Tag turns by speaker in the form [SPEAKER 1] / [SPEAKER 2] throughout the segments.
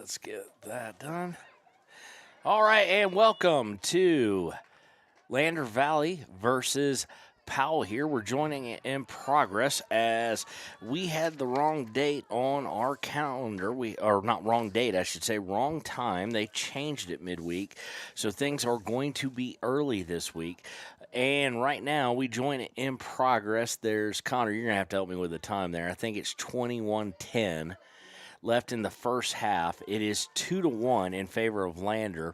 [SPEAKER 1] let's get that done. All right, and welcome to Lander Valley versus Powell here. We're joining it in progress as we had the wrong date on our calendar. Or not wrong date, I should say, wrong time. They changed it midweek, so things are going to be early this week. And right now, we join it in progress. There's Connor. You're gonna have to help me with the time there. I think it's 21:10 left in the first half. It is 2-1 in favor of Lander.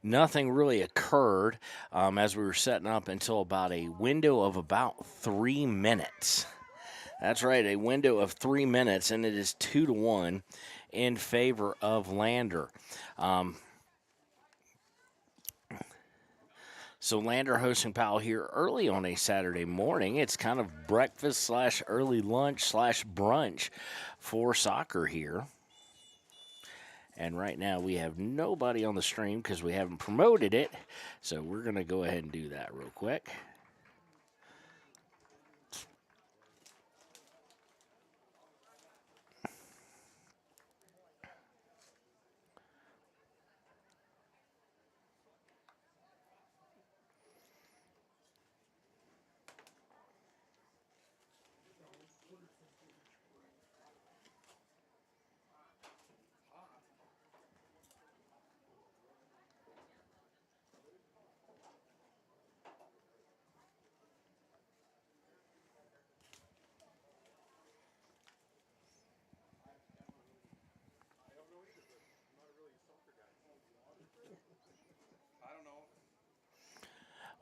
[SPEAKER 1] Nothing really occurred as we were setting up until about a window of about 3 minutes. That's right, a window of 3 minutes, and it is 2-1 in favor of Lander. So Lander hosting Powell here early on a Saturday morning. It's kind of breakfast slash early lunch slash brunch for soccer here. And right now we have nobody on the stream because we haven't promoted it. So we're going to go ahead and do that real quick.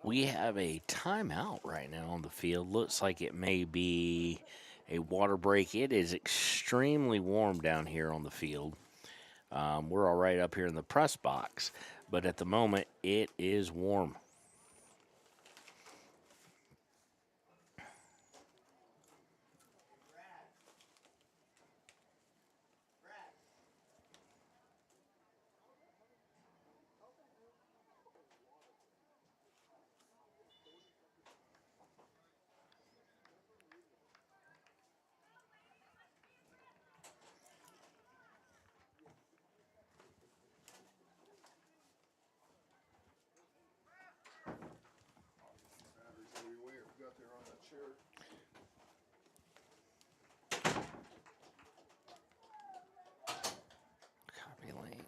[SPEAKER 1] We have a timeout right now on the field. Looks like it may be a water break. It is extremely warm down here on the field. We're all right up here in the press box, but at the moment it is warm. Copy link.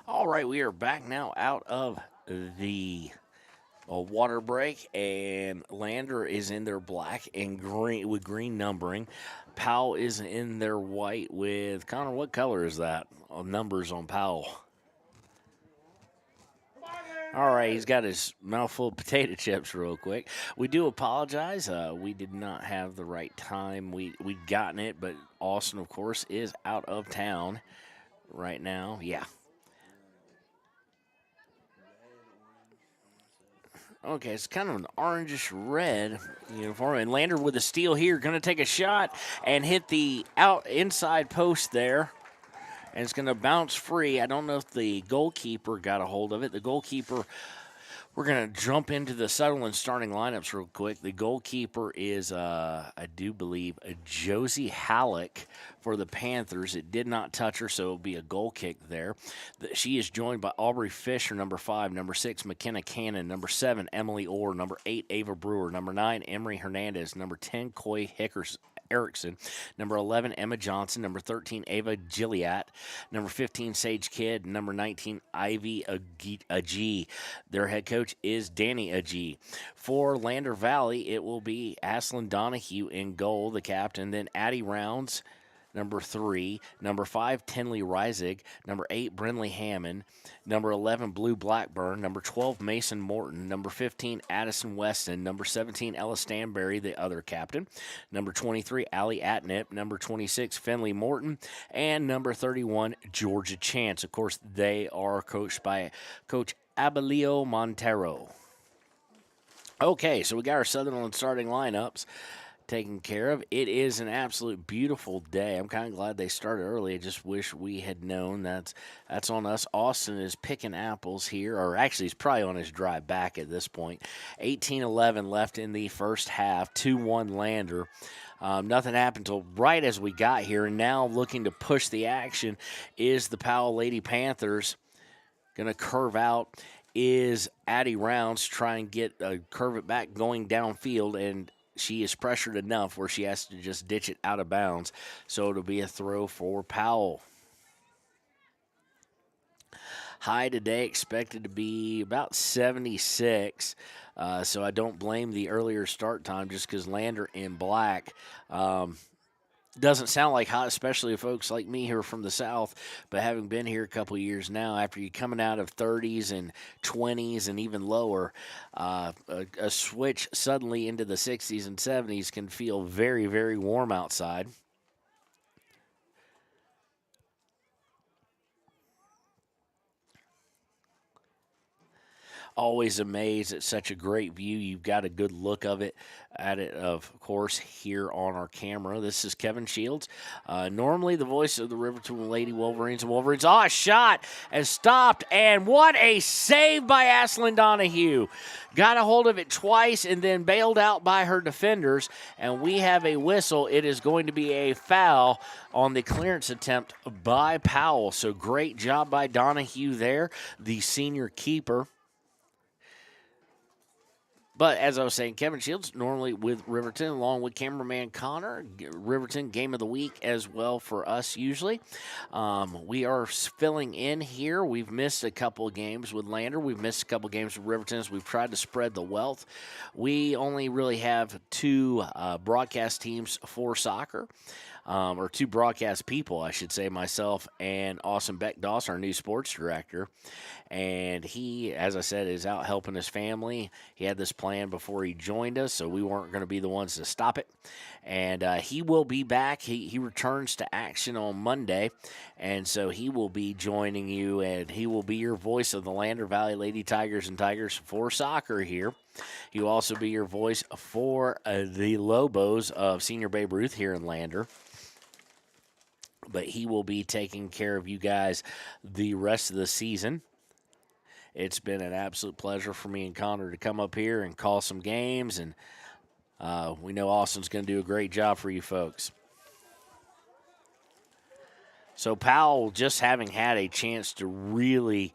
[SPEAKER 1] All right, we are back now out of the water break, and Lander is in their black and green with green numbering. Powell is in their white with Connor. What color is that? Numbers on Powell. All right, he's got his mouth full of potato chips real quick. We do apologize. We did not have the right time. We'd gotten it, but Austin, of course, is out of town right now. Yeah. Okay, it's kind of an orangish red uniform. And Lander with a steal here, going to take a shot and hit the inside post there. And it's going to bounce free. I don't know if the goalkeeper got a hold of it. The goalkeeper, we're going to jump into the Sutherland starting lineups real quick. The goalkeeper is, I do believe, a Josie Halleck for the Panthers. It did not touch her, so it'll be a goal kick there. She is joined by Aubrey Fisher, number 5, number 6, McKenna Cannon, number 7, Emily Orr, number 8, Ava Brewer, number 9, Emery Hernandez, number 10, Coy Erickson. Number 11, Emma Johnson. Number 13, Ava Gilliatt. Number 15, Sage Kidd. Number 19, Ivy Agee. Their head coach is Danny Agee. For Lander Valley, it will be Aslan Donahue in goal, the captain. Then Addie Rounds, number 3. Number 5, Tenley Reisig. Number 8, Brinley Hammond. Number 11, Blue Blackburn. Number 12, Mason Morton. Number 15, Addison Weston. Number 17, Ella Stanberry, the other captain. Number 23, Allie Atnip. Number 26, Finley Morton. And number 31, Georgia Chance. Of course, they are coached by Coach Abilio Montero. Okay, so we got our Sutherland starting lineups taken care of. It is an absolute beautiful day. I'm kind of glad they started early. I just wish we had known. That's on us. Austin is picking apples here, or actually he's probably on his drive back at this point. 18-11 left in the first half, 2-1 Lander. Nothing happened until right as we got here, and now looking to push the action is the Powell Lady Panthers. Going to curve out is Addie Rounds, try and get curve it back going downfield, and she is pressured enough where she has to just ditch it out of bounds. So it'll be a throw for Powell. High today expected to be about 76. So I don't blame the earlier start time just because Lander in black. Doesn't sound like hot, especially to folks like me who are from the South, but having been here a couple of years now, after you coming out of 30s and 20s and even lower, a switch suddenly into the 60s and 70s can feel very, very warm outside. Always amazed at such a great view. You've got a good look of it of course, here on our camera. This is Kevin Shields. Normally the voice of the Riverton Lady Wolverines and Wolverines. Oh, a shot and stopped, and what a save by Aslan Donahue. Got a hold of it twice and then bailed out by her defenders, and we have a whistle. It is going to be a foul on the clearance attempt by Powell. So great job by Donahue there, the senior keeper. But as I was saying, Kevin Shields normally with Riverton, along with cameraman Connor. Riverton game of the week as well for us usually. We are filling in here. We've missed a couple of games with Lander. We've missed a couple of games with Riverton as we've tried to spread the wealth. We only really have two broadcast teams for soccer. Or two broadcast people, I should say, myself and Austin Beck-Doss, our new sports director. And he, as I said, is out helping his family. He had this plan before he joined us, so we weren't going to be the ones to stop it. And he will be back. He returns to action on Monday, and so he will be joining you, and he will be your voice of the Lander Valley Lady Tigers and Tigers for soccer here. He will also be your voice for the Lobos of Senior Babe Ruth here in Lander. But he will be taking care of you guys the rest of the season. It's been an absolute pleasure for me and Connor to come up here and call some games, and we know Austin's going to do a great job for you folks. So Powell, just having had a chance to really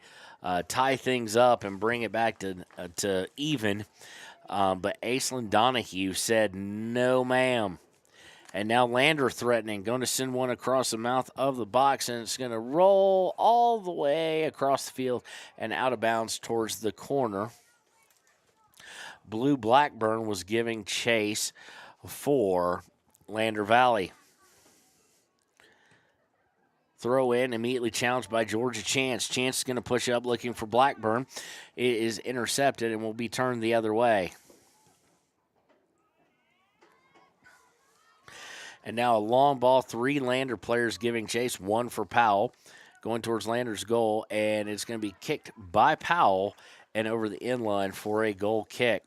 [SPEAKER 1] tie things up and bring it back to even, but Aislinn Donahue said, "No, ma'am." And now Lander threatening, going to send one across the mouth of the box, and it's going to roll all the way across the field and out of bounds towards the corner. Blue Blackburn was giving chase for Lander Valley. Throw in, immediately challenged by Georgia Chance. Chance is going to push up looking for Blackburn. It is intercepted and will be turned the other way. And now a long ball, three Lander players giving chase, one for Powell, going towards Lander's goal, and it's going to be kicked by Powell and over the end line for a goal kick.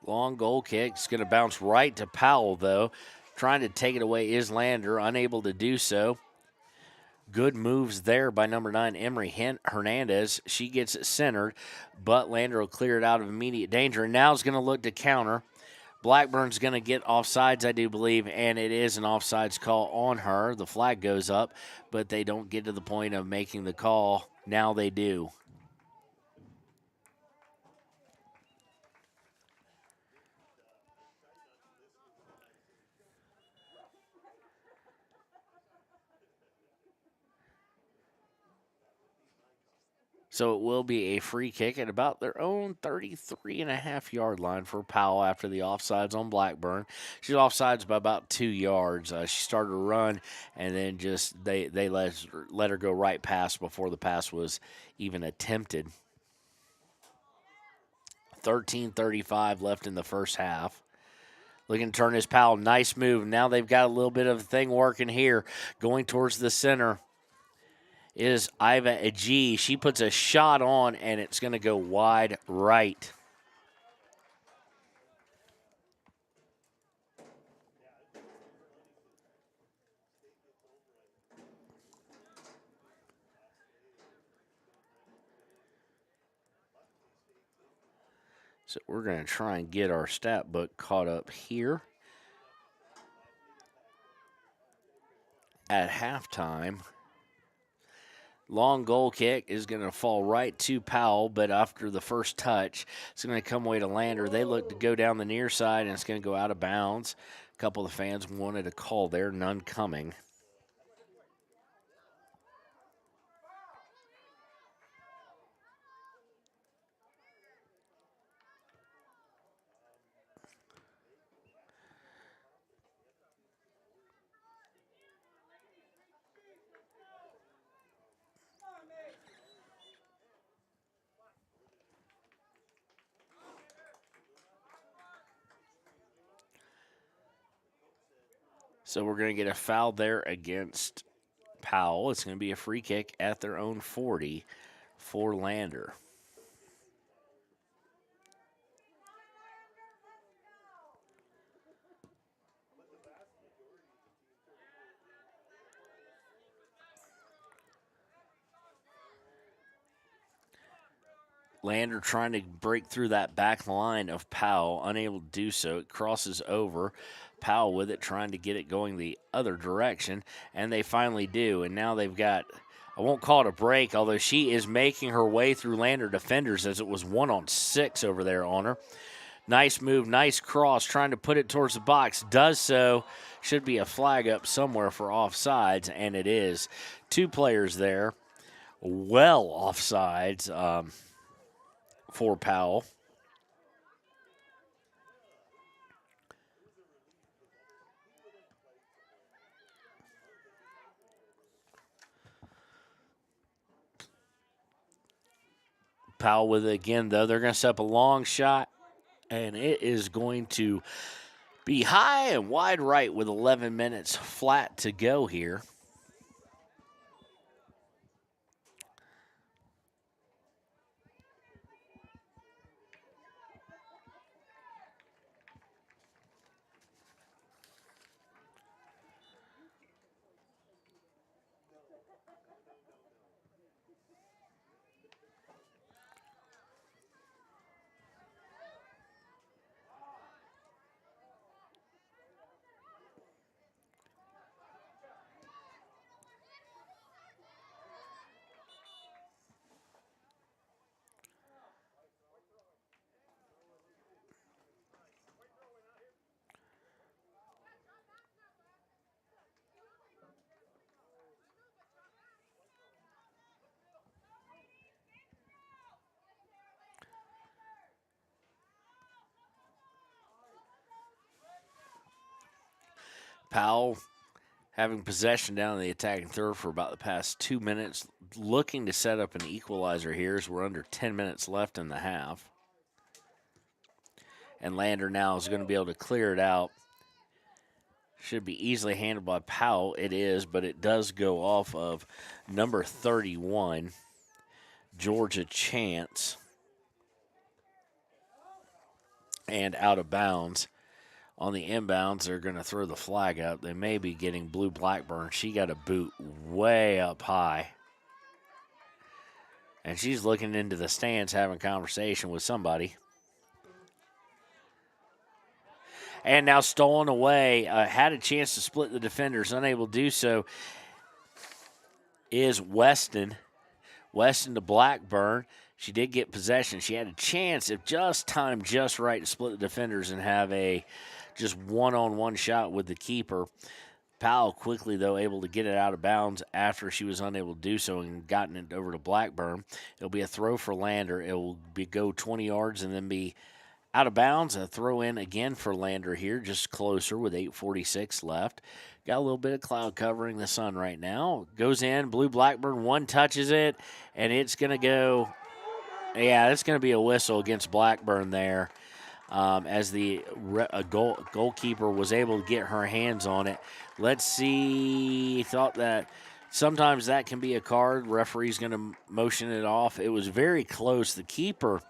[SPEAKER 1] Long goal kick. It's going to bounce right to Powell, though. Trying to take it away is Lander, unable to do so. Good moves there by number 9, Emery Hernandez. She gets it centered, but Lander will clear it out of immediate danger. And now is going to look to counter. Blackburn's going to get offsides, I do believe, and it is an offsides call on her. The flag goes up, but they don't get to the point of making the call. Now they do. So it will be a free kick at about their own 33.5-yard line for Powell after the offsides on Blackburn. She's offsides by about 2 yards. She started to run, and then just they let her go right past before the pass was even attempted. 13:35 left in the first half. Looking to turn this Powell. Nice move. Now they've got a little bit of a thing working here. Going towards the center is Iva Ag. She puts a shot on, and it's going to go wide right. So we're going to try and get our stat book caught up here. At halftime, long goal kick is going to fall right to Powell, but after the first touch, it's going to come away to Lander. They look to go down the near side, and it's going to go out of bounds. A couple of the fans wanted a call there, none coming. So we're going to get a foul there against Powell. It's going to be a free kick at their own 40 for Lander. Lander trying to break through that back line of Powell, unable to do so. It crosses over. Powell with it, trying to get it going the other direction, and they finally do. And now they've got, I won't call it a break, although she is making her way through Lander defenders as it was 1-on-6 over there on her. Nice move, nice cross, trying to put it towards the box. Does so. Should be a flag up somewhere for offsides, and it is. 2 players there. Well offsides. For Powell. Powell with it again, though. They're going to set up a long shot, and it is going to be high and wide right with 11 minutes flat to go here. Powell having possession down in the attacking third for about the past 2 minutes, looking to set up an equalizer here as we're under 10 minutes left in the half. And Lander now is going to be able to clear it out. Should be easily handled by Powell. It is, but it does go off of number 31, Georgia Chance, and out of bounds on the inbounds, they're going to throw the flag up. They may be getting Blue Blackburn. She got a boot way up high. And she's looking into the stands having conversation with somebody. And now stolen away. Had a chance to split the defenders. Unable to do so is Weston. Weston to Blackburn. She did get possession. She had a chance, if just timed just right, to split the defenders and have a just one-on-one shot with the keeper. Powell quickly, though, able to get it out of bounds after she was unable to do so and gotten it over to Blackburn. It'll be a throw for Lander. It will go 20 yards and then be out of bounds. A throw in again for Lander here, just closer with 8:46 left. Got a little bit of cloud covering the sun right now. Goes in. Blue Blackburn, one touches it, and it's going to go. Yeah, it's going to be a whistle against Blackburn there. As the goalkeeper was able to get her hands on it. Let's see. Thought that sometimes that can be a card. Referee's going to motion it off. It was very close. The keeper,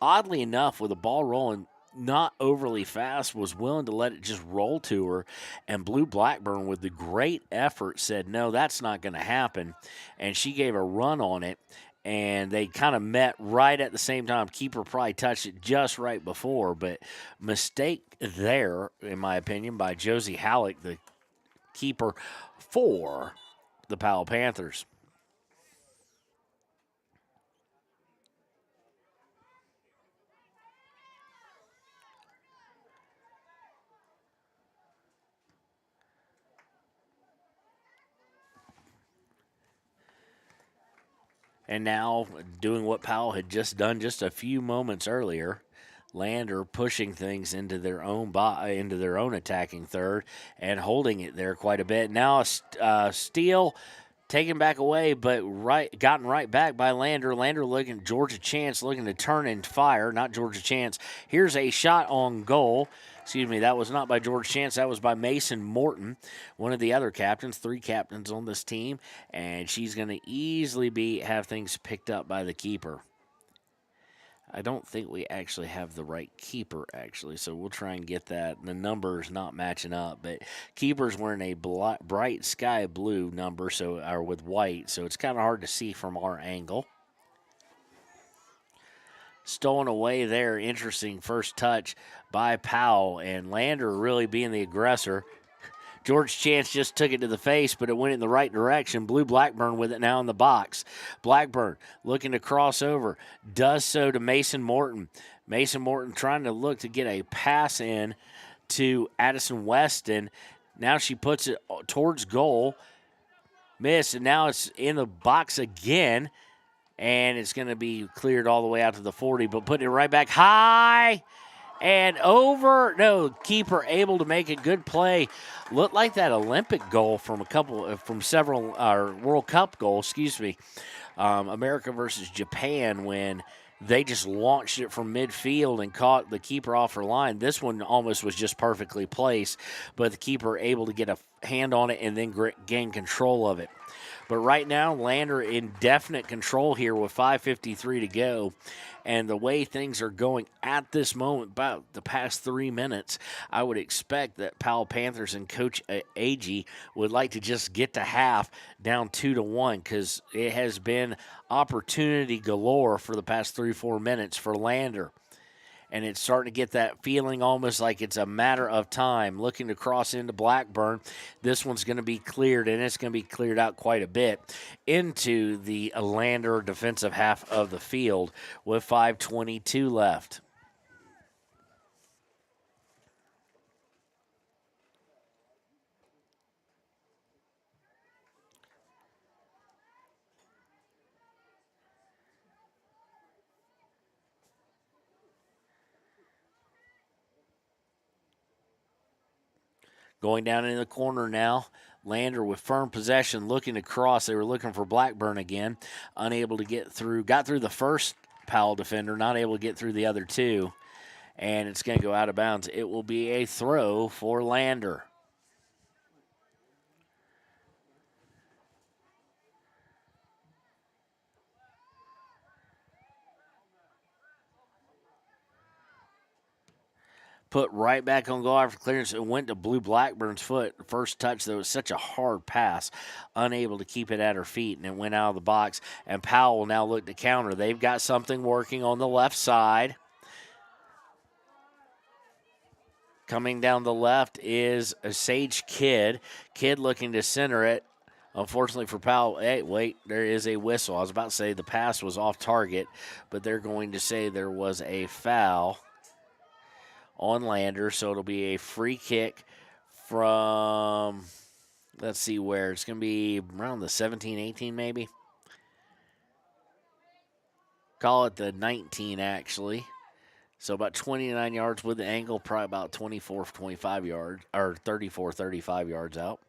[SPEAKER 1] oddly enough, with the ball rolling not overly fast, was willing to let it just roll to her. And Blue Blackburn, with the great effort, said, no, that's not going to happen. And she gave a run on it. And they kind of met right at the same time. Keeper probably touched it just right before, but mistake there, in my opinion, by Josie Halleck, the keeper for the Powell Panthers. And now doing what Powell had just done just a few moments earlier. Lander pushing things into their own attacking third and holding it there quite a bit. Now a steal taken back away, but gotten right back by Lander. Lander looking, Georgia Chance looking to turn and fire. Not Georgia Chance. Here's a shot on goal. Excuse me, that was not by George Chance. That was by Mason Morton, one of the other captains, 3 captains on this team. And she's going to easily have things picked up by the keeper. I don't think we actually have the right keeper, actually, so we'll try and get that. The number's not matching up, but keeper's wearing a bright sky blue number, or with white, so it's kind of hard to see from our angle. Stolen away there. Interesting first touch by Powell, and Lander really being the aggressor. George Chance just took it to the face, but it went in the right direction. Blue Blackburn with it now in the box. Blackburn looking to cross over. Does so to Mason Morton. Mason Morton trying to look to get a pass in to Addison Weston. Now she puts it towards goal. Miss, and now it's in the box again. And it's going to be cleared all the way out to the 40, but putting it right back high and over. No, keeper able to make a good play. Looked like that Olympic goal from several World Cup goals, America versus Japan, when they just launched it from midfield and caught the keeper off her line. This one almost was just perfectly placed, but the keeper able to get a hand on it and then gain control of it. But right now, Lander in definite control here with 5:53 to go. And the way things are going at this moment, about the past 3 minutes, I would expect that Powell Panthers and Coach Agee would like to just get to half down 2-1, because it has been opportunity galore for the past 3-4 minutes for Lander. And it's starting to get that feeling almost like it's a matter of time. Looking to cross into Blackburn. This one's going to be cleared, and it's going to be cleared out quite a bit into the Lander defensive half of the field with 5:22 left. Going down in the corner now. Lander with firm possession, looking to cross. They were looking for Blackburn again. Unable to get through. Got through the first Powell defender, not able to get through the other two. And it's going to go out of bounds. It will be a throw for Lander. put right back on goal after clearance. It went to Blue Blackburn's foot. First touch, though, was such a hard pass, unable to keep it at her feet, and it went out of the box. And Powell will now look to counter. They've got something working on the left side. Coming down the left is a Sage Kidd. Kidd looking to center it. Unfortunately for Powell, hey, wait, there is a whistle. I was about to say the pass was off target, but they're going to say there was a foul on Lander, so it'll be a free kick from, let's see where. It's going to be around the 17, 18 maybe. Call it the 19, actually. So about 29 yards with the angle, probably about 24, 25 yards, or 34, 35 yards out.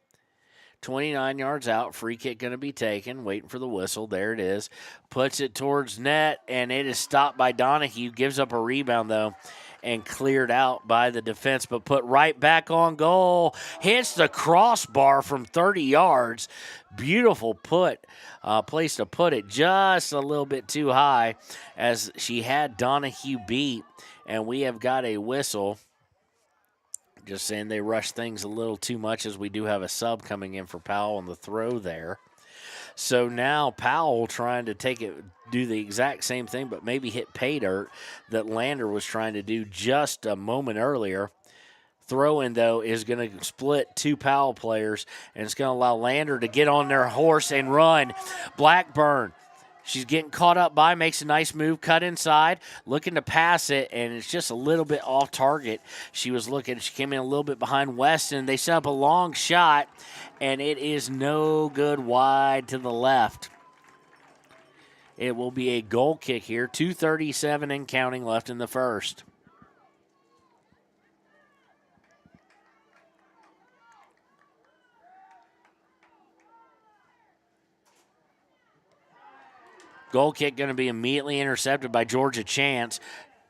[SPEAKER 1] 29 yards out, free kick going to be taken, waiting for the whistle. There it is. Puts it towards net, and it is stopped by Donahue. Gives up a rebound, though, and cleared out by the defense, but put right back on goal. Hits the crossbar from 30 yards. Beautiful place to put it, just a little bit too high as she had Donahue beat, and we have got a whistle. Just saying they rushed things a little too much as we do have a sub coming in for Powell on the throw there. So now Powell trying to do the exact same thing, but maybe hit pay dirt that Lander was trying to do just a moment earlier. Throw-in, though, is going to split two Powell players, and it's going to allow Lander to get on their horse and run. Blackburn, she's getting caught up by, makes a nice move, cut inside, looking to pass it, and it's just a little bit off target. She came in a little bit behind Weston. They set up a long shot, and it is no good wide to the left. It will be a goal kick here, 2:37 and counting left in the first. Goal kick going to be immediately intercepted by Georgia Chance.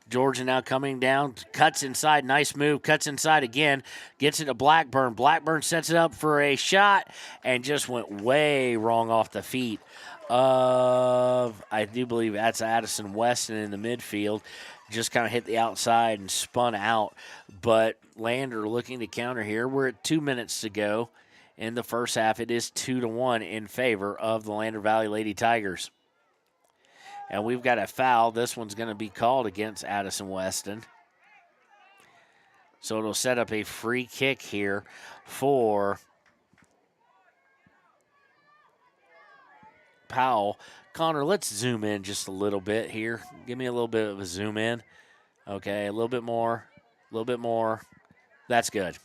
[SPEAKER 1] Georgia now coming down, cuts inside, nice move, cuts inside again, gets it to Blackburn. Blackburn sets it up for a shot and just went way wrong off the feet of, I do believe that's Addison Weston in the midfield. Just kind of hit the outside and spun out. But Lander looking to counter here. We're at 2 minutes to go in the first half. It is 2-1 in favor of the Lander Valley Lady Tigers. And we've got a foul. This one's going to be called against Addison Weston. So it'll set up a free kick here for Powell. Connor, let's zoom in just a little bit here. Give me a little bit of a zoom in. Okay, a little bit more. A little bit more. That's good.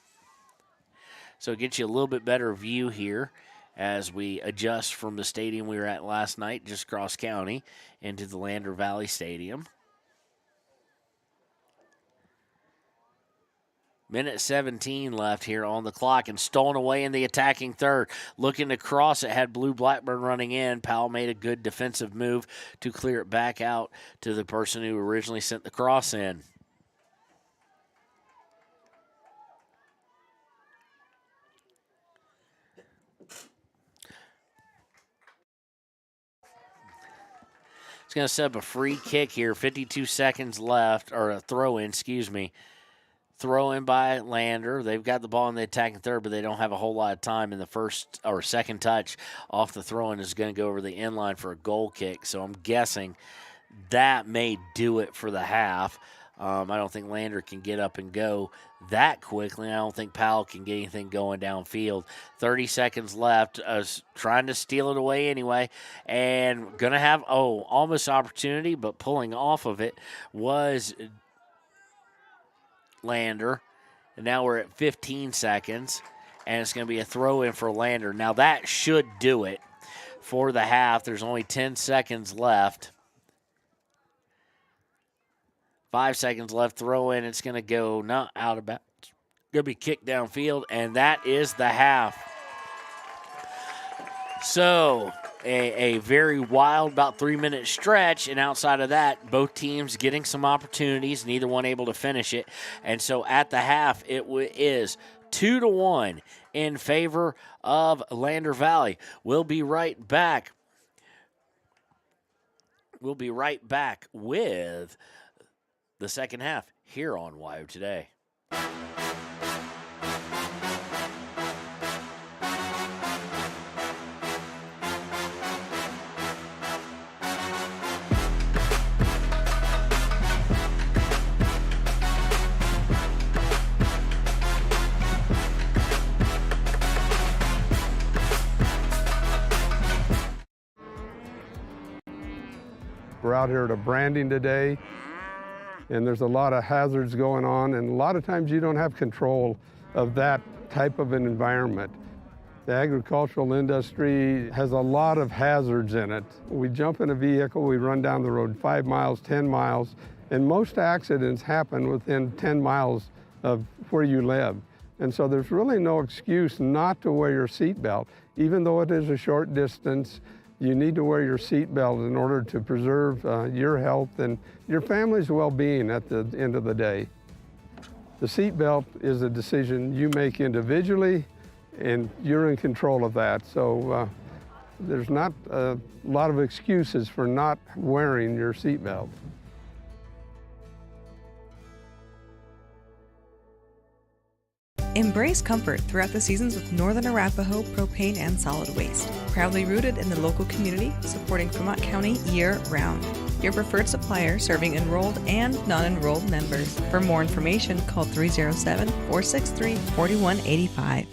[SPEAKER 1] So it gets you a little bit better view here as we adjust from the stadium we were at last night, just cross county, into the Lander Valley Stadium. Minute 17 left here on the clock, and stolen away in the attacking third. Looking to cross it, had Blue Blackburn running in. Powell made a good defensive move to clear it back out to the person who originally sent the cross in. It's going to set up a free kick here, 52 seconds left, or a throw-in, excuse me. Throw-in by Lander. They've got the ball in the attacking third, but they don't have a whole lot of time in the first or second touch off the throw-in is going to go over the inline for a goal kick. So I'm guessing that may do it for the half. I don't think Lander can get up and go that quickly. I don't think Powell can get anything going downfield. 30 seconds left. Trying to steal it away anyway. And going to have, almost opportunity, but pulling off of it was Lander. And now we're at 15 seconds. And it's going to be a throw in for Lander. Now that should do it for the half. There's only 10 seconds left. 5 seconds left, throw in. It's going to go not out of bounds. Going to be kicked downfield, and that is the half. So a very wild, about 3-minute stretch, and outside of that, both teams getting some opportunities, neither one able to finish it. And so at the half, it is 2-1 in favor of Lander Valley. We'll be right back. We'll be right back with the second half here on WYO Today.
[SPEAKER 2] We're out here at a branding today, and there's a lot of hazards going on, and a lot of times you don't have control of that type of an environment. The agricultural industry has a lot of hazards in it. We jump in a vehicle, we run down the road 5 miles, 10 miles, and most accidents happen within 10 miles of where you live. And so there's really no excuse not to wear your seatbelt. Even though it is a short distance, you need to wear your seatbelt in order to preserve your health and your family's well-being at the end of the day. The seatbelt is a decision you make individually, and you're in control of that. So there's not a lot of excuses for not wearing your seatbelt.
[SPEAKER 3] Embrace comfort throughout the seasons with Northern Arapahoe Propane and Solid Waste. Proudly rooted in the local community, supporting Fremont County year-round. Your preferred supplier serving enrolled and non-enrolled members. For more information, call 307-463-4185.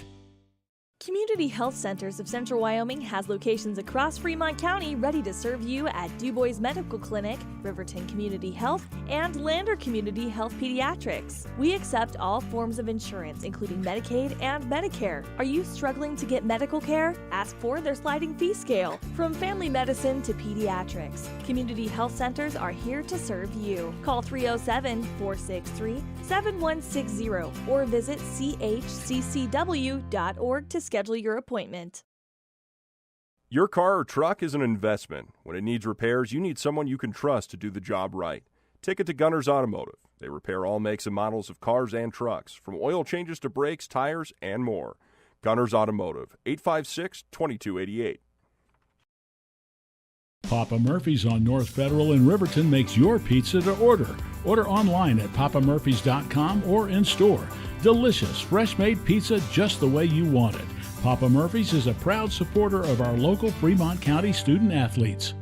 [SPEAKER 4] Community Health Centers of Central Wyoming has locations across Fremont County ready to serve you at Du Bois Medical Clinic, Riverton Community Health, and Lander Community Health Pediatrics. We accept all forms of insurance, including Medicaid and Medicare. Are you struggling to get medical care? Ask for their sliding fee scale. From family medicine to pediatrics, Community Health Centers are here to serve you. Call 307-463-7160 or visit chccw.org to schedule your appointment.
[SPEAKER 5] Your car or truck is an investment. When it needs repairs, you need someone you can trust to do the job right. Take it to Gunner's Automotive. They repair all makes and models of cars and trucks, from oil changes to brakes, tires, and more. Gunner's Automotive, 856-2288.
[SPEAKER 6] Papa Murphy's on North Federal in Riverton makes your pizza to order. Order online at papamurphys.com or in store. Delicious, fresh-made pizza just the way you want it. Papa Murphy's is a proud supporter of our local Fremont County student athletes.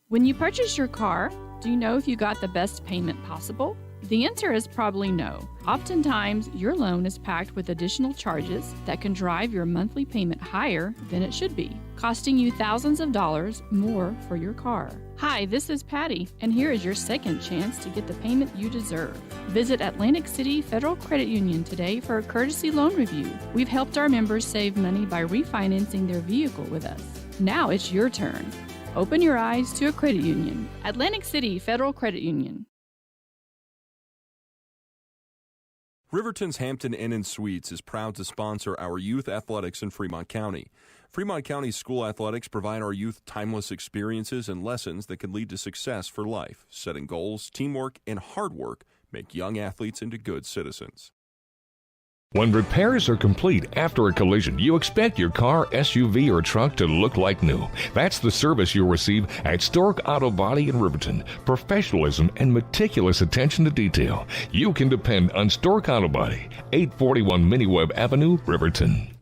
[SPEAKER 7] When you purchase your car, do you know if you got the best payment possible? The answer is probably no. Oftentimes, your loan is packed with additional charges that can drive your monthly payment higher than it should be, costing you thousands of dollars more for your car. Hi, this is Patty, and here is your second chance to get the payment you deserve. Visit Atlantic City Federal Credit Union today for a courtesy loan review. We've helped our members save money by refinancing their vehicle with us. Now it's your turn. Open your eyes to a credit union. Atlantic City Federal Credit Union.
[SPEAKER 5] Riverton's Hampton Inn & Suites is proud to sponsor our youth athletics in Fremont County. Fremont County school athletics provide our youth timeless experiences and lessons that can lead to success for life. Setting goals, teamwork, and hard work make young athletes into good citizens.
[SPEAKER 8] When repairs are complete after a collision, you expect your car, SUV, or truck to look like new. That's the service you'll receive at Stork Auto Body in Riverton. Professionalism and meticulous attention to detail. You can depend on Stork Auto Body, 841 Miniweb Avenue, Riverton.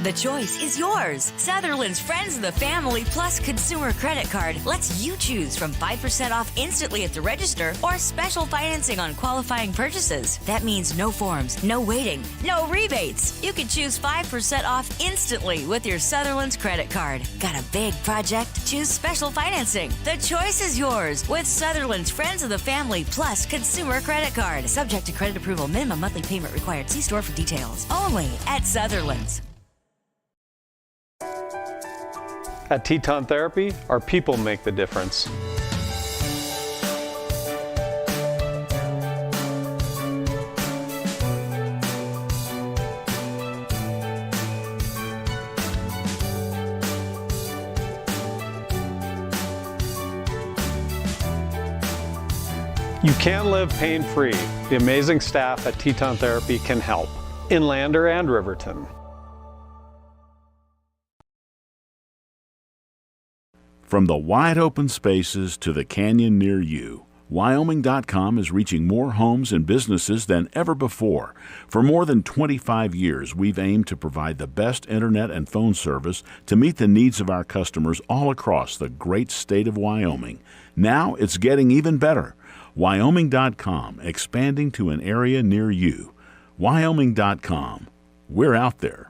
[SPEAKER 9] The choice is yours. Sutherland's Friends of the Family Plus Consumer Credit Card lets you choose from 5% off instantly at the register or special financing on qualifying purchases. That means no forms, no waiting, no rebates. You can choose 5% off instantly with your Sutherland's credit card. Got a big project? Choose special financing. The choice is yours with Sutherland's Friends of the Family Plus Consumer Credit Card. Subject to credit approval. Minimum monthly payment required. See store for details. Only at Sutherland's.
[SPEAKER 10] At Teton Therapy, our people make the difference. You can live pain-free. The amazing staff at Teton Therapy can help. In Lander and Riverton.
[SPEAKER 6] From the wide open spaces to the canyon near you, Wyoming.com is reaching more homes and businesses than ever before. For more than 25 years, we've aimed to provide the best internet and phone service to meet the needs of our customers all across the great state of Wyoming. Now it's getting even better. Wyoming.com, expanding to an area near you. Wyoming.com. We're out there.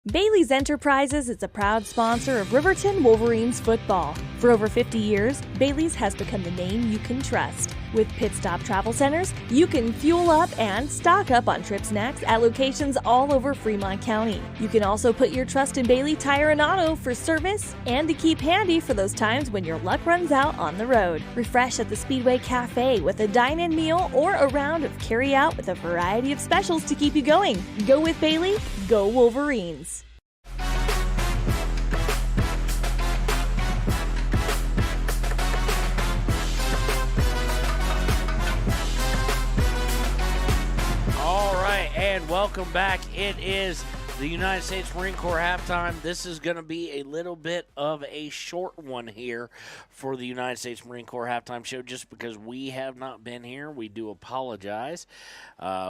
[SPEAKER 4] Bailey's Enterprises is a proud sponsor of Riverton Wolverines football. For over 50 years, Bailey's has become the name you can trust. With Pit Stop Travel Centers, you can fuel up and stock up on trip snacks at locations all over Fremont County. You can also put your trust in Bailey Tire and Auto for service and to keep handy for those times when your luck runs out on the road. Refresh at the Speedway Cafe with a dine-in meal or a round of carry-out with a variety of specials to keep you going. Go with Bailey, go Wolverines.
[SPEAKER 1] And welcome back. It is the United States Marine Corps halftime. This is going to be a little bit of a short one here for the United States Marine Corps halftime show just because we have not been here. We do apologize.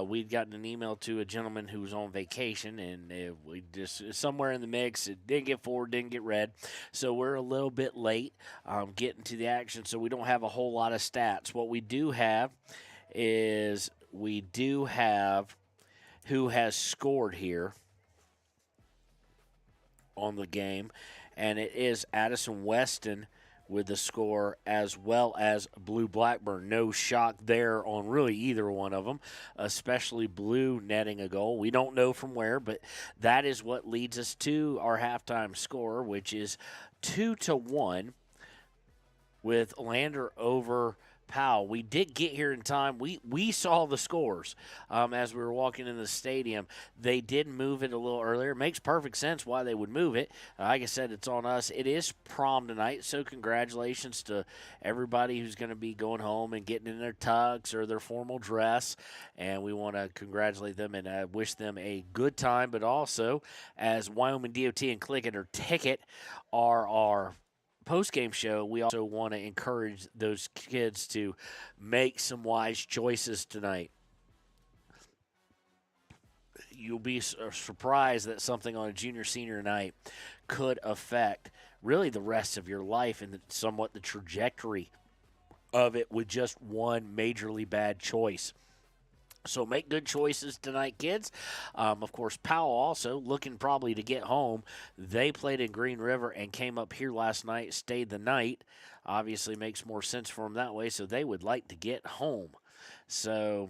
[SPEAKER 1] We'd gotten an email to a gentleman who was on vacation, and we just somewhere in the mix. It didn't get forward, didn't get read. So we're a little bit late getting to the action, so we don't have a whole lot of stats. What we do have is who has scored here on the game, and it is Addison Weston with the score as well as Blue Blackburn. No shock there on really either one of them, especially Blue netting a goal. We don't know from where, but that is what leads us to our halftime score, which is 2-1 with Lander over Powell. We did get here in time. We saw the scores as we were walking in the stadium. They did move it a little earlier. It makes perfect sense why they would move it. Like I said, it's on us. It is prom tonight, so congratulations to everybody who's going to be going home and getting in their tux or their formal dress. And we want to congratulate them and wish them a good time. But also, as Wyoming DOT and Click It or Ticket are our post-game show, we also want to encourage those kids to make some wise choices tonight. You'll be surprised that something on a junior-senior night could affect really the rest of your life and somewhat the trajectory of it with just one majorly bad choice. So make good choices tonight, kids. Of course, Powell also looking probably to get home. They played in Green River and came up here last night, stayed the night. Obviously makes more sense for them that way, so they would like to get home. So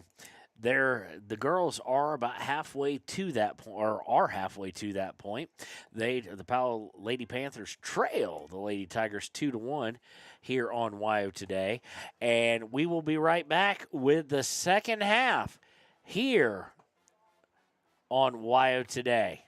[SPEAKER 1] the girls are about halfway to that point, or are halfway to that point. The Powell Lady Panthers trail the Lady Tigers 2-1 here on WYO Today. And we will be right back with the second half here on WYO Today.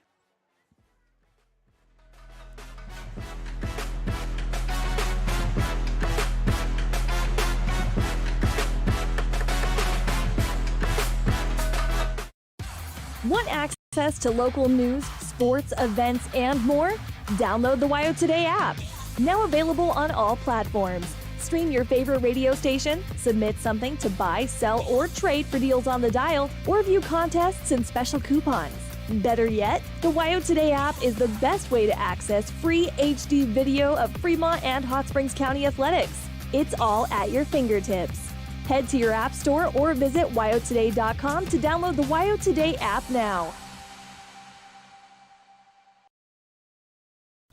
[SPEAKER 4] Want access to local news, sports, events, and more? Download the WYO Today app. Now available on all platforms. Stream your favorite radio station, submit something to buy, sell, or trade for deals on the dial, or view contests and special coupons. Better yet, the WYO Today app is the best way to access free HD video of Fremont and Hot Springs County athletics. It's all at your fingertips. Head to your app store or visit wyotoday.com to download the WYO Today app now.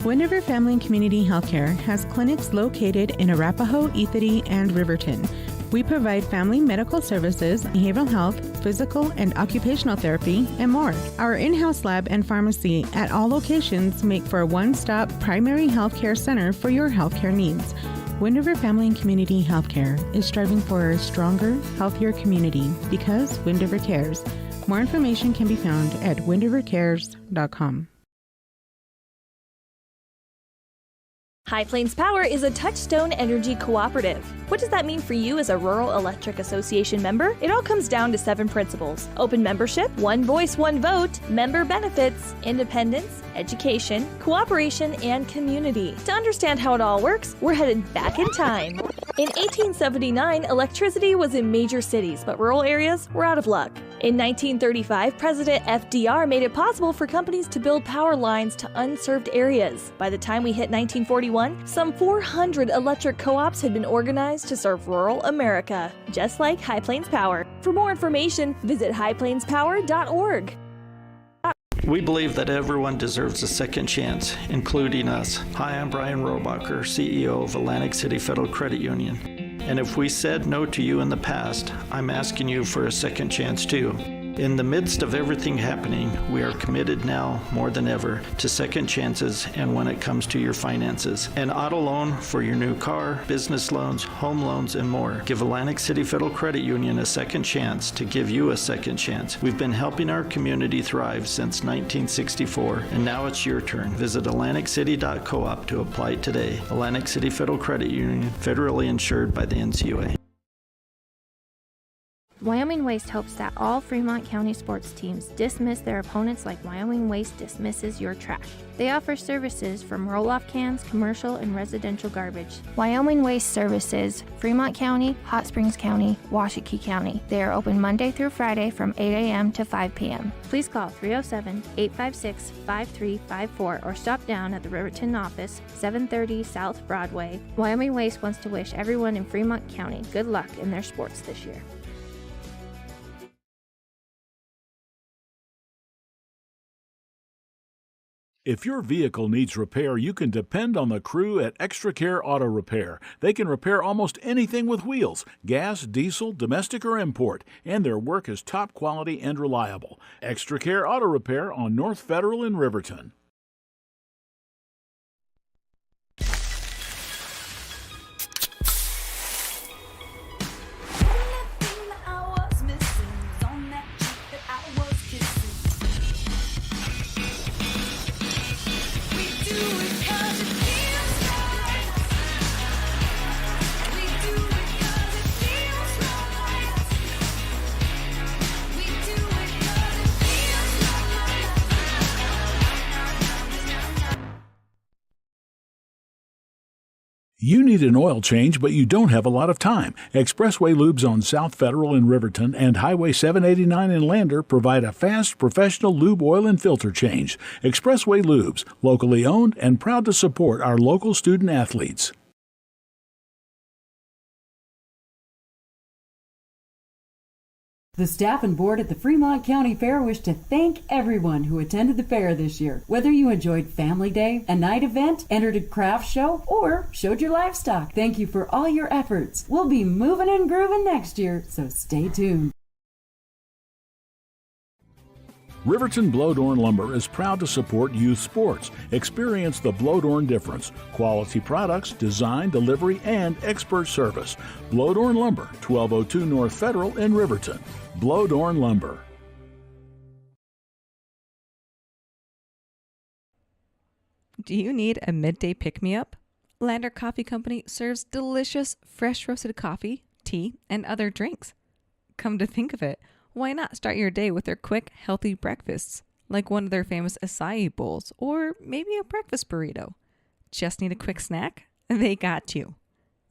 [SPEAKER 11] Wind River Family and Community Healthcare has clinics located in Arapahoe, Ethity, and Riverton. We provide family medical services, behavioral health, physical and occupational therapy, and more. Our in-house lab and pharmacy at all locations make for a one-stop primary healthcare center for your healthcare needs. Wind River Family and Community Healthcare is striving for a stronger, healthier community because Wind River cares. More information can be found at windrivercares.com.
[SPEAKER 4] High Plains Power is a Touchstone Energy cooperative. What does that mean for you as a Rural Electric Association member? It all comes down to 7 principles: open membership, one voice, one vote, member benefits, independence, education, cooperation, and community. To understand how it all works, we're headed back in time. In 1879, electricity was in major cities, but rural areas were out of luck. In 1935, President FDR made it possible for companies to build power lines to unserved areas. By the time we hit 1941, some 400 electric co-ops had been organized to serve rural America, just like High Plains Power. For more information, visit highplainspower.org.
[SPEAKER 12] We believe that everyone deserves a second chance, including us. Hi, I'm Brian Robacher, CEO of Atlantic City Federal Credit Union. And if we said no to you in the past, I'm asking you for a second chance too. In the midst of everything happening, we are committed now more than ever to second chances and when it comes to your finances. An auto loan for your new car, business loans, home loans, and more. Give Atlantic City Federal Credit Union a second chance to give you a second chance. We've been helping our community thrive since 1964, and now it's your turn. Visit AtlanticCity.coop to apply today. Atlantic City Federal Credit Union, federally insured by the NCUA.
[SPEAKER 13] Wyoming Waste hopes that all Fremont County sports teams dismiss their opponents like Wyoming Waste dismisses your trash. They offer services from roll-off cans, commercial, and residential garbage. Wyoming Waste services Fremont County, Hot Springs County, Washakie County. They are open Monday through Friday from 8 a.m. to 5 p.m. Please call 307-856-5354 or stop down at the Riverton office, 730 South Broadway. Wyoming Waste wants to wish everyone in Fremont County good luck in their sports this year.
[SPEAKER 6] If your vehicle needs repair, you can depend on the crew at Extra Care Auto Repair. They can repair almost anything with wheels, gas, diesel, domestic, or import, and their work is top quality and reliable. Extra Care Auto Repair on North Federal in Riverton. You need an oil change, but you don't have a lot of time. Expressway Lubes on South Federal in Riverton and Highway 789 in Lander provide a fast, professional lube oil and filter change. Expressway Lubes, locally owned and proud to support our local student athletes.
[SPEAKER 14] The staff and board at the Fremont County Fair wish to thank everyone who attended the fair this year. Whether you enjoyed Family Day, a night event, entered a craft show, or showed your livestock, thank you for all your efforts. We'll be moving and grooving next year, so stay tuned.
[SPEAKER 6] Riverton Blowdorn Lumber is proud to support youth sports. Experience the Blowdorn difference. Quality products, design, delivery, and expert service. Blowdorn Lumber, 1202 North Federal in Riverton. Blowdorn Lumber.
[SPEAKER 3] Do you need a midday pick-me-up? Lander Coffee Company serves delicious, fresh roasted coffee, tea, and other drinks. Come to think of it, why not start your day with their quick, healthy breakfasts, like one of their famous acai bowls, or maybe a breakfast burrito? Just need a quick snack? They got you.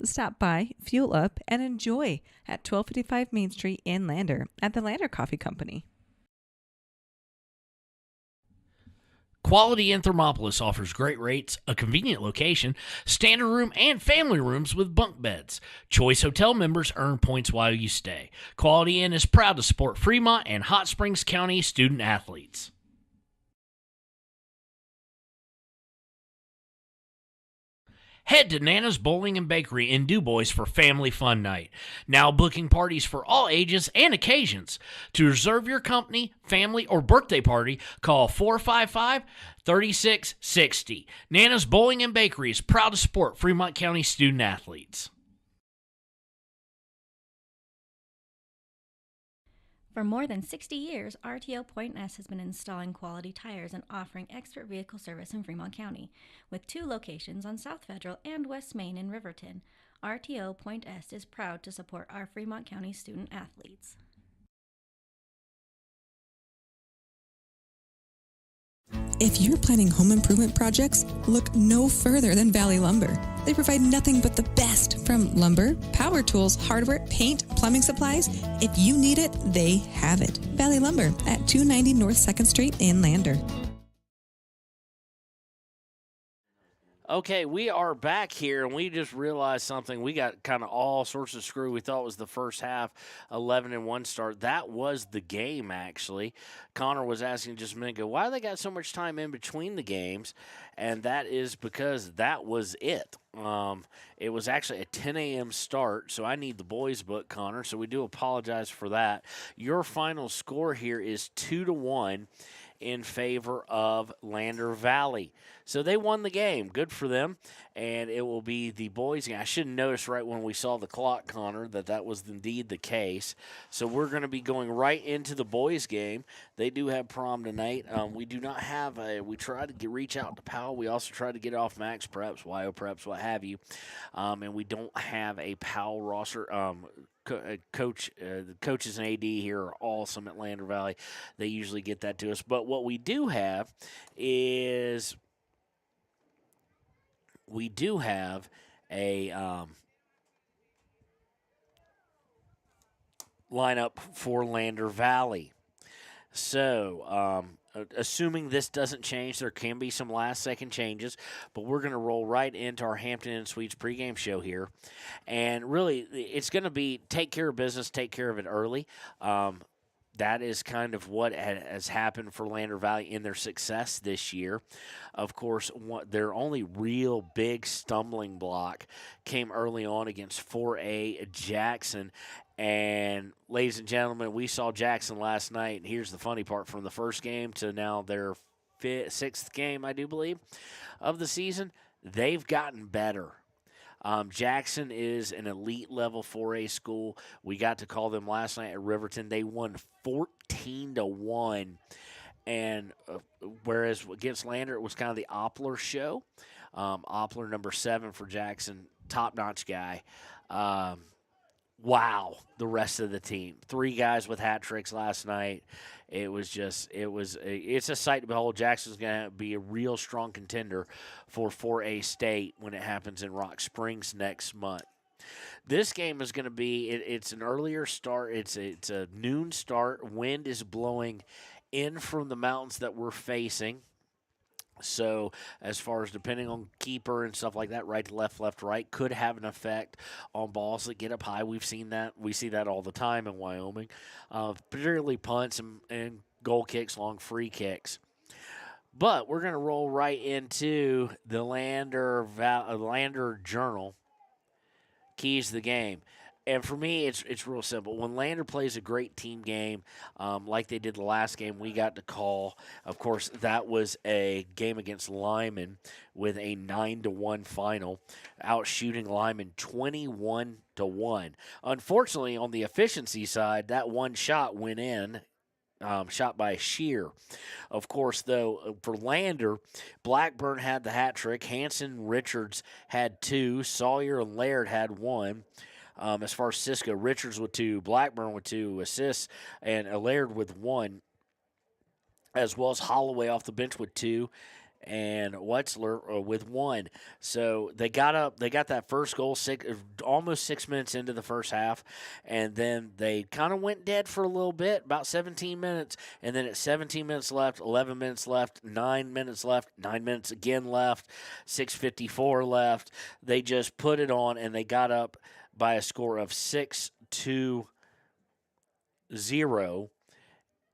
[SPEAKER 3] Stop by, fuel up, and enjoy at 1255 Main Street in Lander at the Lander Coffee Company.
[SPEAKER 1] Quality in Thermopolis offers great rates, a convenient location, standard room, and family rooms with bunk beds. Choice Hotel members earn points while you stay. Quality Inn is proud to support Fremont and Hot Springs County student athletes. Head to Nana's Bowling and Bakery in DuBois for family fun night. Now booking parties for all ages and occasions. To reserve your company, family, or birthday party, call 455-3660. Nana's Bowling and Bakery is proud to support Fremont County student athletes.
[SPEAKER 15] For more than 60 years, RTO Point S has been installing quality tires and offering expert vehicle service in Fremont County. With 2 locations on South Federal and West Main in Riverton, RTO Point S is proud to support our Fremont County student athletes.
[SPEAKER 3] If you're planning home improvement projects, look no further than Valley Lumber. They provide nothing but the best from lumber, power tools, hardware, paint, plumbing supplies. If you need it, they have it. Valley Lumber at 290 North 2nd Street in Lander.
[SPEAKER 1] Okay, we are back here, and we just realized something. We got kind of all sorts of screw. We thought it was the first half, 11-1 start. That was the game, actually. Connor was asking just a minute ago, why do they got so much time in between the games? And that is because that was it. It was actually a 10 a.m. start, so I need the boys' book, Connor, so we do apologize for that. Your final score here is 2-1 in favor of Lander Valley. So they won the game. Good for them. And it will be the boys' game. I should have noticed right when we saw the clock, Connor, that was indeed the case. So we're going to be going right into the boys' game. They do have prom tonight. We do not have we tried to reach out to Powell. We also tried to get off Max Preps, YO Preps, what have you. And we don't have a Powell roster. Coach, the coaches and AD here are awesome at Lander Valley. They usually get that to us. But what we do have is a lineup for Lander Valley. So, assuming this doesn't change, there can be some last-second changes, but we're going to roll right into our Hampton Inn Suites pregame show here. And really, it's going to be take care of business, take care of it early. That is kind of what has happened for Lander Valley in their success this year. Of course, their only real big stumbling block came early on against 4A Jackson. And, ladies and gentlemen, we saw Jackson last night. And here's the funny part, from the first game to now their 6th game, I do believe, of the season, they've gotten better. Jackson is an elite level 4A school. We got to call them last night at Riverton. They won 14-1. And whereas against Lander, it was kind of the Oppler show. Oppler, number 7 for Jackson, top-notch guy. Wow, the rest of the team. 3 guys with hat tricks last night. It's a sight to behold. Jackson's going to be a real strong contender for 4A State when it happens in Rock Springs next month. This game is going to be, it's an earlier start. It's a noon start. Wind is blowing in from the mountains that we're facing. So as far as depending on keeper and stuff like that, right to left, right, could have an effect on balls that get up high. We've seen that. We see that all the time in Wyoming, particularly punts and goal kicks, long free kicks. But we're going to roll right into the Lander Journal keys to the game. And for me, it's real simple. When Lander plays a great team game, like they did the last game we got to call, of course, that was a game against Lyman with a 9-1 final, out shooting Lyman 21-1. Unfortunately, on the efficiency side, that one shot went in. Shot by Shear. Of course, though, for Lander, Blackburn had the hat trick. Hanson Richards had 2. Sawyer and Laird had 1. As far as Cisco, Richards with 2, Blackburn with 2 assists, and Laird with 1, as well as Holloway off the bench with 2, and Wetzler with 1. So they got that first goal almost 6 minutes into the first half, and then they kind of went dead for a little bit, about 17 minutes, and then at 17 minutes left, 11 minutes left, 9 minutes left, 9 minutes again left, 6:54 left. They just put it on, and they got up by a score of 6-0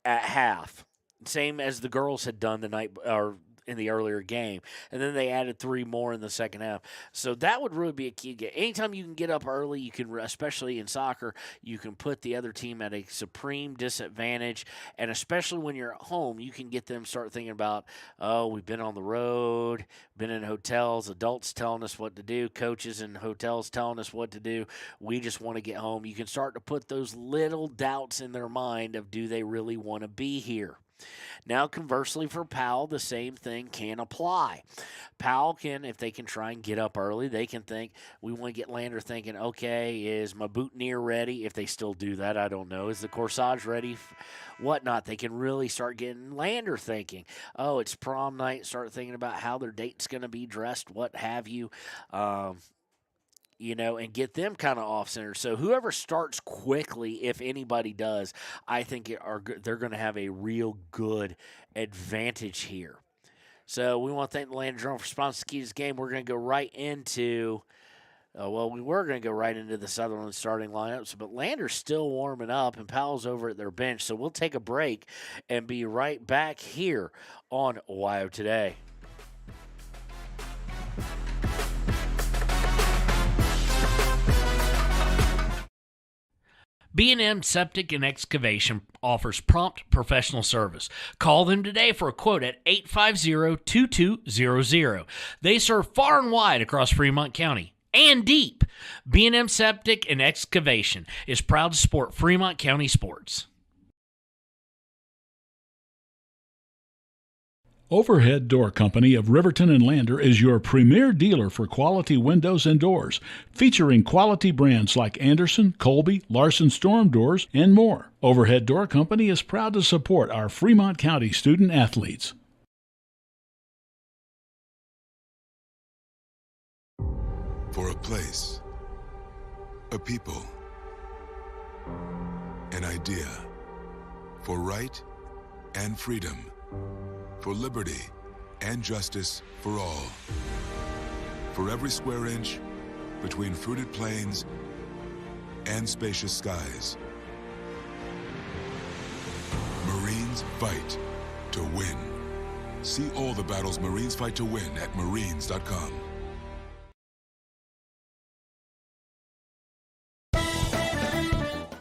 [SPEAKER 1] at half. Same as the girls had done the night, or in the earlier game, and then they added 3 more in the second half. So that would really be a key game. Anytime you can get up early, you can, especially in soccer, you can put the other team at a supreme disadvantage, and especially when you're at home, you can get them start thinking about, oh, we've been on the road, been in hotels, adults telling us what to do, coaches in hotels telling us what to do. We just want to get home. You can start to put those little doubts in their mind of, do they really want to be here? Now, conversely, for Powell, the same thing can apply. Powell can, if they can try and get up early, they can think, we want to get Lander thinking, okay, is my boutonniere ready? If they still do that, I don't know. Is the corsage ready? Whatnot. They can really start getting Lander thinking, oh, it's prom night. Start thinking about how their date's going to be dressed, what have you. And get them kind of off center. So whoever starts quickly, if anybody does, I think they're going to have a real good advantage here. So we want to thank the Lander Journal for sponsoring the key to this game. We're going to go right into, we were going to go right into the Sutherland starting lineups, but Lander's still warming up and Powell's over at their bench. So we'll take a break and be right back here on Ohio Today. B&M Septic and Excavation offers prompt professional service. Call them today for a quote at 850-2200. They serve far and wide across Fremont County and deep. B&M Septic and Excavation is proud to support Fremont County sports.
[SPEAKER 6] Overhead Door Company of Riverton and Lander is your premier dealer for quality windows and doors, featuring quality brands like Anderson, Colby, Larson Storm Doors, and more. Overhead Door Company is proud to support our Fremont County student athletes.
[SPEAKER 16] For a place, a people, an idea, for right and freedom, for liberty and justice for all. For every square inch between fruited plains and spacious skies. Marines fight to win. See all the battles Marines fight to win at marines.com.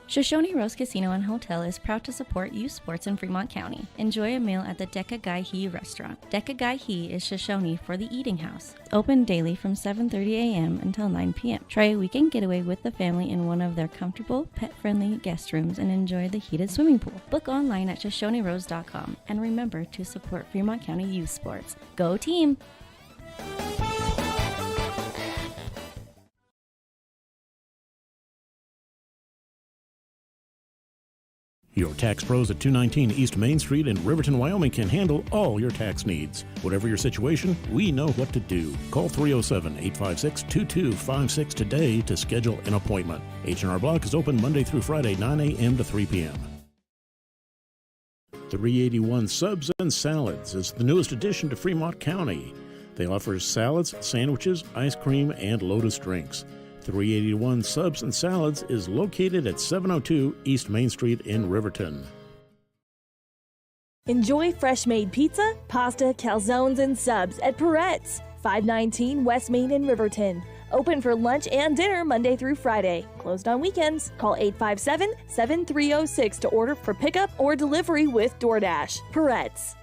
[SPEAKER 15] Shoshone Rose Casino and Hotel is proud to support youth sports in Fremont County. Enjoy a meal at the Deca Gai He restaurant. Deca Gai He is Shoshone for the eating house. Open daily from 7:30 a.m. until 9 p.m. Try a weekend getaway with the family in one of their comfortable, pet-friendly guest rooms and enjoy the heated swimming pool. Book online at ShoshoneRose.com and remember to support Fremont County youth sports. Go team!
[SPEAKER 17] Your tax pros at 219 East Main Street in Riverton, Wyoming can handle all your tax needs. Whatever your situation, we know what to do. Call 307-856-2256 today to schedule an appointment. H&R Block is open Monday through Friday, 9 a.m. to 3 p.m. 381 Subs and Salads is the newest addition to Fremont County. They offer salads, sandwiches, ice cream, and Lotus drinks. 381 Subs and Salads is located at 702 East Main Street in Riverton.
[SPEAKER 4] Enjoy fresh-made pizza, pasta, calzones, and subs at Peretz, 519 West Main in Riverton. Open for lunch and dinner Monday through Friday. Closed on weekends. Call 857-7306 to order for pickup or delivery with DoorDash. Peretz.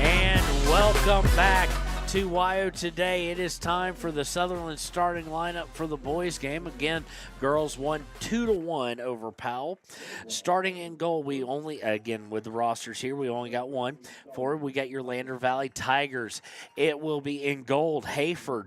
[SPEAKER 1] And welcome back to WYO Today. It is time for the Sutherland starting lineup for the boys game. Again, girls won 2-1 over Powell. Starting in goal, we only, again with the rosters here, we only got one. Forward, we got your Lander Valley Tigers. It will be in gold, Hayford.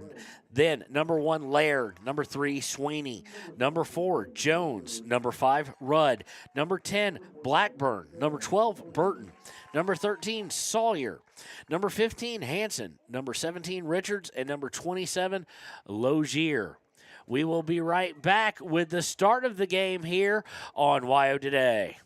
[SPEAKER 1] Then number 1, Laird. Number 3, Sweeney. Number 4, Jones. Number 5, Rudd. Number 10, Blackburn. Number 12, Burton. Number 13, Sawyer. Number 15, Hanson. Number 17, Richards. And number 27, Logier. We will be right back with the start of the game here on WYO Today.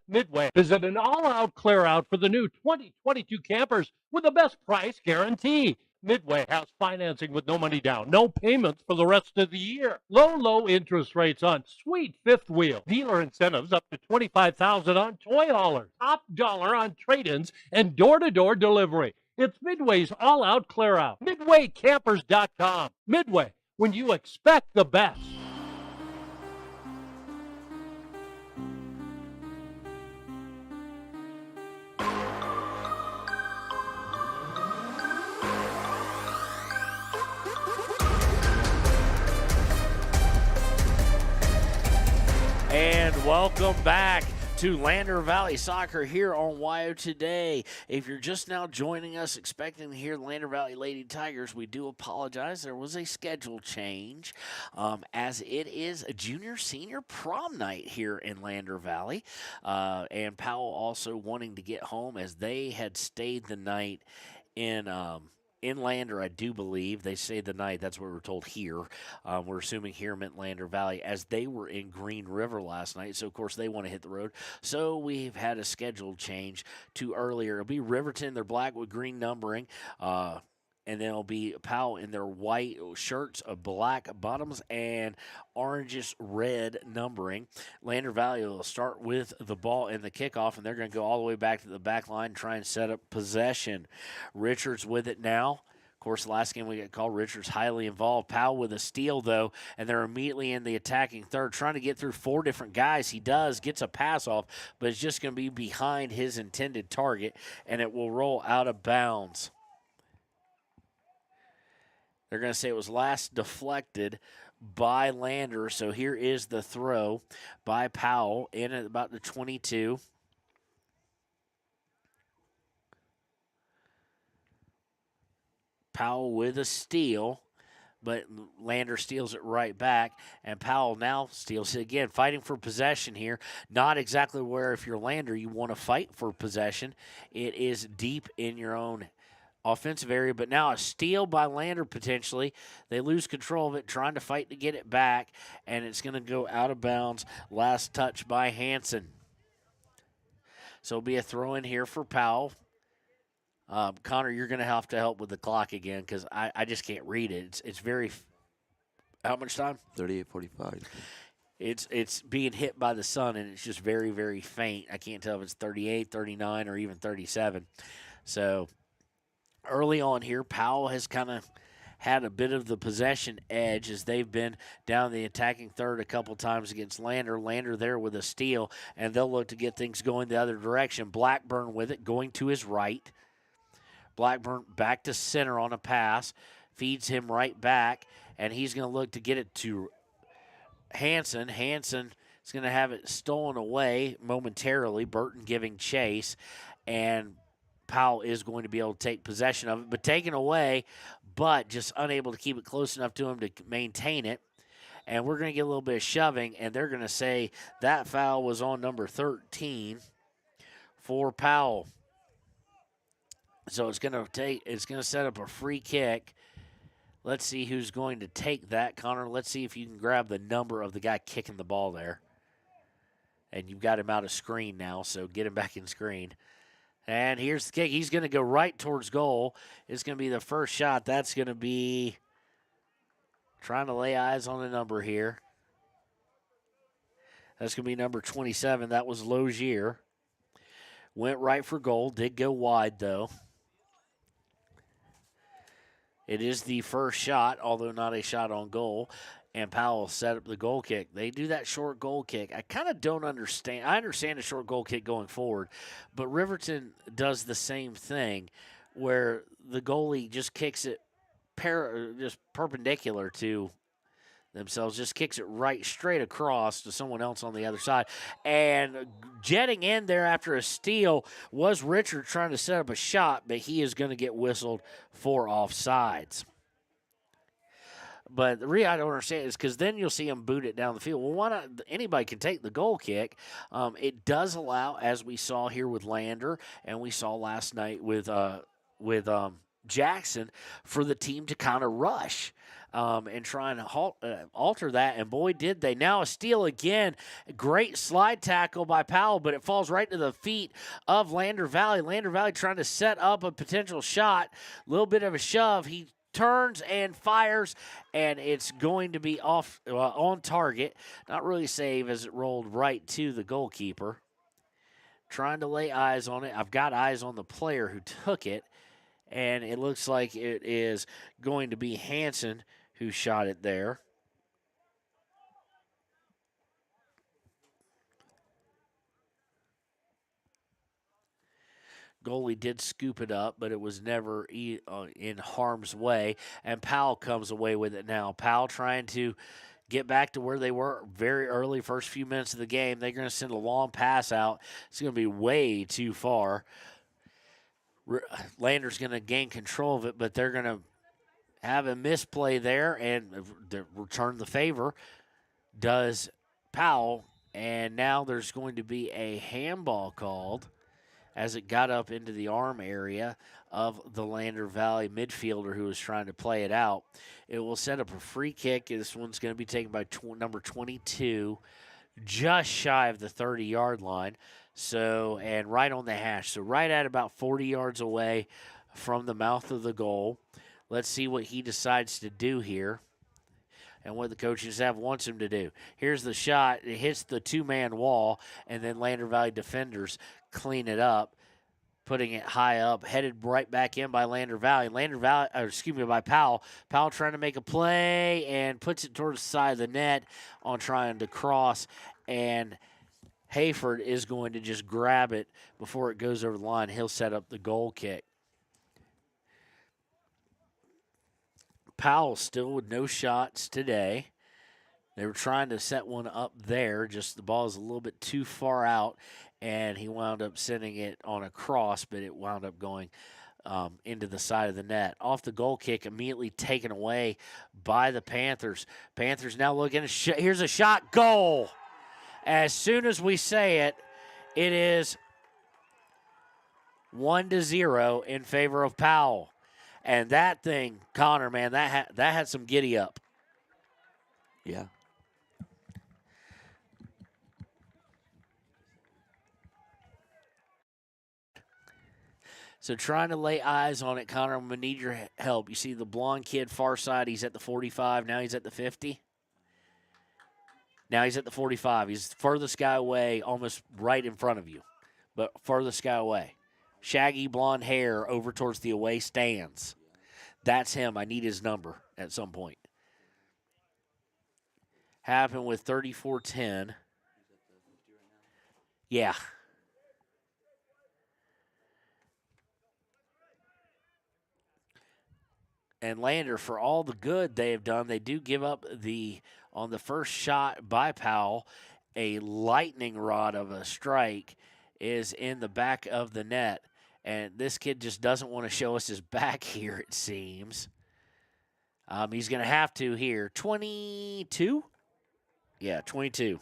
[SPEAKER 18] Midway is at an all-out clear-out for the new 2022 campers with the best price guarantee. Midway has financing with no money down, no payments for the rest of the year. Low interest rates on sweet fifth wheel. Dealer incentives up to $25,000 on toy haulers. Top dollar on trade-ins and door-to-door delivery. It's Midway's all-out clear-out. MidwayCampers.com. Midway, when you expect the best.
[SPEAKER 1] And welcome back to Lander Valley Soccer here on WYO Today. If you're just now joining us expecting to hear Lander Valley Lady Tigers, we do apologize. There was a schedule change as it is a junior-senior prom night here in Lander Valley. And Powell also wanting to get home as they had stayed the night in Lander, I do believe. They stayed the night. That's what we're told here. We're assuming here meant Lander Valley, as they were in Green River last night. So, of course, they want to hit the road. So, we've had a schedule change to earlier. It'll be Riverton, their black with green numbering. And then it'll be Powell in their white shirts, black bottoms, and orangish red numbering. Lander Valley will start with the ball in the kickoff, and they're going to go all the way back to the back line and try and set up possession. Richards with it now. Of course, the last game we got called, Richards highly involved. Powell with a steal, though, and they're immediately in the attacking third, trying to get through four different guys. He does, gets a pass off, but it's just going to be behind his intended target, and it will roll out of bounds. They're going to say it was last deflected by Lander. So here is the throw by Powell in at about the 22. Powell with a steal, but Lander steals it right back, and Powell now steals it again, fighting for possession here. Not exactly where, if you're Lander, you want to fight for possession. It is deep in your own offensive area, but now a steal by Lander potentially. They lose control of it, trying to fight to get it back, and it's going to go out of bounds. Last touch by Hansen. So it'll be a throw in here for Powell. Connor, you're going to have to help with the clock again because I just can't read it. It's very – how much time?
[SPEAKER 19] 38:45.
[SPEAKER 1] It's being hit by the sun, and it's just very, very faint. I can't tell if it's 38, 39, or even 37. So – early on here, Powell has kind of had a bit of the possession edge as they've been down the attacking third a couple times against Lander. Lander there with a steal, and they'll look to get things going the other direction. Blackburn with it, going to his right. Blackburn back to center on a pass, feeds him right back, and he's going to look to get it to Hansen. Hansen is going to have it stolen away momentarily. Burton giving chase, and Powell is going to be able to take possession of it, but taken away, but just unable to keep it close enough to him to maintain it. And we're going to get a little bit of shoving, and they're going to say that foul was on number 13 for Powell. So it's going to set up a free kick. Let's see who's going to take that, Connor. Let's see if you can grab the number of the guy kicking the ball there. And you've got him out of screen now, so get him back in screen. And here's the kick. He's going to go right towards goal. It's going to be the first shot. That's going to be trying to lay eyes on the number here. That's going to be number 27. That was Logier. Went right for goal. Did go wide, though. It is the first shot, although not a shot on goal. And Powell set up the goal kick. They do that short goal kick. I kind of don't understand. I understand a short goal kick going forward, but Riverton does the same thing where the goalie just kicks it just perpendicular to themselves, just kicks it right straight across to someone else on the other side. And jetting in there after a steal was Richard trying to set up a shot, but he is going to get whistled for offsides. But the reason I don't understand is because then you'll see him boot it down the field. Well, why not? Anybody can take the goal kick. It does allow, as we saw here with Lander, and we saw last night with Jackson for the team to kind of rush and try and alter that. And boy, did they. Now a steal again. Great slide tackle by Powell, but it falls right to the feet of Lander Valley. Lander Valley trying to set up a potential shot. A little bit of a shove. He turns and fires, and it's going to be off on target. Not really save as it rolled right to the goalkeeper. Trying to lay eyes on it. I've got eyes on the player who took it, and it looks like it is going to be Hanson who shot it there. Goalie did scoop it up, but it was never in harm's way, and Powell comes away with it now. Powell trying to get back to where they were very early, first few minutes of the game. They're going to send a long pass out. It's going to be way too far. Lander's going to gain control of it, but they're going to have a misplay there and return the favor does Powell, and now there's going to be a handball called as it got up into the arm area of the Lander Valley midfielder who was trying to play it out. It will set up a free kick. This one's going to be taken by number 22, just shy of the 30-yard line. So, and right on the hash. So right at about 40 yards away from the mouth of the goal. Let's see what he decides to do here and what the coaching staff wants him to do. Here's the shot. It hits the two-man wall, and then Lander Valley defenders clean it up, putting it high up, headed right back in by Lander Valley. By Powell. Powell trying to make a play and puts it towards the side of the net on trying to cross, and Hayford is going to just grab it before it goes over the line. He'll set up the goal kick. Powell still with no shots today. They were trying to set one up there, just the ball is a little bit too far out, and he wound up sending it on a cross, but it wound up going into the side of the net. Off the goal kick, immediately taken away by the Panthers. Panthers now looking at here's a shot, goal. As soon as we say it, it is 1-0 in favor of Powell. And that thing, Connor, man, that had some giddy up.
[SPEAKER 19] Yeah.
[SPEAKER 1] So trying to lay eyes on it, Connor, I'm going to need your help. You see the blonde kid far side, he's at the 45. Now he's at the 50. Now he's at the 45. He's furthest guy away, almost right in front of you, but furthest guy away. Shaggy blonde hair over towards the away stands. That's him. I need his number at some point. Happened with 3410. Yeah. And Lander, for all the good they have done, they do give up on the first shot by Powell, a lightning rod of a strike is in the back of the net. And this kid just doesn't want to show us his back here, it seems. He's going to have to here. 22? Yeah, 22.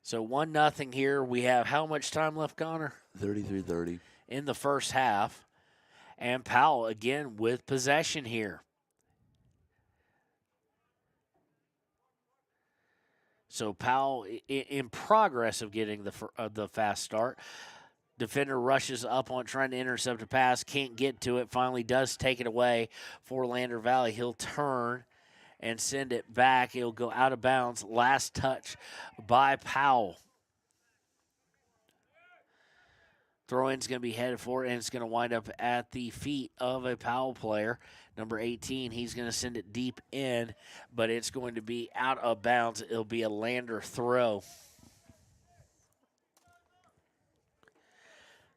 [SPEAKER 1] So 1-0 here. We have how much time left, Connor?
[SPEAKER 19] 33-30.
[SPEAKER 1] In the first half. And Powell again with possession here. So Powell in progress of getting the fast start. Defender rushes up on trying to intercept a pass, can't get to it, finally does take it away for Lander Valley. He'll turn and send it back. It'll go out of bounds. Last touch by Powell. Throw-in's going to be headed for it, and it's going to wind up at the feet of a Powell player. Number 18, he's going to send it deep in, but it's going to be out of bounds. It'll be a Lander throw.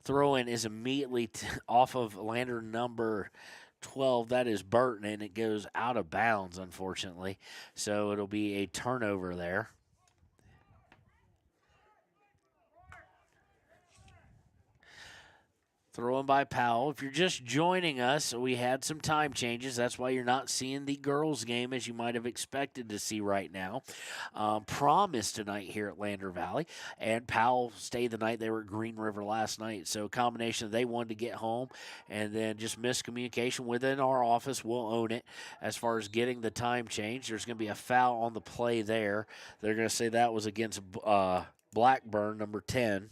[SPEAKER 1] Throw-in is immediately off of Lander number 12. That is Burton, and it goes out of bounds, unfortunately. So it'll be a turnover there. Thrown by Powell. If you're just joining us, we had some time changes. That's why you're not seeing the girls' game as you might have expected to see right now. Prom is tonight here at Lander Valley, and Powell stayed the night. They were at Green River last night. So a combination of they wanted to get home and then just miscommunication within our office. We'll own it as far as getting the time change. There's going to be a foul on the play there. They're going to say that was against Blackburn, number 10.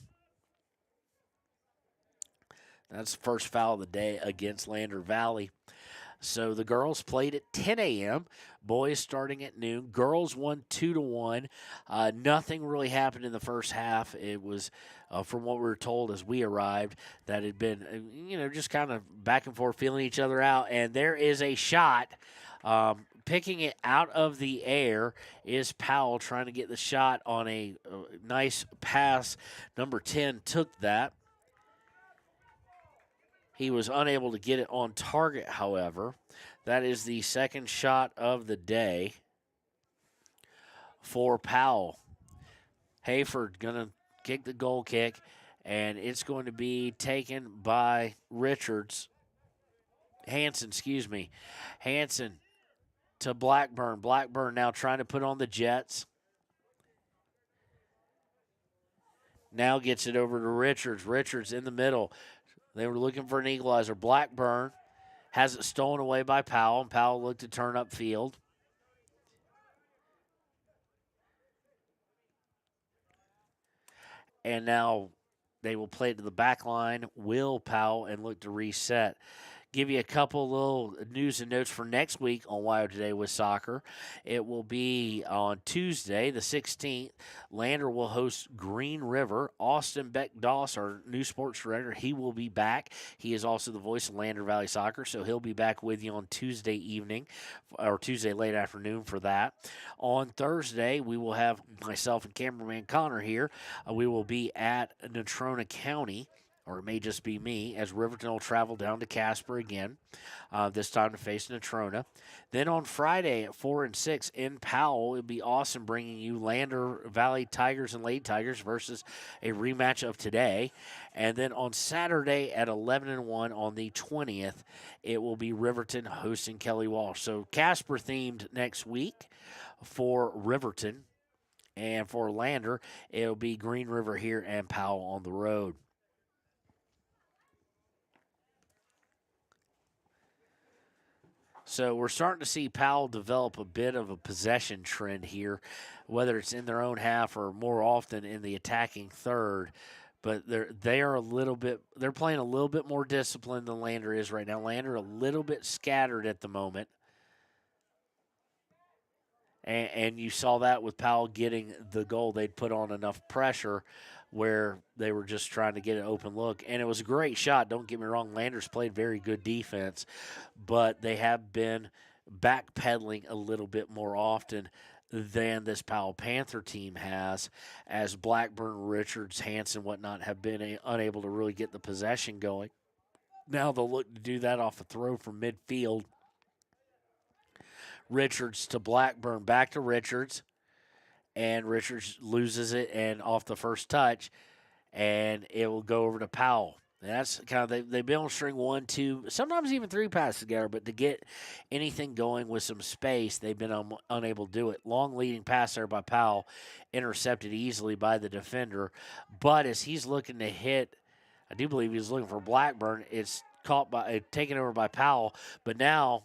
[SPEAKER 1] That's the first foul of the day against Lander Valley. So the girls played at 10 a.m., boys starting at noon. Girls won 2-1. Nothing really happened in the first half. It was, from what we were told as we arrived, that it had been, just kind of back and forth, feeling each other out. And there is a shot. Picking it out of the air is Powell trying to get the shot on a nice pass. Number 10 took that. He was unable to get it on target, however. That is the second shot of the day for Powell. Hayford going to kick the goal kick, and it's going to be taken by Hanson to Blackburn. Blackburn now trying to put on the Jets. Now gets it over to Richards. Richards in the middle. They were looking for an equalizer. Blackburn has it stolen away by Powell, and Powell looked to turn upfield. And now they will play it to the back line, Will Powell, and look to reset. Give you a couple little news and notes for next week on WYO Today with Soccer. It will be on Tuesday, the 16th. Lander will host Green River. Austin Beck-Doss, our new sports director, he will be back. He is also the voice of Lander Valley Soccer, so he'll be back with you on Tuesday evening or Tuesday late afternoon for that. On Thursday, we will have myself and cameraman Connor here. We will be at Natrona County, or it may just be me, as Riverton will travel down to Casper again, this time to face Natrona. Then on Friday at 4 and 6 in Powell, it'll be awesome bringing you Lander Valley Tigers and Lade Tigers versus a rematch of today. And then on Saturday at 11 and 1 on the 20th, it will be Riverton hosting Kelly Walsh. So Casper themed next week for Riverton, and for Lander, it'll be Green River here and Powell on the road. So we're starting to see Powell develop a bit of a possession trend here, whether it's in their own half or more often in the attacking third. But they're playing a little bit more disciplined than Lander is right now. Lander a little bit scattered at the moment. And you saw that with Powell getting the goal. They'd put on enough pressure where they were just trying to get an open look. And it was a great shot. Don't get me wrong, Landers played very good defense, but they have been backpedaling a little bit more often than this Powell Panther team has, as Blackburn, Richards, Hanson, whatnot have been unable to really get the possession going. Now they'll look to do that off a throw from midfield. Richards to Blackburn, back to Richards. And Richards loses it, and off the first touch, and it will go over to Powell. And that's kind of, they've been on string 1, 2, sometimes even 3 passes together, but to get anything going with some space, they've been unable to do it. Long leading pass there by Powell, intercepted easily by the defender. But as he's looking to hit, I do believe he's looking for Blackburn, it's taken over by Powell. But now,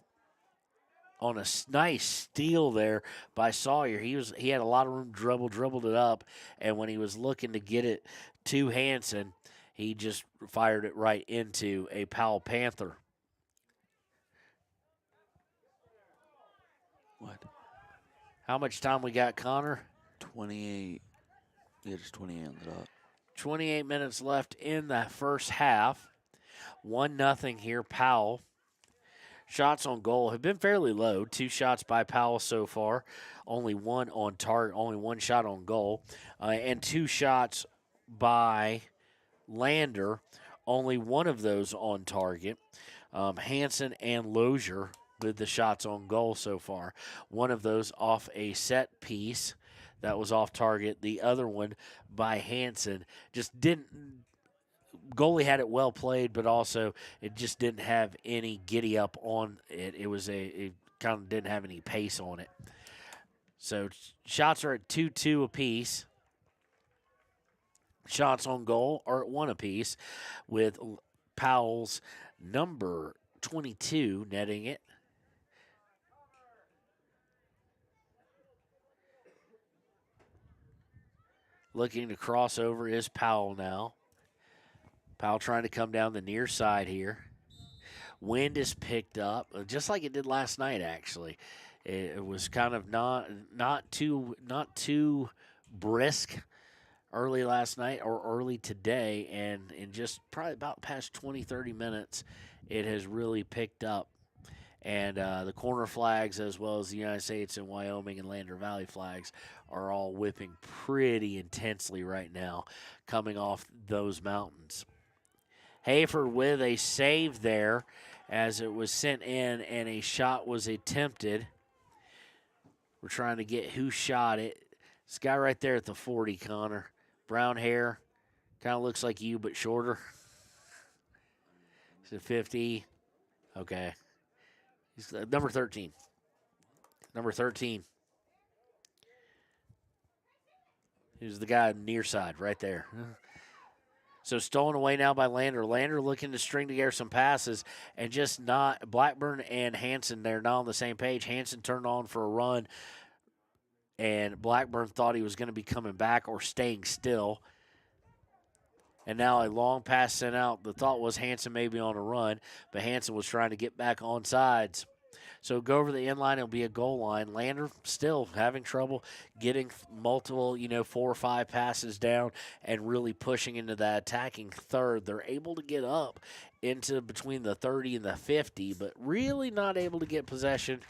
[SPEAKER 1] on a nice steal there by Sawyer. He had a lot of room, dribbled it up, and when he was looking to get it to Hanson, he just fired it right into a Powell Panther.
[SPEAKER 19] What?
[SPEAKER 1] How much time we got, Connor?
[SPEAKER 19] 28. Yeah, just 28 on the dot.
[SPEAKER 1] 28 minutes left in the first half. 1-0 here, Powell. Shots on goal have been fairly low. 2 shots by Powell so far. Only 1 on target, only 1 shot on goal. And 2 shots by Lander. Only 1 of those on target. Hanson and Lozier with the shots on goal so far. 1 of those off a set piece that was off target. The other one by Hanson just didn't goalie had it well played, but also it just didn't have any giddy up on it. It kind of didn't have any pace on it. So shots are at 2-2 apiece. Shots on goal are at 1 apiece, with Powell's number 22 netting it. Looking to cross over is Powell now. Powell trying to come down the near side here. Wind is picked up, just like it did last night, actually. It was kind of not too brisk early last night or early today, and in just probably about past 20, 30 minutes, it has really picked up. And the corner flags, as well as the United States and Wyoming and Lander Valley flags, are all whipping pretty intensely right now, coming off those mountains. Hayford with a save there as it was sent in and a shot was attempted. We're trying to get who shot it. This guy right there at the 40, Connor. Brown hair. Kind of looks like you, but shorter. Is it 50? Okay. He's number 13. Number 13. He's the guy near side right there. So stolen away now by Lander. Lander looking to string together some passes and just not. Blackburn and Hanson, they're not on the same page. Hanson turned on for a run, and Blackburn thought he was going to be coming back or staying still. And now a long pass sent out. The thought was Hanson may be on a run, but Hanson was trying to get back on sides. So go over the end line, it'll be a goal line. Lander still having trouble getting multiple, 4 or 5 passes down and really pushing into that attacking third. They're able to get up into between the 30 and the 50, but really not able to get possession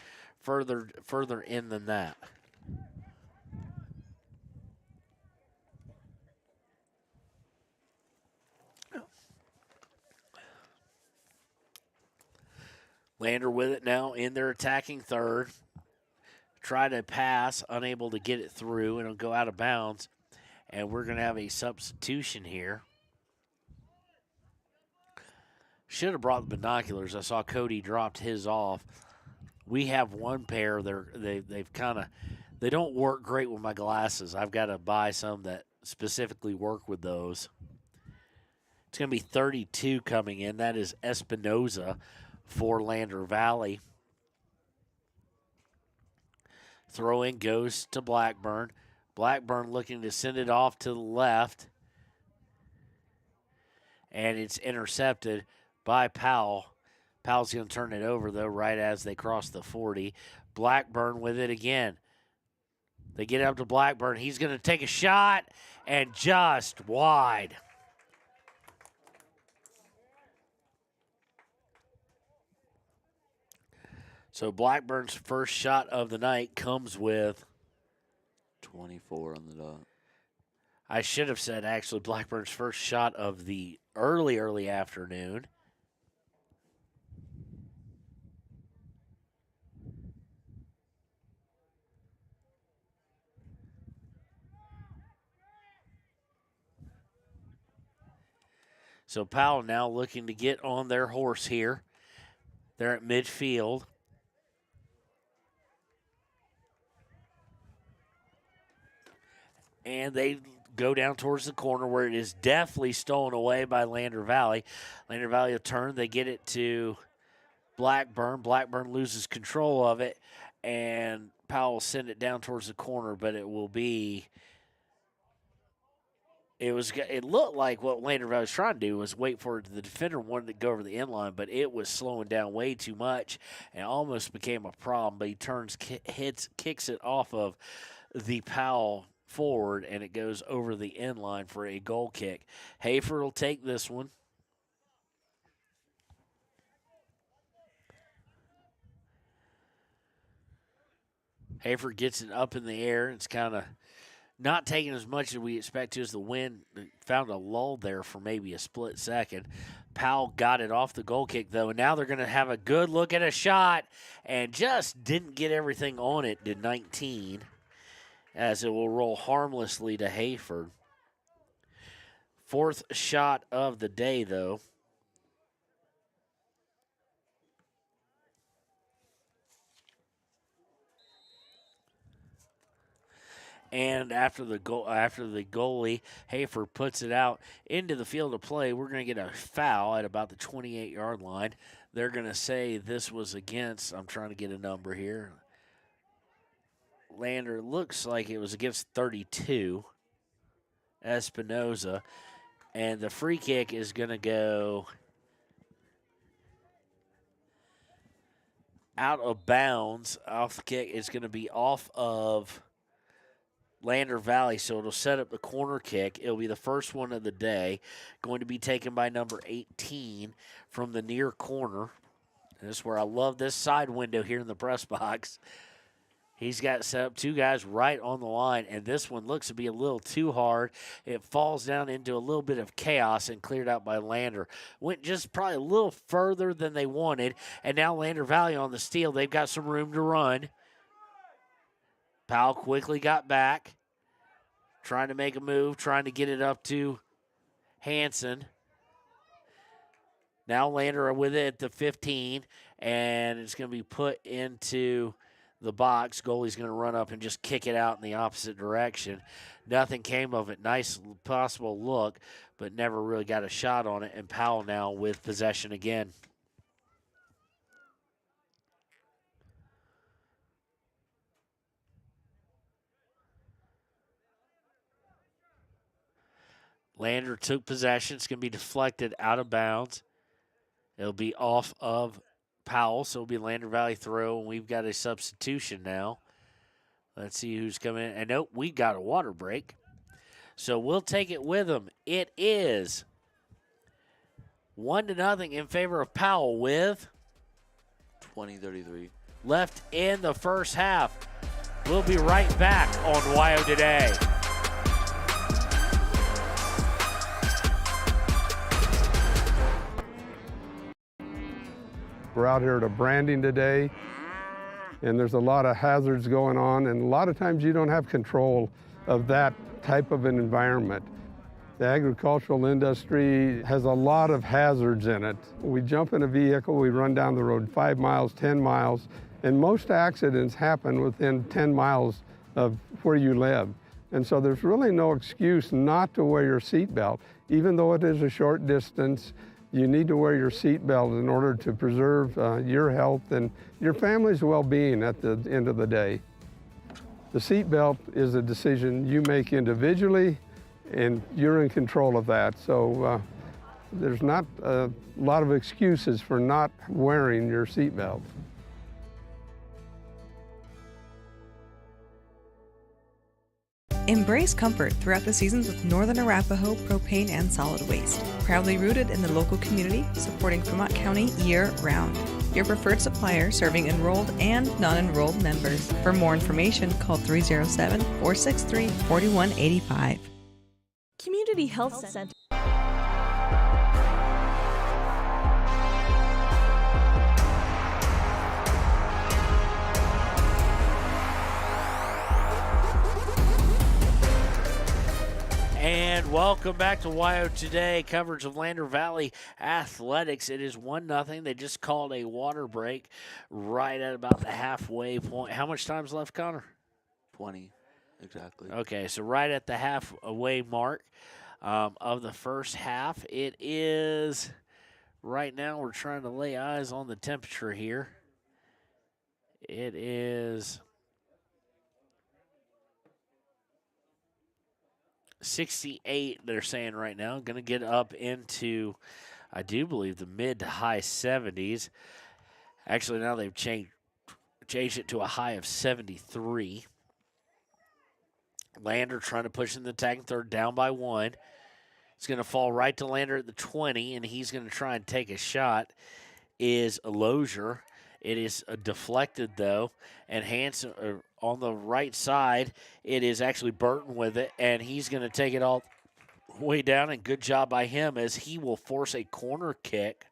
[SPEAKER 1] further in than that. Lander with it now in their attacking third. Try to pass, unable to get it through, and it'll go out of bounds. And we're going to have a substitution here. Should have brought the binoculars. I saw Cody dropped his off. We have one pair. They don't work great with my glasses. I've got to buy some that specifically work with those. It's going to be 32 coming in. That is Espinoza for Lander Valley. Throw in goes to Blackburn. Blackburn looking to send it off to the left. And it's intercepted by Powell. Powell's going to turn it over, though, right as they cross the 40. Blackburn with it again. They get up to Blackburn. He's going to take a shot and just wide. So Blackburn's first shot of the night comes with
[SPEAKER 19] 24 on the dot.
[SPEAKER 1] I should have said, actually, Blackburn's first shot of the early afternoon. So Powell now looking to get on their horse here. They're at midfield. And they go down towards the corner where it is definitely stolen away by Lander Valley. Lander Valley will turn. They get it to Blackburn. Blackburn loses control of it, and Powell will send it down towards the corner, but it will be – it looked like what Lander Valley was trying to do was wait for the defender wanted to go over the end line, but it was slowing down way too much and almost became a problem. But he turns, kicks it off of the Powell forward, and it goes over the end line for a goal kick. Hayford will take this one. Hayford gets it up in the air. It's kind of not taking as much as we expect to as the wind found a lull there for maybe a split second. Powell got it off the goal kick, though, and now they're going to have a good look at a shot and just didn't get everything on it to 19. As it will roll harmlessly to Hayford. Fourth shot of the day, though. And after the goalie, Hafer puts it out into the field of play, we're going to get a foul at about the 28-yard line. They're going to say this was against, I'm trying to get a number here. Lander looks like it was against 32, Espinoza. And the free kick is going to go out of bounds. Off the kick is going to be off of Lander Valley, so it'll set up the corner kick. It'll be the first one of the day, going to be taken by number 18 from the near corner. And this is where I love this side window here in the press box. He's got set up two guys right on the line, and this one looks to be a little too hard. It falls down into a little bit of chaos and cleared out by Lander. Went just probably a little further than they wanted, and now Lander Valley on the steal. They've got some room to run. Powell quickly got back, trying to make a move, trying to get it up to Hanson. Now Lander with it at the 15, and it's going to be put into the box. Goalie's going to run up and just kick it out in the opposite direction. Nothing came of it. Nice possible look, but never really got a shot on it, and Powell now with possession again. Lander took possession. It's going to be deflected out of bounds. It'll be off of Powell, so it'll be Lander Valley throw, and we've got a substitution now. Let's see who's coming in. And nope, we got a water break. So we'll take it with them. It is 1-0 in favor of Powell with
[SPEAKER 19] 20-33
[SPEAKER 1] left in the first half. We'll be right back on WYO Today.
[SPEAKER 2] We're out here at a branding today, and there's a lot of hazards going on, and a lot of times you don't have control of that type of an environment. The agricultural industry has a lot of hazards in it. We jump in a vehicle, we run down the road 5 miles, 10 miles, and most accidents happen within 10 miles of where you live. And so there's really no excuse not to wear your seatbelt. Even though it is a short distance, you need to wear your seatbelt in order to preserve your health and your family's well-being at the end of the day. The seatbelt is a decision you make individually, and you're in control of that. So there's not a lot of excuses for not wearing your seatbelt.
[SPEAKER 3] Embrace comfort throughout the seasons with Northern Arapahoe Propane and Solid Waste. Proudly rooted in the local community, supporting Fremont County year-round. Your preferred supplier serving enrolled and non-enrolled members. For more information, call 307-463-4185.
[SPEAKER 4] Community Health Center.
[SPEAKER 1] And welcome back to WYO Today, coverage of Lander Valley Athletics. It is 1-0. They just called a water break right at about the halfway point. How much time's left, Connor?
[SPEAKER 19] 20, exactly.
[SPEAKER 1] Okay, so right at the halfway mark of the first half. It is, right now we're trying to lay eyes on the temperature here. It is 68, they're saying right now. Going to get up into, I do believe, the mid to high 70s. Actually, now they've changed it to a high of 73. Lander trying to push in the attacking third, down by 1. It's going to fall right to Lander at the 20, and he's going to try and take a shot. Is Lozier. It is deflected, though, and Hanson on the right side, it is actually Burton with it, and he's going to take it all the way down, and good job by him as he will force a corner kick.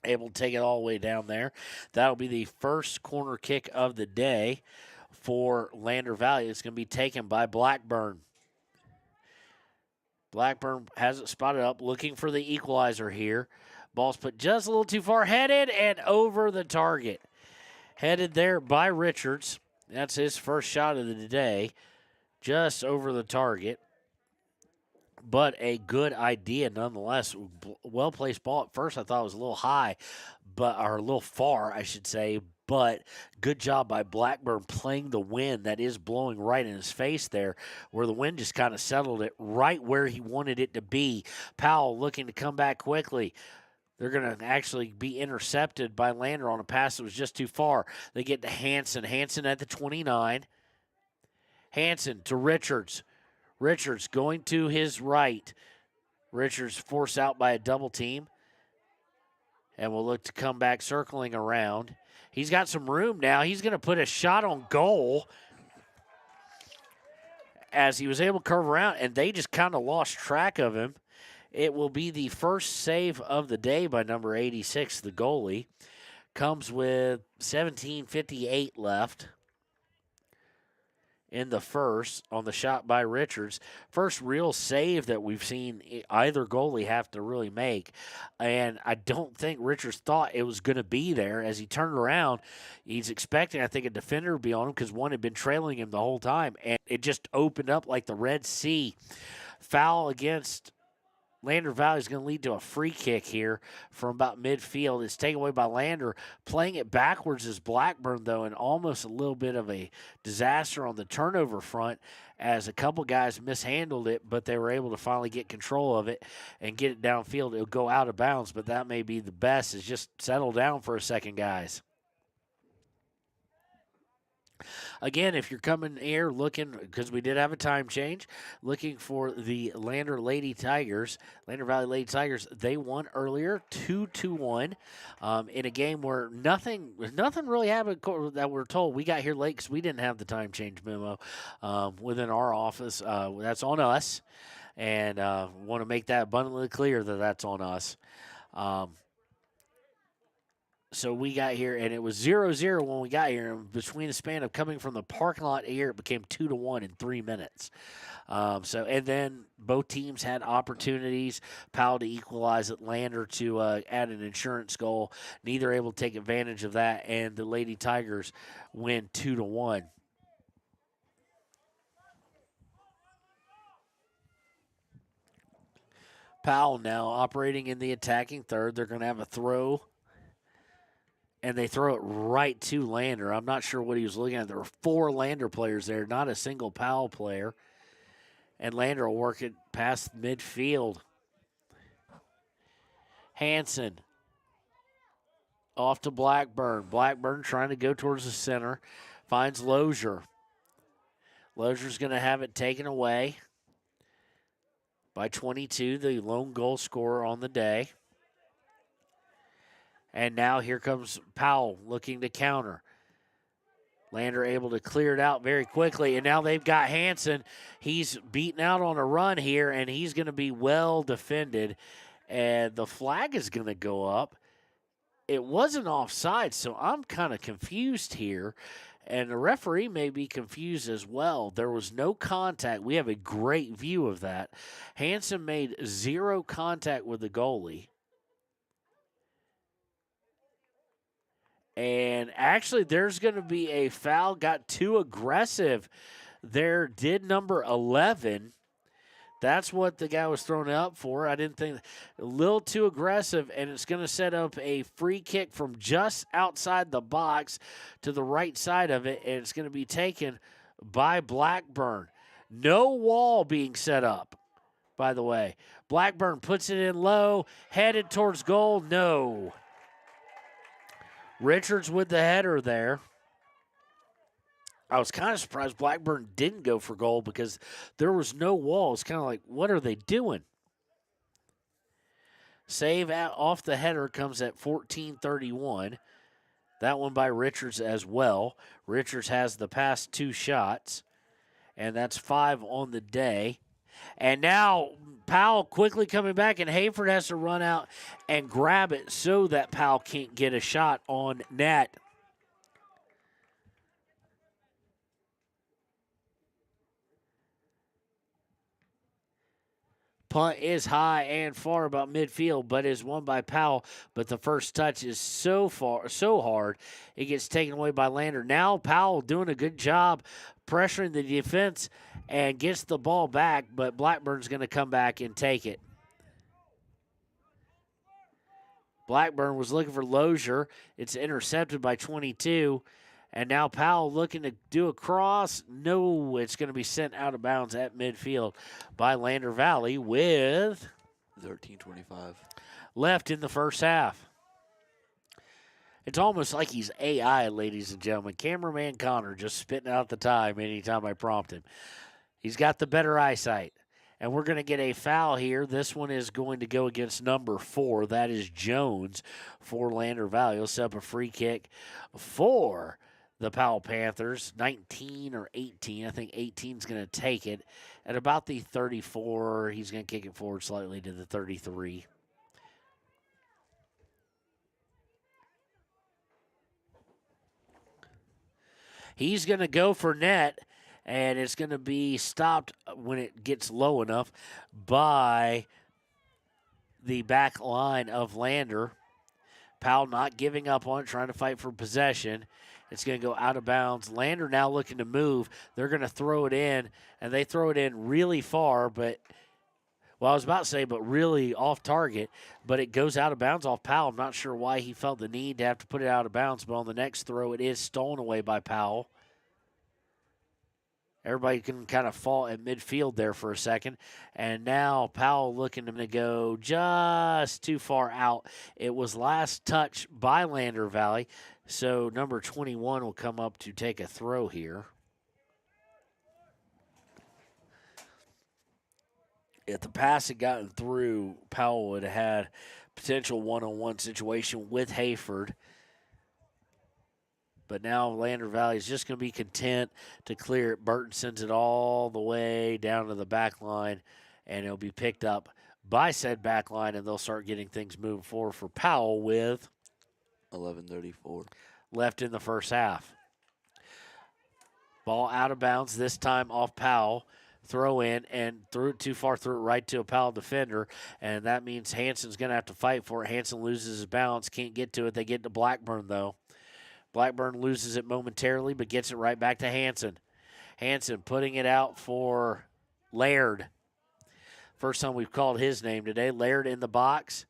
[SPEAKER 1] Able to take it all the way down there. That'll be the first corner kick of the day for Lander Valley. It's going to be taken by Blackburn. Blackburn has it spotted up, looking for the equalizer here. Ball's put just a little too far, headed and over the target. Headed there by Richards. That's his first shot of the day, just over the target. But a good idea nonetheless. Well-placed ball at first. I thought it was a little high, or a little far, I should say. But good job by Blackburn playing the wind that is blowing right in his face there, where the wind just kind of settled it right where he wanted it to be. Powell looking to come back quickly. They're going to actually be intercepted by Lander on a pass that was just too far. They get to Hanson. Hanson at the 29. Hanson to Richards. Richards going to his right. Richards forced out by a double team. And will look to come back circling around. He's got some room now. He's going to put a shot on goal as he was able to curve around, and they just kind of lost track of him. It will be the first save of the day by number 86, the goalie. Comes with 17:58 left in the first on the shot by Richards. First real save that we've seen either goalie have to really make. And I don't think Richards thought it was going to be there. As he turned around, he's expecting, I think, a defender to be on him because one had been trailing him the whole time. And it just opened up like the Red Sea. Foul against Lander Valley is going to lead to a free kick here from about midfield. It's taken away by Lander. Playing it backwards is Blackburn, though, and almost a little bit of a disaster on the turnover front as a couple guys mishandled it, but they were able to finally get control of it and get it downfield. It'll go out of bounds, but that may be the best, is just settle down for a second, guys. Again, if you're coming here looking, because we did have a time change, looking for the Lander Lady Tigers, Lander Valley Lady Tigers, they won earlier 2-1 in a game where nothing really happened that we're told. We got here late because we didn't have the time change memo within our office. That's on us, and want to make that abundantly clear that that's on us. So we got here, and it was 0-0 when we got here. And between the span of coming from the parking lot here, it became 2-1 in 3 minutes. And then both teams had opportunities. Powell to equalize it, Lander to add an insurance goal. Neither able to take advantage of that, and the Lady Tigers win 2-1. Powell now operating in the attacking third. They're going to have a throw, and they throw it right to Lander. I'm not sure what he was looking at. There were 4 Lander players there, not a single Powell player. And Lander will work it past midfield. Hanson off to Blackburn. Blackburn trying to go towards the center. Finds Lozier. Lozier's going to have it taken away by 22, the lone goal scorer on the day. And now here comes Powell looking to counter. Lander able to clear it out very quickly. And now they've got Hanson. He's beaten out on a run here, and he's going to be well defended. And the flag is going to go up. It wasn't offside, so I'm kind of confused here. And the referee may be confused as well. There was no contact. We have a great view of that. Hanson made 0 contact with the goalie. And actually, there's going to be a foul. Got too aggressive there. Did number 11. That's what the guy was thrown out for. I didn't think. A little too aggressive, and it's going to set up a free kick from just outside the box to the right side of it, and it's going to be taken by Blackburn. No wall being set up, by the way. Blackburn puts it in low, headed towards goal. No. Richards with the header there. I was kind of surprised Blackburn didn't go for goal because there was no wall. It's kind of like, what are they doing? Save off the header comes at 14:31. That one by Richards as well. Richards has the past 2 shots, and that's 5 on the day. And now Powell quickly coming back, and Hayford has to run out and grab it so that Powell can't get a shot on net. Punt is high and far about midfield, but is won by Powell. But the first touch is so hard, it gets taken away by Lander. Now Powell doing a good job pressuring the defense and gets the ball back, but Blackburn's going to come back and take it. Blackburn was looking for Lozier. It's intercepted by 22. And now Powell looking to do a cross. No, it's going to be sent out of bounds at midfield by Lander Valley with
[SPEAKER 19] 13:25
[SPEAKER 1] left in the first half. It's almost like he's AI, ladies and gentlemen. Cameraman Connor just spitting out the time anytime I prompt him. He's got the better eyesight. And we're going to get a foul here. This one is going to go against number 4. That is Jones for Lander Valley. He'll set up a free kick for the Powell Panthers. 19 or 18. I think 18 is going to take it. At about the 34, he's going to kick it forward slightly to the 33. He's going to go for net, and it's going to be stopped when it gets low enough by the back line of Lander. Powell not giving up on it, trying to fight for possession. It's going to go out of bounds. Lander now looking to move. They're going to throw it in, and they throw it in really far, but, well, I was about to say, but really off target, but it goes out of bounds off Powell. I'm not sure why he felt the need to have to put it out of bounds, but on the next throw, it is stolen away by Powell. Everybody can kind of fall at midfield there for a second. And now Powell looking to go just too far out. It was last touched by Lander Valley. So number 21 will come up to take a throw here. If the pass had gotten through, Powell would have had potential one-on-one situation with Hayford. But now Lander Valley is just going to be content to clear it. Burton sends it all the way down to the back line, and it'll be picked up by said back line, and they'll start getting things moving forward for Powell with
[SPEAKER 19] 11:34
[SPEAKER 1] left in the first half. Ball out of bounds, this time off Powell. Throw in and threw it too far, threw it right to a Powell defender, and that means Hanson's going to have to fight for it. Hanson loses his balance, can't get to it. They get to Blackburn, though. Blackburn loses it momentarily, but gets it right back to Hanson. Hanson putting it out for Laird. First time we've called his name today. Laird in the box.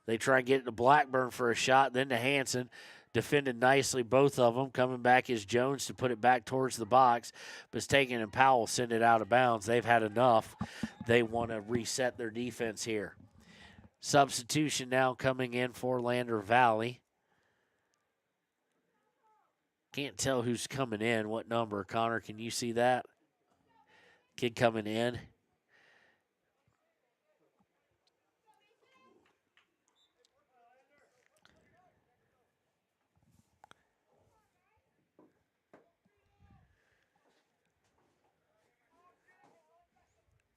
[SPEAKER 1] They try and get it to Blackburn for a shot, then to Hanson. Defended nicely, both of them. Coming back is Jones to put it back towards the box, but it's taken and Powell send it out of bounds. They've had enough. They want to reset their defense here. Substitution now coming in for Lander Valley. Can't tell who's coming in, what number. Connor, can you see that? Kid coming in.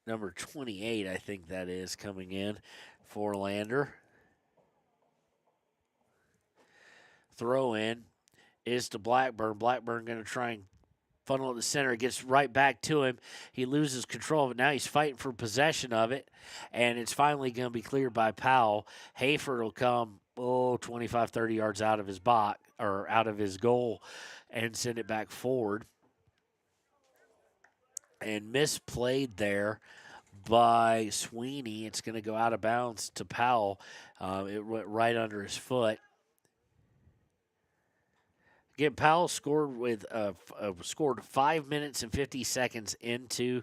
[SPEAKER 1] Number 28, I think that is, coming in for Lander. Throw in is to Blackburn. Blackburn going to try and funnel it to center. It gets right back to him. He loses control of it. Now he's fighting for possession of it, and it's finally going to be cleared by Powell. Hayford will come, 25, 30 yards out of his box, or out of his goal, and send it back forward. And misplayed there by Sweeney. It's going to go out of bounds to Powell. It went right under his foot. Again, Powell scored scored 5 minutes and 50 seconds into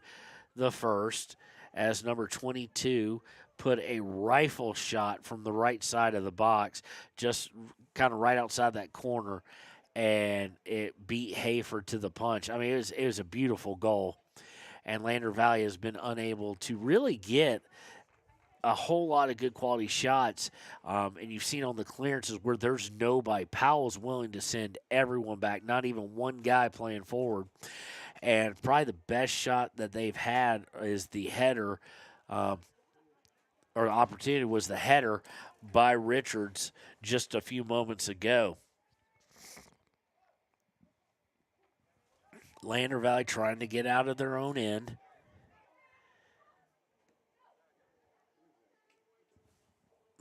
[SPEAKER 1] the first as number 22 put a rifle shot from the right side of the box, just kind of right outside that corner, and it beat Hayford to the punch. I mean, it was a beautiful goal, and Lander Valley has been unable to really get a whole lot of good quality shots, and you've seen on the clearances where there's nobody. Powell's willing to send everyone back, not even one guy playing forward. And probably the best shot that they've had is the header, or the opportunity was the header by Richards just a few moments ago. Lander Valley trying to get out of their own end.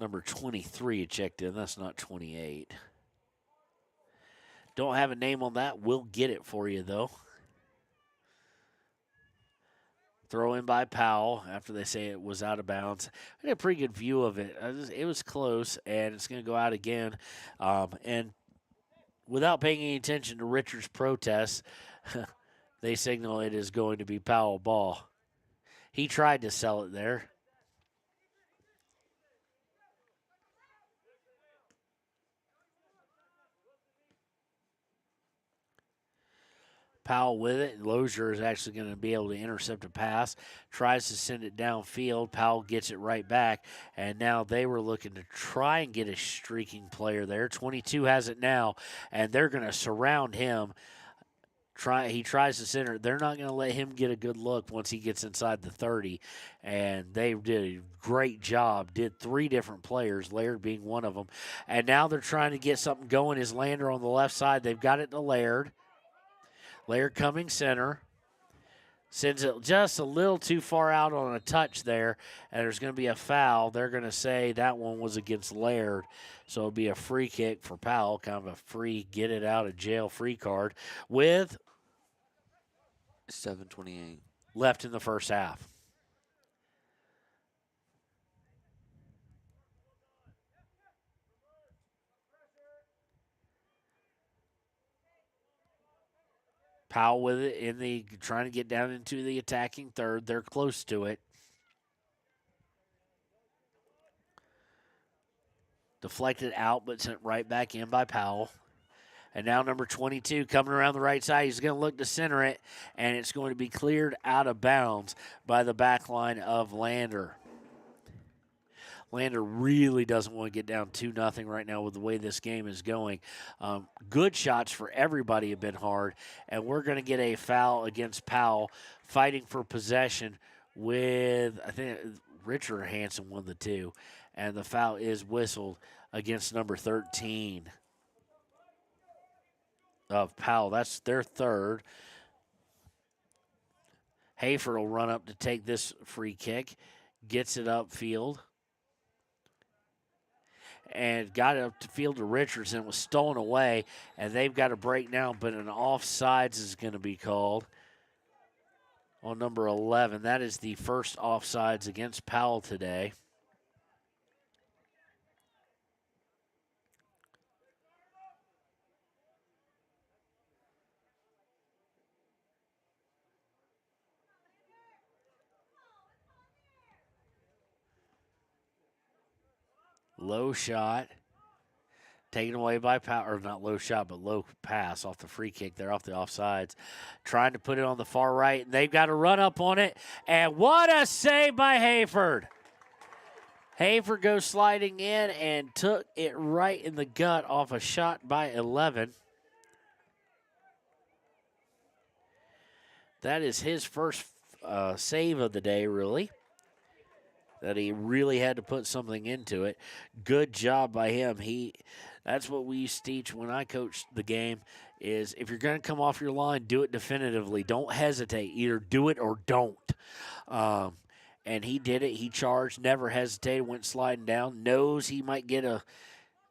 [SPEAKER 1] Number 23 had checked in. That's not 28. Don't have a name on that. We'll get it for you, though. Throw in by Powell after they say it was out of bounds. I had a pretty good view of it. It was close, and it's going to go out again. And without paying any attention to Richards' protests, they signal it is going to be Powell ball. He tried to sell it there. Powell with it. Lozier is actually going to be able to intercept a pass. Tries to send it downfield. Powell gets it right back. And now they were looking to try and get a streaking player there. 22 has it now, and they're going to surround him. He tries to center. They're not going to let him get a good look once he gets inside the 30. And they did a great job. Did 3 different players, Laird being one of them. And now they're trying to get something going. Is Lander on the left side. They've got it to Laird. Laird coming center. Sends it just a little too far out on a touch there, and there's going to be a foul. They're going to say that one was against Laird, so it'll be a free kick for Powell, kind of a free get-it-out-of-jail free card with
[SPEAKER 19] 7:28
[SPEAKER 1] left in the first half. Powell with it trying to get down into the attacking third. They're close to it. Deflected out, but sent right back in by Powell. And now number 22 coming around the right side. He's going to look to center it, and it's going to be cleared out of bounds by the back line of Lander. Lander really doesn't want to get down 2-0 right now with the way this game is going. Good shots for everybody have been hard, and we're going to get a foul against Powell, fighting for possession with, I think, Richard or Hanson, one of the two, and the foul is whistled against number 13 of Powell. That's their third. Hayford will run up to take this free kick, gets it upfield, and got it up to field to Richards, and was stolen away, and they've got a break now, but an offsides is going to be called on number 11. That is the first offsides against Powell today. Low shot. Taken away by Powell, or not low shot, but low pass off the free kick there, off the offsides. Trying to put it on the far right, and they've got to run up on it. And what a save by Hayford. Hayford goes sliding in and took it right in the gut off a shot by 11. That is his first save of the day, really. That he really had to put something into it. Good job by him. That's what we used to teach when I coached the game, is if you're going to come off your line, do it definitively. Don't hesitate. Either do it or don't. And he did it. He charged, never hesitated, went sliding down. Knows he might get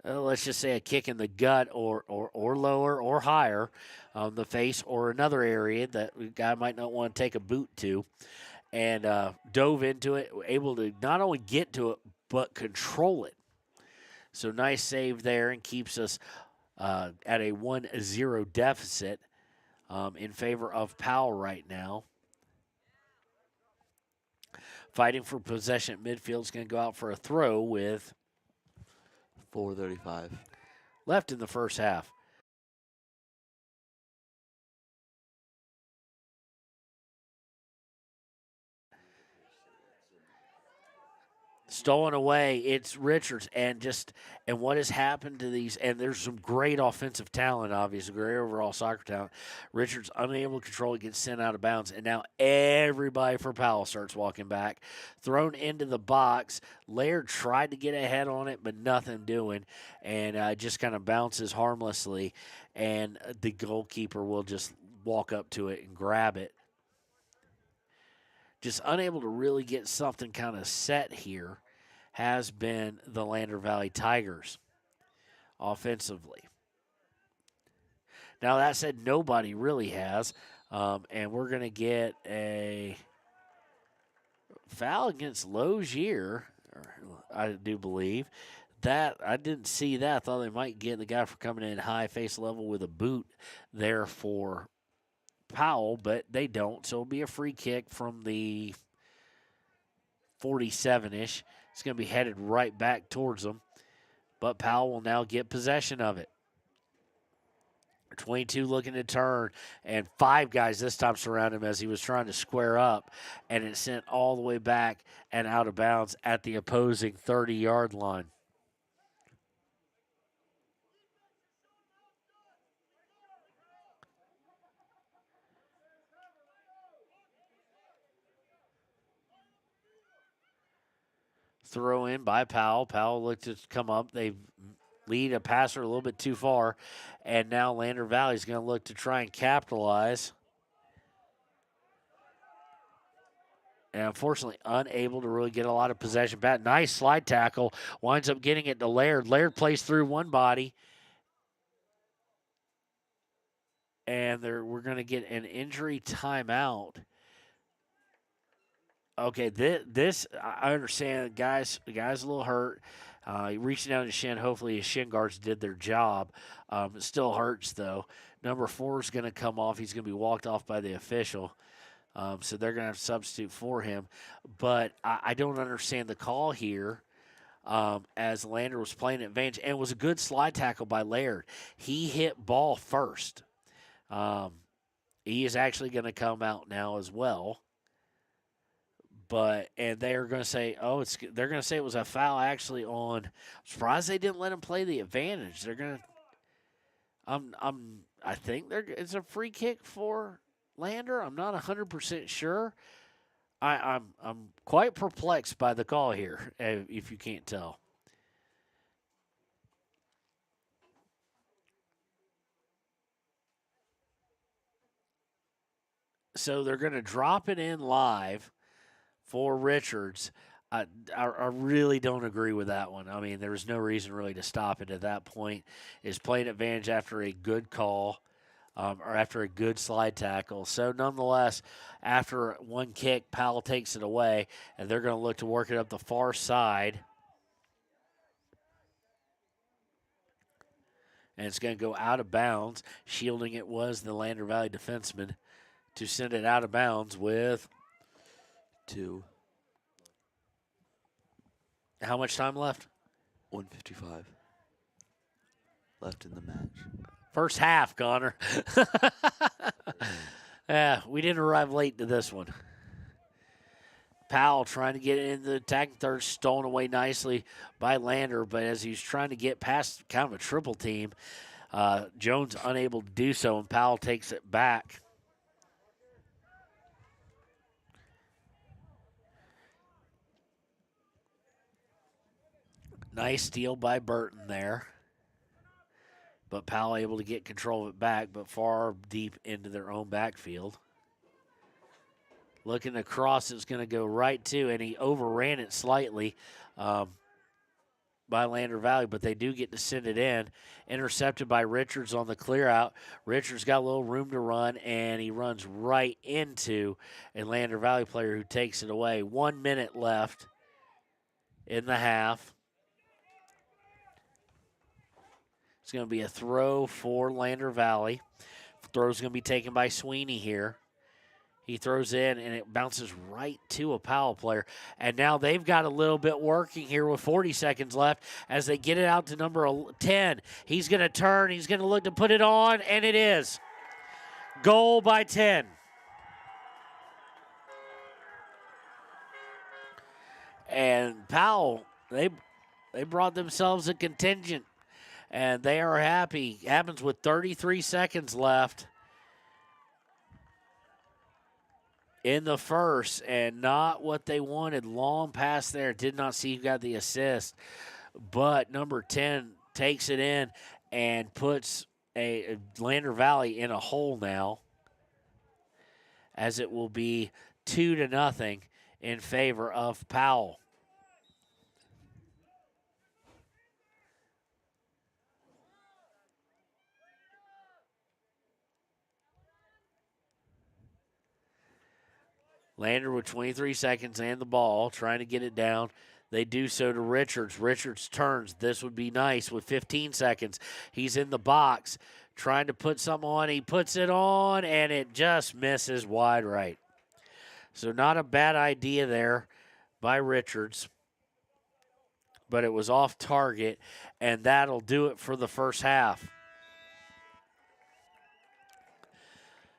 [SPEAKER 1] let's just say a kick in the gut or lower or higher on the face or another area that the guy might not want to take a boot to. And dove into it, able to not only get to it, but control it. So nice save there, and keeps us at a 1-0 deficit in favor of Powell right now. Fighting for possession at midfield is going to go out for a throw with
[SPEAKER 19] 4:35
[SPEAKER 1] left in the first half. Stolen away, it's Richards, and what has happened to these, and there's some great offensive talent, obviously, great overall soccer talent. Richards unable to control it, gets sent out of bounds, and now everybody for Powell starts walking back. Thrown into the box. Laird tried to get ahead on it, but nothing doing, and just kind of bounces harmlessly, and the goalkeeper will just walk up to it and grab it. Just unable to really get something kind of set here. has been the Lander Valley Tigers offensively. Now, that said, nobody really has, and we're going to get a foul against Logier, I do believe. That I didn't see that. I thought they might get the guy for coming in high face level with a boot there for Powell, but they don't. So it'll be a free kick from the 47-ish. It's going to be headed right back towards them, but Powell will now get possession of it. 22 looking to turn, and 5 guys this time surround him as he was trying to square up, and it sent all the way back and out of bounds at the opposing 30-yard line. Throw in by Powell. Powell looked to come up. They lead a passer a little bit too far, and now Lander Valley is going to look to try and capitalize. And unfortunately, unable to really get a lot of possession back. Nice slide tackle. Winds up getting it to Laird. Laird plays through one body. And we're going to get an injury timeout. Okay, this I understand. The guy's a little hurt. He reached down his shin. Hopefully his shin guards did their job. It still hurts, though. Number 4 is going to come off. He's going to be walked off by the official. So they're going to have to substitute for him. But I don't understand the call here as Lander was playing advantage. And it was a good slide tackle by Laird. He hit ball first. He is actually going to come out now as well. And they are going to say, they're going to say it was a foul actually on. I'm surprised they didn't let him play the advantage. They're going to. I think it's a free kick for Lander. I'm not 100% sure. I'm quite perplexed by the call here, if you can't tell. So they're going to drop it in live for Richards. I really don't agree with that one. I mean, there was no reason really to stop it at that point. Is playing advantage after a good call or after a good slide tackle. So nonetheless, after one kick, Powell takes it away, and they're going to look to work it up the far side. And it's going to go out of bounds. Shielding it was the Lander Valley defenseman to send it out of bounds with
[SPEAKER 19] 2.
[SPEAKER 1] How much time left?
[SPEAKER 19] 1:55 left in the match.
[SPEAKER 1] First half, Connor. Yeah, we didn't arrive late to this one. Powell trying to get into the attacking third, stolen away nicely by Lander, but as he's trying to get past kind of a triple team, Jones unable to do so, and Powell takes it back. Nice steal by Burton there. But Powell able to get control of it back, but far deep into their own backfield. Looking across, it's going to go right to, and he overran it slightly by Lander Valley, but they do get to send it in. Intercepted by Richards on the clear out. Richards got a little room to run, and he runs right into a Lander Valley player who takes it away. 1 minute left in the half. It's going to be a throw for Lander Valley. Throw's going to be taken by Sweeney here. He throws in, and it bounces right to a Powell player. And now they've got a little bit working here with 40 seconds left as they get it out to number 10. He's going to turn. He's going to look to put it on, and it is. Goal by 10. And Powell, they brought themselves a contingent. And they are happy. Happens with 33 seconds left in the first, and not what they wanted. Long pass there. Did not see who got the assist. But number 10 takes it in and puts a Lander Valley in a hole now, as it will be 2-0 in favor of Powell. Lander with 23 seconds and the ball, trying to get it down. They do so to Richards. Richards turns. This would be nice with 15 seconds. He's in the box trying to put something on. He puts it on, and it just misses wide right. So not a bad idea there by Richards, but it was off target, and that'll do it for the first half.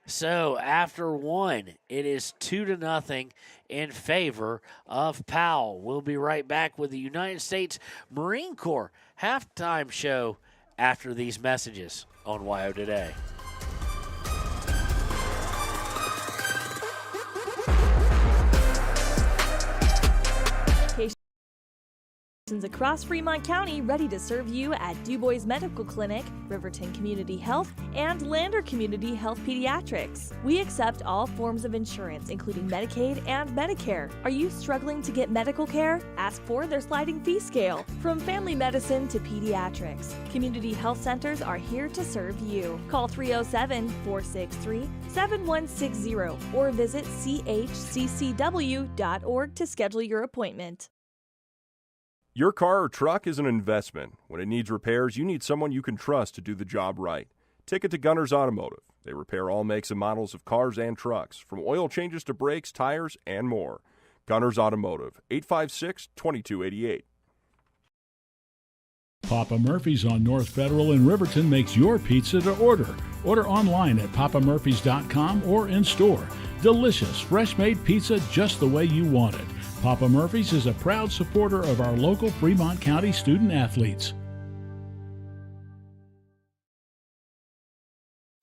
[SPEAKER 1] So after one, it is 2-0 in favor of Powell. We'll be right back with the United States Marine Corps halftime show after these messages on WYO Today.
[SPEAKER 4] Across Fremont County ready to serve you at Du Bois Medical Clinic, Riverton Community Health, and Lander Community Health Pediatrics. We accept all forms of insurance, including Medicaid and Medicare. Are you struggling to get medical care? Ask for their sliding fee scale. From family medicine to pediatrics, community health centers are here to serve you. Call 307-463-7160 or visit chccw.org to schedule your appointment.
[SPEAKER 5] Your car or truck is an investment. When it needs repairs, you need someone you can trust to do the job right. Take it to Gunner's Automotive. They repair all makes and models of cars and trucks, from oil changes to brakes, tires, and more. Gunner's Automotive, 856-2288.
[SPEAKER 6] Papa Murphy's on North Federal in Riverton makes your pizza to order. Order online at papamurphys.com or in store. Delicious, fresh-made pizza just the way you want it. Papa Murphy's is a proud supporter of our local Fremont County student athletes.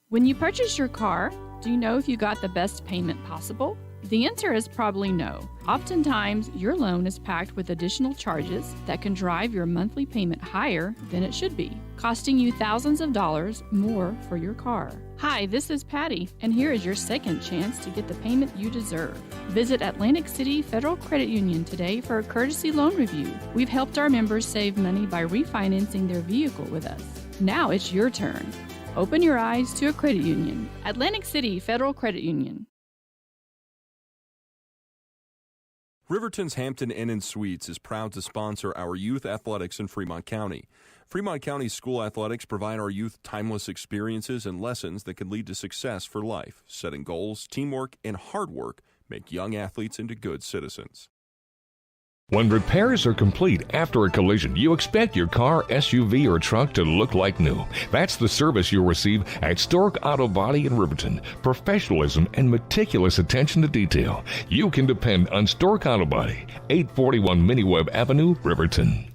[SPEAKER 7] When you purchase your car, do you know if you got the best payment possible? The answer is probably no. Oftentimes, your loan is packed with additional charges that can drive your monthly payment higher than it should be, costing you thousands of dollars more for your car. Hi, this is Patty, and here is your second chance to get the payment you deserve. Visit Atlantic City Federal Credit Union today for a courtesy loan review. We've helped our members save money by refinancing their vehicle with us. Now it's your turn. Open your eyes to a credit union. Atlantic City Federal Credit Union.
[SPEAKER 5] Riverton's Hampton Inn & Suites is proud to sponsor our youth athletics in Fremont County. Fremont County school athletics provide our youth timeless experiences and lessons that can lead to success for life. Setting goals, teamwork, and hard work make young athletes into good citizens.
[SPEAKER 8] When repairs are complete after a collision, you expect your car, SUV, or truck to look like new. That's the service you'll receive at Stork Auto Body in Riverton. Professionalism and meticulous attention to detail. You can depend on Stork Auto Body, 841 Miniweb Avenue, Riverton.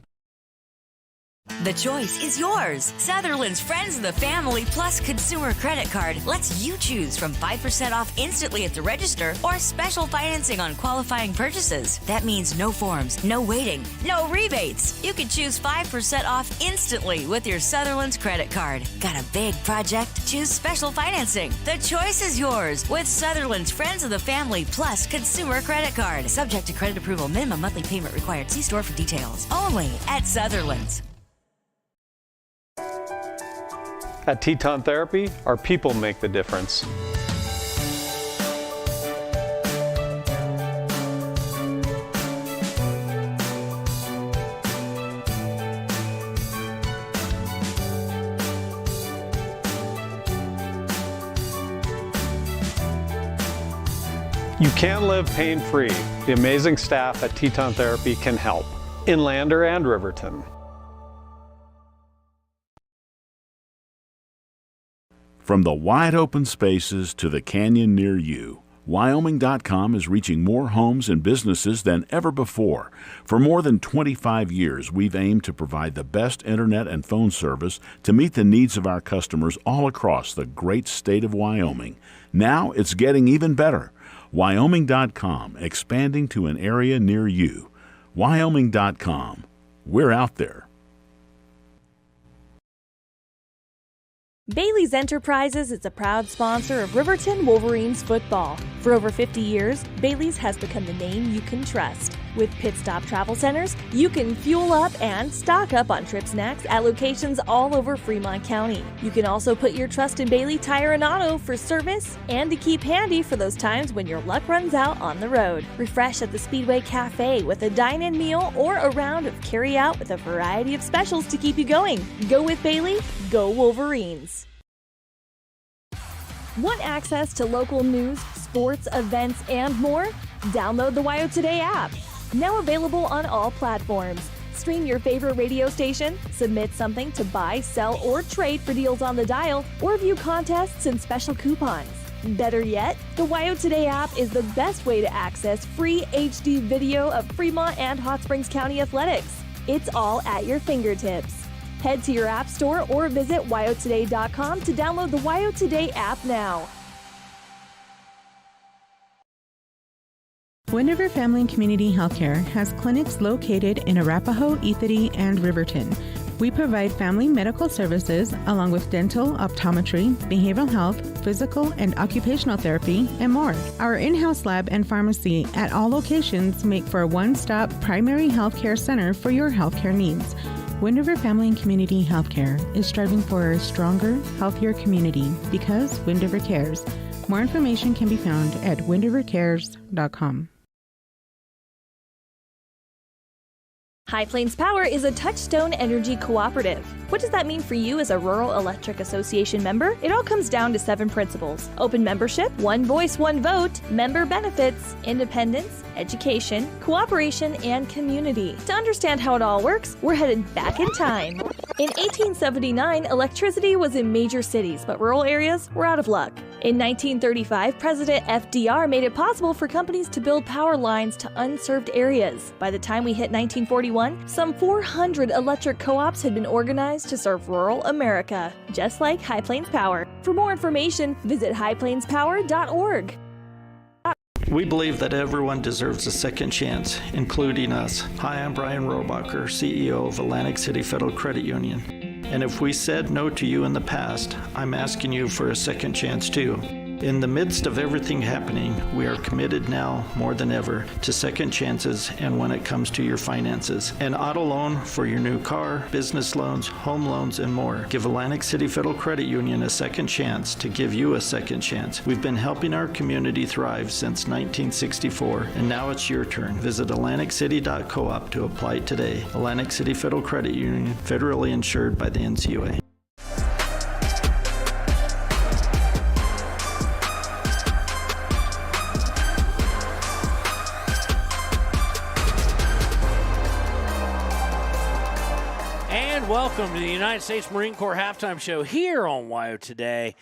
[SPEAKER 9] The choice is yours. Sutherland's Friends of the Family Plus Consumer Credit Card lets you choose from 5% off instantly at the register or special financing on qualifying purchases. That means no forms, no waiting, no rebates. You can choose 5% off instantly with your Sutherland's credit card. Got a big project? Choose special financing. The choice is yours with Sutherland's Friends of the Family Plus Consumer Credit Card. Subject to credit approval. Minimum monthly payment required. See store for details. Only at Sutherland's.
[SPEAKER 10] At Teton Therapy, our people make the difference. You can live pain-free. The amazing staff at Teton Therapy can help in Lander and Riverton.
[SPEAKER 6] From the wide open spaces to the canyon near you, Wyoming.com is reaching more homes and businesses than ever before. For more than 25 years, we've aimed to provide the best internet and phone service to meet the needs of our customers all across the great state of Wyoming. Now it's getting even better. Wyoming.com, expanding to an area near you. Wyoming.com. We're out there.
[SPEAKER 4] Bailey's Enterprises is a proud sponsor of Riverton Wolverines football. For over 50 years, Bailey's has become the name you can trust. With Pit Stop Travel Centers, you can fuel up and stock up on trip snacks at locations all over Fremont County. You can also put your trust in Bailey Tire and Auto for service and to keep handy for those times when your luck runs out on the road. Refresh at the Speedway Cafe with a dine-in meal or a round of carry-out with a variety of specials to keep you going. Go with Bailey, go Wolverines. Want access to local news, sports, events, and more? Download the WYO Today app. Now available on all platforms. Stream your favorite radio station, submit something to buy, sell, or trade for deals on the dial, or view contests and special coupons. Better yet, the WYO Today app is the best way to access free HD video of Fremont and Hot Springs County athletics. It's all at your fingertips. Head to your app store or visit wyotoday.com to download the WYO Today app now.
[SPEAKER 11] Wind River Family and Community Healthcare has clinics located in Arapahoe, Ethity, and Riverton. We provide family medical services along with dental, optometry, behavioral health, physical and occupational therapy, and more. Our in-house lab and pharmacy at all locations make for a one-stop primary healthcare center for your healthcare needs. Wind River Family and Community Healthcare is striving for a stronger, healthier community because Wind River cares. More information can be found at windrivercares.com.
[SPEAKER 4] High Plains Power is a Touchstone Energy cooperative. What does that mean for you as a Rural Electric Association member? It all comes down to 7 principles: open membership, one voice, one vote, member benefits, independence, education, cooperation, and community. To understand how it all works, we're headed back in time. In 1879, electricity was in major cities, but rural areas were out of luck. In 1935, President FDR made it possible for companies to build power lines to unserved areas. By the time we hit 1941, some 400 electric co-ops had been organized to serve rural America, just like High Plains Power. For more information, visit highplainspower.org.
[SPEAKER 12] We believe that everyone deserves a second chance, including us. Hi, I'm Brian Robacher, CEO of Atlantic City Federal Credit Union. And if we said no to you in the past, I'm asking you for a second chance too. In the midst of everything happening, we are committed now more than ever to second chances and when it comes to your finances. An auto loan for your new car, business loans, home loans, and more. Give Atlantic City Federal Credit Union a second chance to give you a second chance. We've been helping our community thrive since 1964, and now it's your turn. Visit atlanticcity.coop to apply today. Atlantic City Federal Credit Union, federally insured by the NCUA.
[SPEAKER 1] Welcome to the United States Marine Corps halftime show here on WYO Today.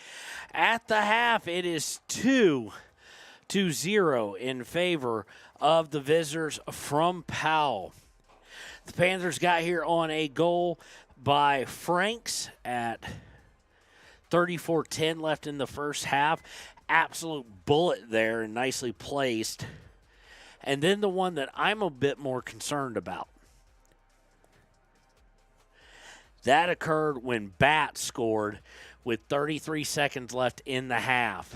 [SPEAKER 1] At the half, it is 2-0 in favor of the visitors from Powell. The Panthers got here on a goal by Franks at 34-10 left in the first half. Absolute bullet there and nicely placed. And then the one that I'm a bit more concerned about. That occurred when Bat scored with 33 seconds left in the half.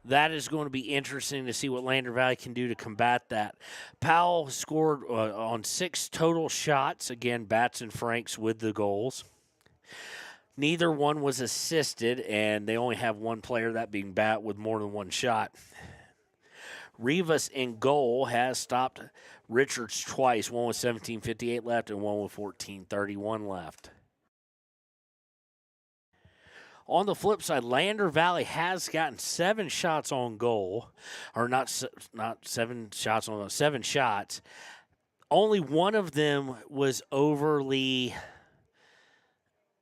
[SPEAKER 1] That is going to be interesting to see what Lander Valley can do to combat that. Powell scored on 6 total shots. Again, Bats and Franks with the goals. Neither one was assisted, and they only have one player, that being Bat, with more than one shot. Rivas in goal has stopped Richards twice, one with 17:58 left and one with 14:31 left. On the flip side, Lander Valley has gotten 7 shots on goal, or not 7 shots on 7 shots. Only one of them was overly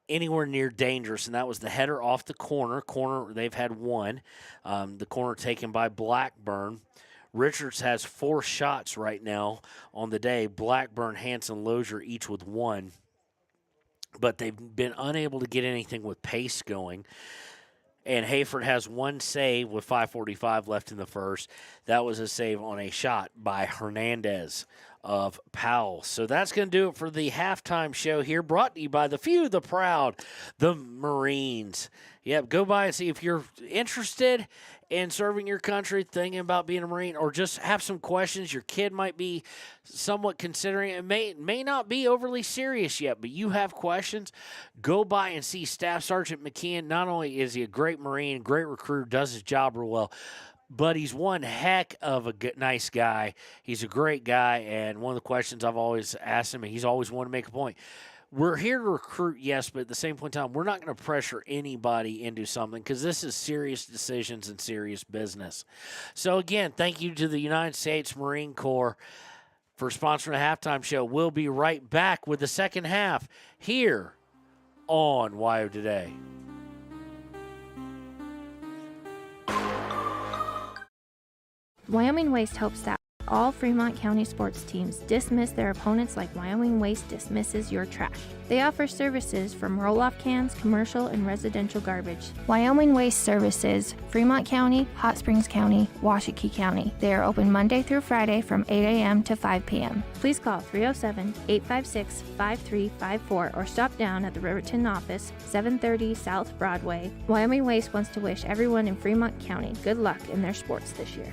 [SPEAKER 1] anywhere near dangerous, and that was the header off the corner. They've had one. The corner taken by Blackburn. Richards has 4 shots right now on the day. Blackburn, Hanson, Lozier each with 1. But they've been unable to get anything with pace going. And Hayford has 1 save with 5:45 left in the first. That was a save on a shot by Hernandez of Powell. So that's going to do it for the halftime show here, brought to you by the few, the proud, the Marines. Yep, go by and see if you're interested in serving your country, thinking about being a Marine, or just have some questions. Your kid might be somewhat considering it. May not be overly serious yet, but you have questions. Go by and see Staff Sergeant McKeon. Not only is he a great Marine, great recruiter, does his job real well, but he's one heck of a nice guy. He's a great guy, and one of the questions I've always asked him, and he's always wanted to make a point, we're here to recruit, yes, but at the same point in time, we're not going to pressure anybody into something because this is serious decisions and serious business. So, again, thank you to the United States Marine Corps for sponsoring the halftime show. We'll be right back with the second half here on WYO Today.
[SPEAKER 13] Wyoming Waste hopes that all Fremont County sports teams dismiss their opponents like Wyoming Waste dismisses your trash. They offer services from roll-off cans, commercial, and residential garbage. Wyoming Waste services Fremont County, Hot Springs County, Washakie County. They are open Monday through Friday from 8 a.m. to 5 p.m. Please call 307-856-5354 or stop down at the Riverton office, 730 South Broadway. Wyoming Waste wants to wish everyone in Fremont County good luck in their sports this year.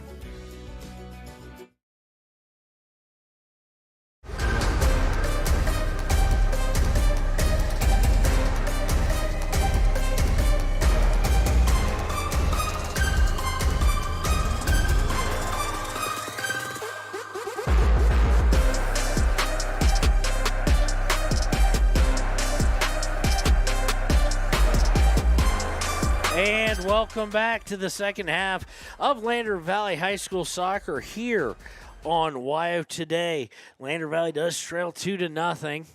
[SPEAKER 1] And welcome back to the second half of Lander Valley High School soccer here on WYO Today. Lander Valley does trail 2-0.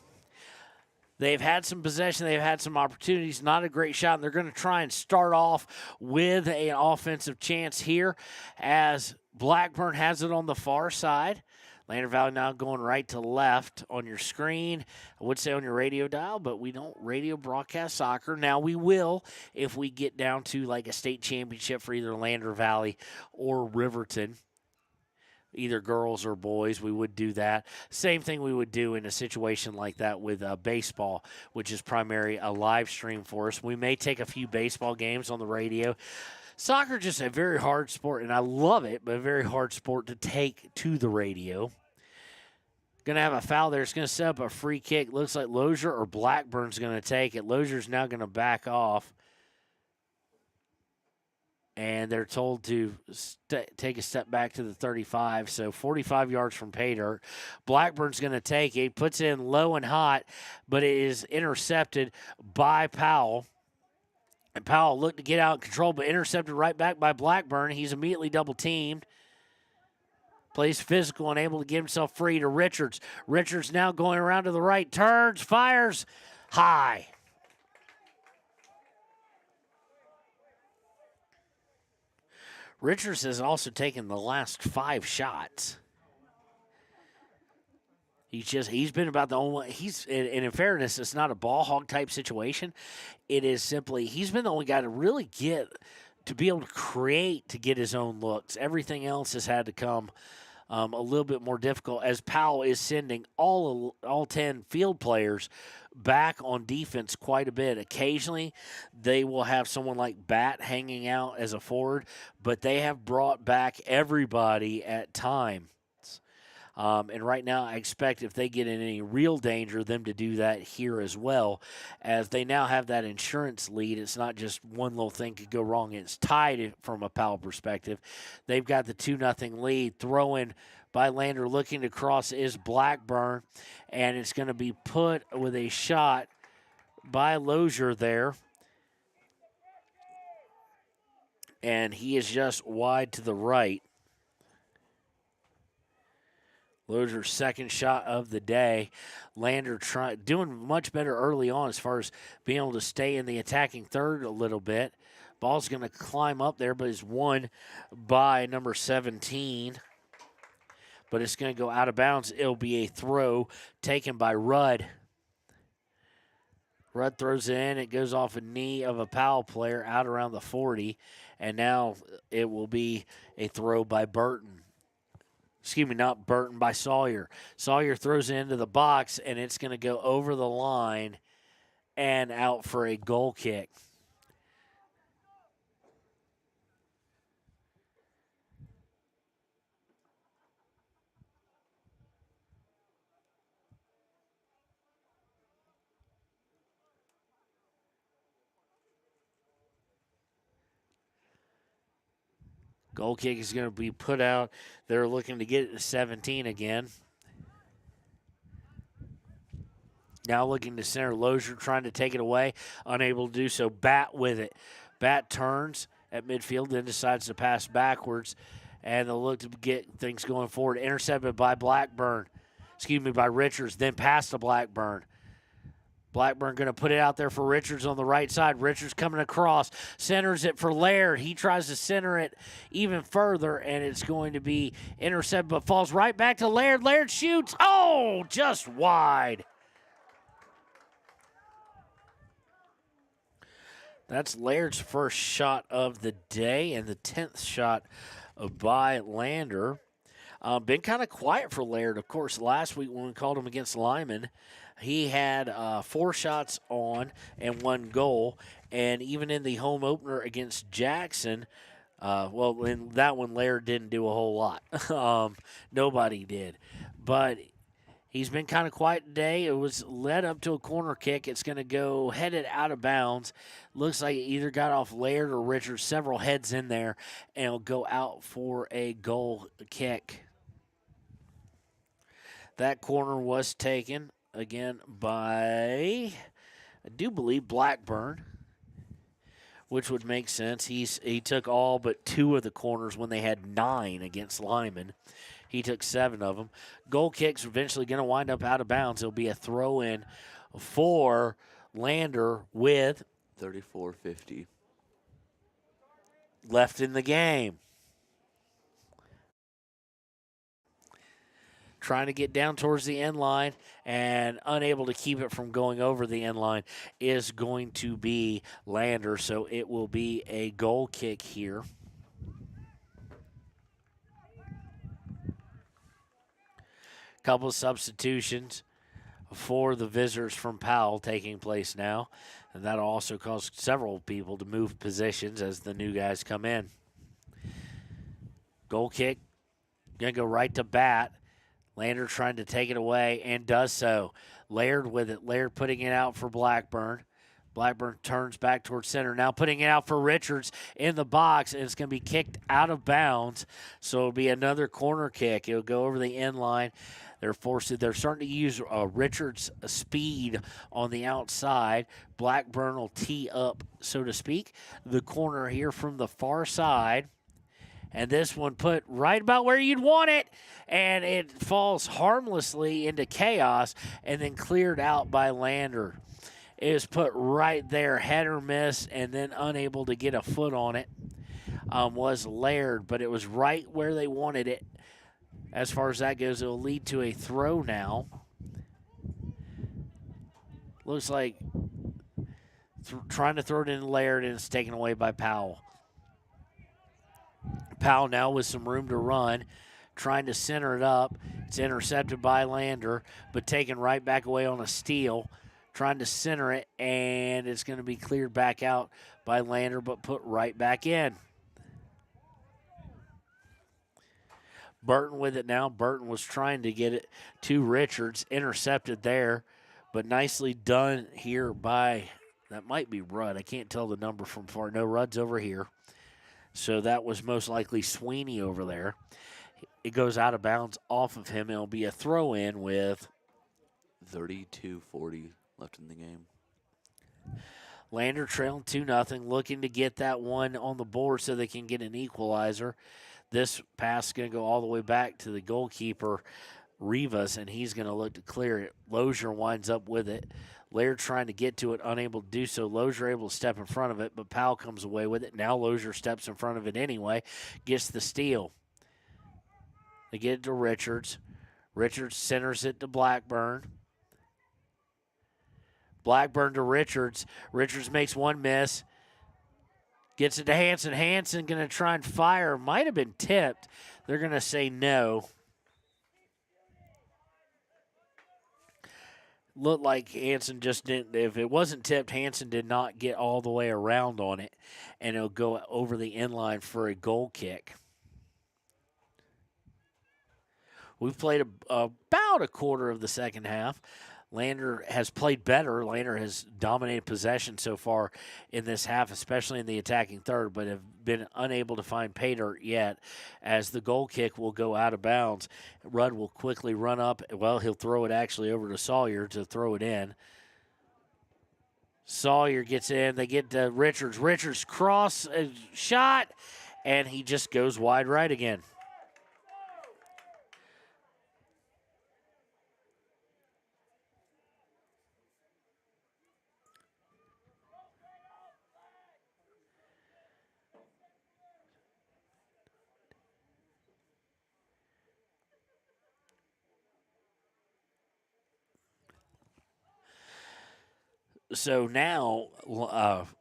[SPEAKER 1] They've had some possession. They've had some opportunities. Not a great shot. And they're going to try and start off with an offensive chance here as Blackburn has it on the far side. Lander Valley now going right to left on your screen. I would say on your radio dial, but we don't radio broadcast soccer. Now we will if we get down to like a state championship for either Lander Valley or Riverton. Either girls or boys, we would do that. Same thing we would do in a situation like that with baseball, which is primarily a live stream for us. We may take a few baseball games on the radio. Soccer is just a very hard sport, and I love it, but a very hard sport to take to the radio. Going to have a foul there. It's going to set up a free kick. Looks like Lozier or Blackburn's going to take it. Lozier's now going to back off. And they're told to take a step back to the 35, so 45 yards from pay dirt. Blackburn's going to take it. Puts it in low and hot, but it is intercepted by Powell. And Powell looked to get out of control, but intercepted right back by Blackburn. He's immediately double-teamed. Plays physical and able to get himself free to Richards. Richards now going around to the right. Turns, fires, high. Richards has also taken the last 5 shots. He's been about the only one. And in fairness, it's not a ball hog type situation. It is simply he's been the only guy to really get to be able to create to get his own looks. Everything else has had to come a little bit more difficult as Powell is sending all 10 field players back on defense quite a bit. Occasionally, they will have someone like Bat hanging out as a forward, but they have brought back everybody at times. And right now, I expect if they get in any real danger, them to do that here as well, as they now have that insurance lead. It's not just one little thing could go wrong. It's tied from a Powell perspective. They've got the 2-0 lead. Throw-in by Lander looking to cross is Blackburn, and it's going to be put with a shot by Lozier there. And he is just wide to the right. Lozier's second shot of the day. Lander doing much better early on as far as being able to stay in the attacking third a little bit. Ball's going to climb up there, but is won by number 17. But it's going to go out of bounds. It'll be a throw taken by Rudd. Rudd throws it in. It goes off a knee of a Powell player out around the 40. And now it will be a throw by Burton. Excuse me, not Burton, by Sawyer. Sawyer throws it into the box, and it's going to go over the line and out for a goal kick. Goal kick is going to be put out. They're looking to get it to 17 again. Now looking to center. Lozier trying to take it away. Unable to do so. Bat with it. Bat turns at midfield, then decides to pass backwards. And they'll look to get things going forward. Intercepted by Blackburn. By Richards. Then pass to Blackburn. Blackburn going to put it out there for Richards on the right side. Richards coming across, centers it for Laird. He tries to center it even further, and it's going to be intercepted, but falls right back to Laird. Laird shoots. Oh, just wide. That's Laird's first shot of the day and the 10th shot by Lander. Been kind of quiet for Laird. Of course, last week when we called him against Lyman, he had 4 shots on and 1 goal. And even in the home opener against Jackson, in that one, Laird didn't do a whole lot. Nobody did. But he's been kind of quiet today. It was led up to a corner kick. It's going to go headed out of bounds. Looks like it either got off Laird or Richards. Several heads in there, and it'll go out for a goal kick. That corner was taken again by, I do believe, Blackburn, which would make sense. He took all but 2 of the corners when they had 9 against Lyman. He took 7 of them. Goal kick's eventually going to wind up out of bounds. It'll be a throw-in for Lander with
[SPEAKER 19] 34:50
[SPEAKER 1] left in the game. Trying to get down towards the end line and unable to keep it from going over the end line is going to be Lander. So it will be a goal kick here. Couple of substitutions for the visitors from Powell taking place now. And that'll also cause several people to move positions as the new guys come in. Goal kick, going to go right to Bat. Lander trying to take it away and does so. Laird with it. Laird putting it out for Blackburn. Blackburn turns back towards center. Now putting it out for Richards in the box, and it's going to be kicked out of bounds. So it'll be another corner kick. It'll go over the end line. They're starting to use Richards' speed on the outside. Blackburn will tee up, so to speak, the corner here from the far side. And this one put right about where you'd want it. And it falls harmlessly into chaos and then cleared out by Lander. It was put right there, head or miss, and then unable to get a foot on it was Laird. But it was right where they wanted it. As far as that goes, it will lead to a throw now. Looks like trying to throw it in Laird, and it's taken away by Powell. Powell now with some room to run, trying to center it up. It's intercepted by Lander, but taken right back away on a steal. Trying to center it, and it's going to be cleared back out by Lander, but put right back in. Burton with it now. Burton was trying to get it to Richards. Intercepted there, but nicely done here by, that might be Rudd. I can't tell the number from far. No, Rudd's over here. So that was most likely Sweeney over there. It goes out of bounds off of him. It'll be a throw-in with
[SPEAKER 19] 32:40 left in the game.
[SPEAKER 1] Lander trailing 2-0, looking to get that one on the board so they can get an equalizer. This pass is going to go all the way back to the goalkeeper, Rivas, and he's going to look to clear it. Lozier winds up with it. Laird trying to get to it, unable to do so. Lozier able to step in front of it, but Powell comes away with it. Now Lozier steps in front of it anyway, gets the steal. They get it to Richards. Richards centers it to Blackburn. Blackburn to Richards. Richards makes one miss. Gets it to Hanson. Hanson going to try and fire. Might have been tipped. They're going to say no. looked like Hansen just didn't. If it wasn't tipped, Hansen did not get all the way around on it, and it'll go over the inline for a goal kick. We've played about a quarter of the second half. Lander has played better. Lander has dominated possession so far in this half, especially in the attacking third, but have been unable to find pay dirt yet, as the goal kick will go out of bounds. Rudd will quickly run up. Well, he'll throw it actually over to Sawyer to throw it in. Sawyer gets in. They get to Richards. Richards cross shot, and he just goes wide right again. So now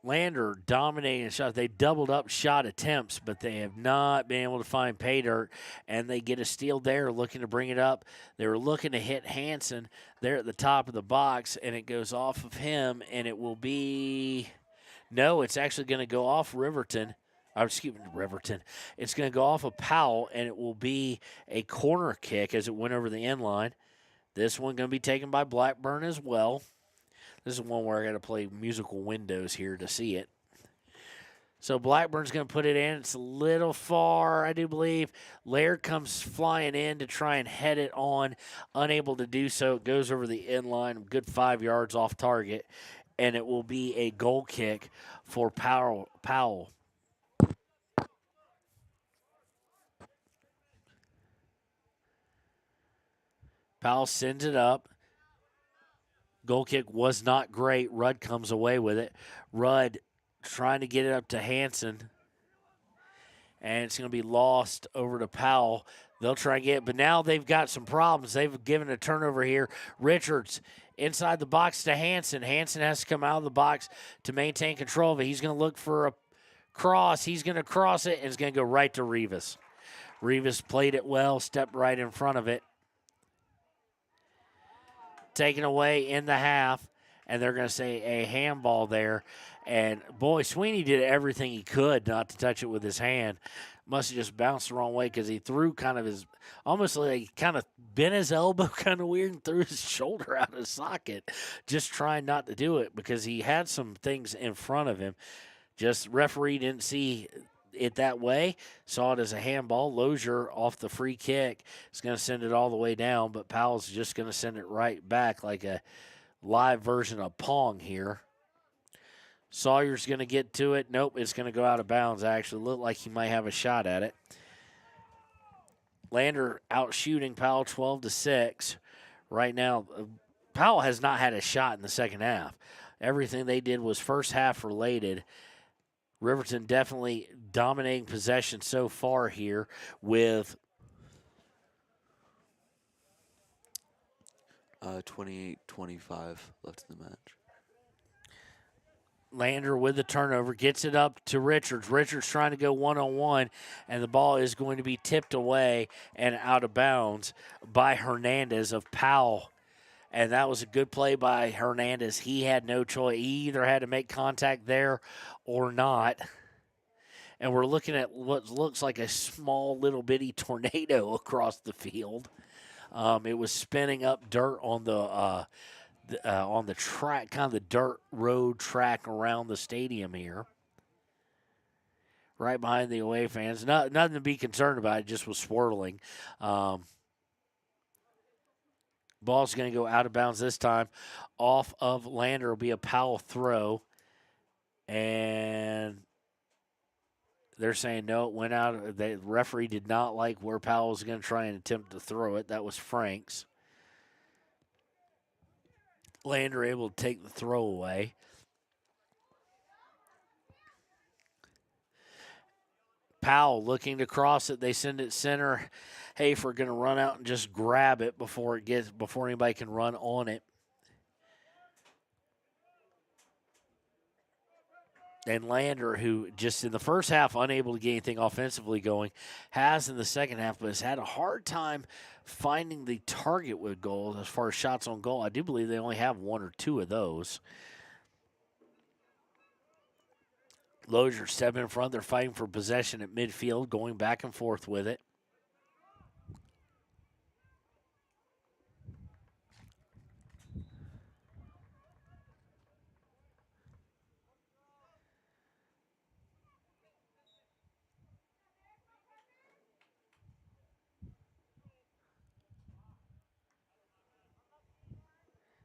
[SPEAKER 1] Lander dominating shots. They doubled up shot attempts, but they have not been able to find pay dirt, and they get a steal there looking to bring it up. They were looking to hit Hansen there at the top of the box, and it goes off of him, and it will be – no, it's actually going to go off Riverton. Excuse me, Riverton. It's going to go off of Powell, and it will be a corner kick as it went over the end line. This one going to be taken by Blackburn as well. This is one where I got to play musical windows here to see it. So Blackburn's going to put it in. It's a little far, I do believe. Laird comes flying in to try and head it on. Unable to do so. It goes over the end line, good 5 yards off target, and it will be a goal kick for Powell. Powell sends it up. Goal kick was not great. Rudd comes away with it. Rudd trying to get it up to Hansen. And it's going to be lost over to Powell. They'll try and get it, but now they've got some problems. They've given a turnover here. Richards inside the box to Hansen. Hansen has to come out of the box to maintain control of it. He's going to look for a cross. He's going to cross it, and it's going to go right to Rivas. Rivas played it well, stepped right in front of it. Taken away in the half, and they're going to say a handball there. And, boy, Sweeney did everything he could not to touch it with his hand. Must have just bounced the wrong way because he threw kind of his – almost like he kind of bent his elbow kind of weird and threw his shoulder out of his socket, just trying not to do it because he had some things in front of him. Just referee didn't see it that way, saw it as a handball. Lozier off the free kick is going to send it all the way down, but Powell's just going to send it right back like a live version of Pong here. Sawyer's going to get to it. Nope, it's going to go out of bounds, actually. Looked like he might have a shot at it. Lander out shooting Powell 12-6. Right now, Powell has not had a shot in the second half. Everything they did was first half related. Riverton definitely dominating possession so far here with
[SPEAKER 19] 28-25 left in the match.
[SPEAKER 1] Lander with the turnover, gets it up to Richards. Richards trying to go one-on-one, and the ball is going to be tipped away and out of bounds by Hernandez of Powell. And that was a good play by Hernandez. He had no choice. He either had to make contact there or not. And we're looking at what looks like a small little bitty tornado across the field. It was spinning up dirt on the track, kind of the dirt road track around the stadium here. Right behind the away fans. Nothing to be concerned about. It just was swirling. Ball's going to go out of bounds this time. Off of Lander will be a Powell throw. And they're saying no, it went out. The referee did not like where Powell was going to try and attempt to throw it. That was Frank's. Lander able to take the throw away. Powell looking to cross it. They send it center. Hafer going to run out and just grab it before anybody can run on it. And Lander, who just in the first half unable to get anything offensively going, has in the second half, but has had a hard time finding the target with goals as far as shots on goal. I do believe they only have 1 or 2 of those. Lozier stepping in front. They're fighting for possession at midfield, going back and forth with it.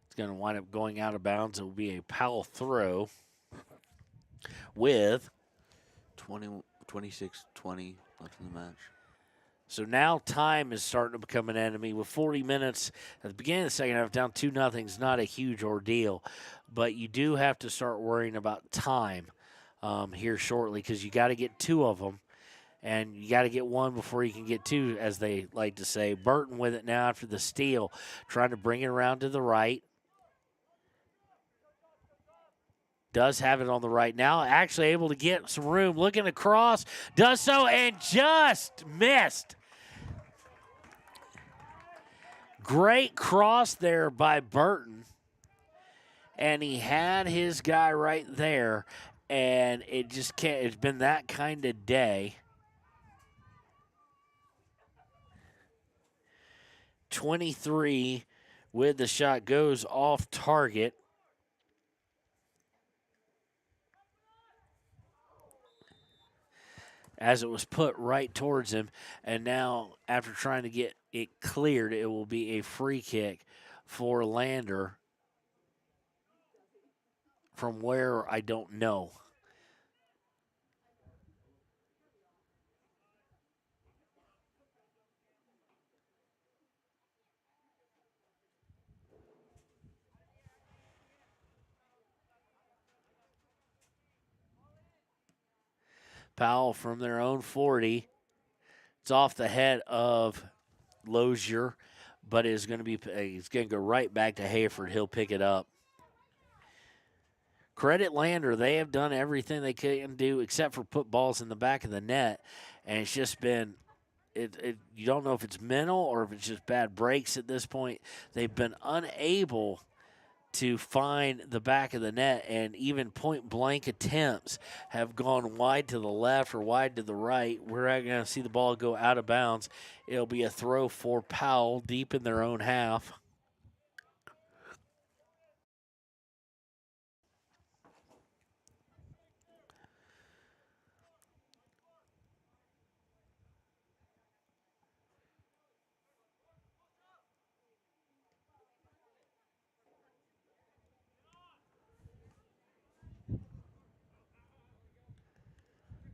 [SPEAKER 1] It's going to wind up going out of bounds. It will be a Powell throw with
[SPEAKER 19] 26-20 left in the match.
[SPEAKER 1] So now time is starting to become an enemy. With 40 minutes at the beginning of the second half, down 2-0 is not a huge ordeal. But you do have to start worrying about time here shortly because you got to get 2 of them. And you got to get 1 before you can get 2, as they like to say. Burton with it now after the steal, trying to bring it around to the right. Does have it on the right now, actually able to get some room, looking across, does so, and just missed. Great cross there by Burton, and he had his guy right there, and it just can't, it's been that kind of day. 23 with the shot, goes off target. As it was put right towards him. And now, after trying to get it cleared, it will be a free kick for Lander. From where, I don't know. Powell from their own 40. It's off the head of Lozier, but it's going to go right back to Hayford. He'll pick it up. Credit Lander. They have done everything they can do except for put balls in the back of the net, and it's just been you don't know if it's mental or if it's just bad breaks at this point. They've been unable to find the back of the net, and even point-blank attempts have gone wide to the left or wide to the right. We're not going to see the ball go out of bounds. It'll be a throw for Powell deep in their own half.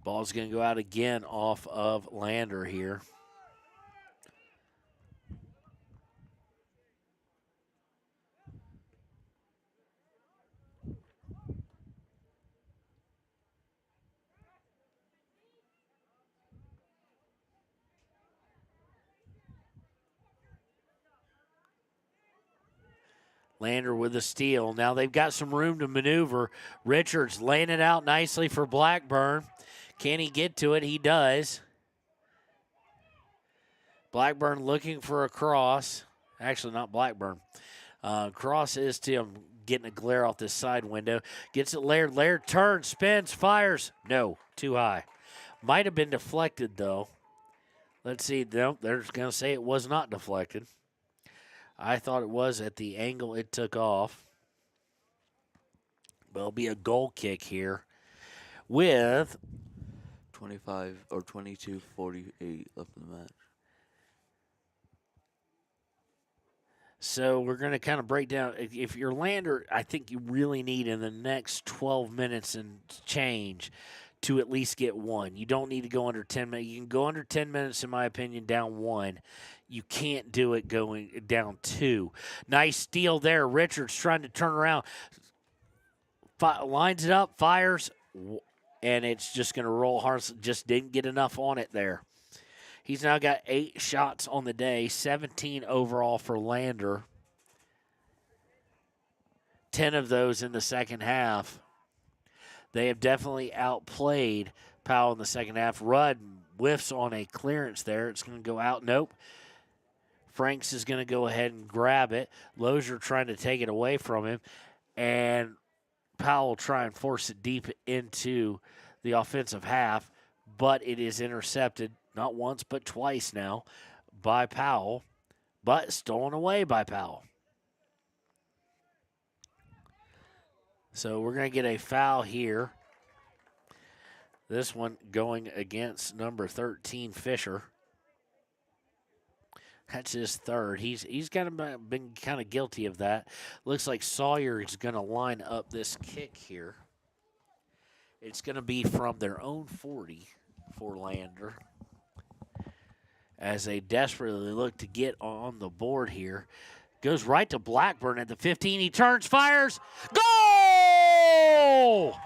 [SPEAKER 1] Ball's going to go out again off of Lander here. Lander with the steal. Now they've got some room to maneuver. Richards laying it out nicely for Blackburn. Can he get to it? He does. Blackburn looking for a cross. Actually, not Blackburn. Cross is to him, getting a glare off this side window. Gets it Laird. Laird turns, spins, fires. No, too high. Might have been deflected, though. Let's see. No, they're going to say it was not deflected. I thought it was at the angle it took off. But it'll be a goal kick here with
[SPEAKER 19] 25 or 22:48 left in the match.
[SPEAKER 1] So we're going to kind of break down. If you're Lander, I think you really need in the next 12 minutes and change to at least get 1. You don't need to go under 10 minutes. You can go under 10 minutes, in my opinion, down 1. You can't do it going down 2. Nice steal there. Richards trying to turn around. Lines it up, fires, and it's just going to roll hard. Just didn't get enough on it there. He's now got 8 shots on the day, 17 overall for Lander. 10 of those in the second half. They have definitely outplayed Powell in the second half. Rudd whiffs on a clearance there. It's going to go out. Nope. Franks is going to go ahead and grab it. Lozier trying to take it away from him. And Powell will try and force it deep into the offensive half. But it is intercepted not once but twice now by Powell. But stolen away by Powell. So we're going to get a foul here. This one going against number 13, Fisher. That's his third. He's kind of been kind of guilty of that. Looks like Sawyer is going to line up this kick here. It's going to be from their own 40 for Lander, as they desperately look to get on the board here. Goes right to Blackburn at the 15. He turns, fires. Goal!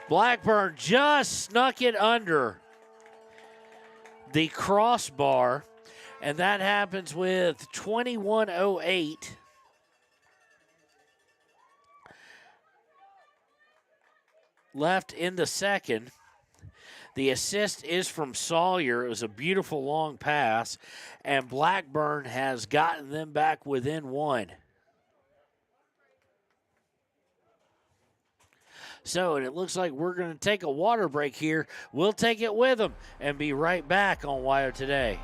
[SPEAKER 1] Blackburn just snuck it under the crossbar, and that happens with 21:08. Left in the second. The assist is from Sawyer. It was a beautiful long pass, and Blackburn has gotten them back within one. So, and it looks like we're going to take a water break here. We'll take it with them and be right back on Wire Today.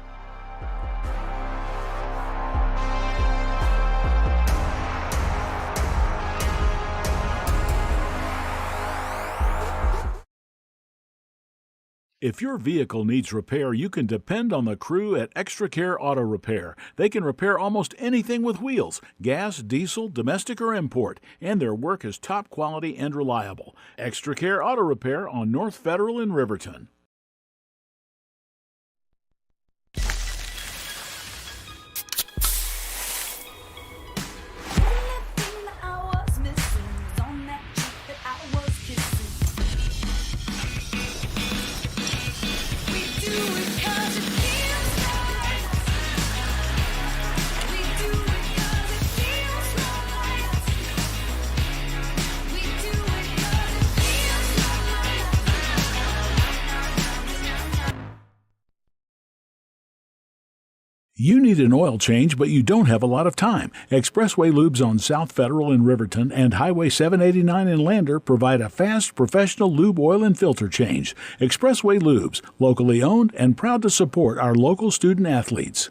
[SPEAKER 6] If your vehicle needs repair, you can depend on the crew at Extra Care Auto Repair. They can repair almost anything with wheels, gas, diesel, domestic, or import, and their work is top quality and reliable. Extra Care Auto Repair on North Federal in Riverton. You need an oil change, but you don't have a lot of time. Expressway Lubes on South Federal in Riverton and Highway 789 in Lander provide a fast, professional lube, oil, and filter change. Expressway Lubes, locally owned and proud to support our local student athletes.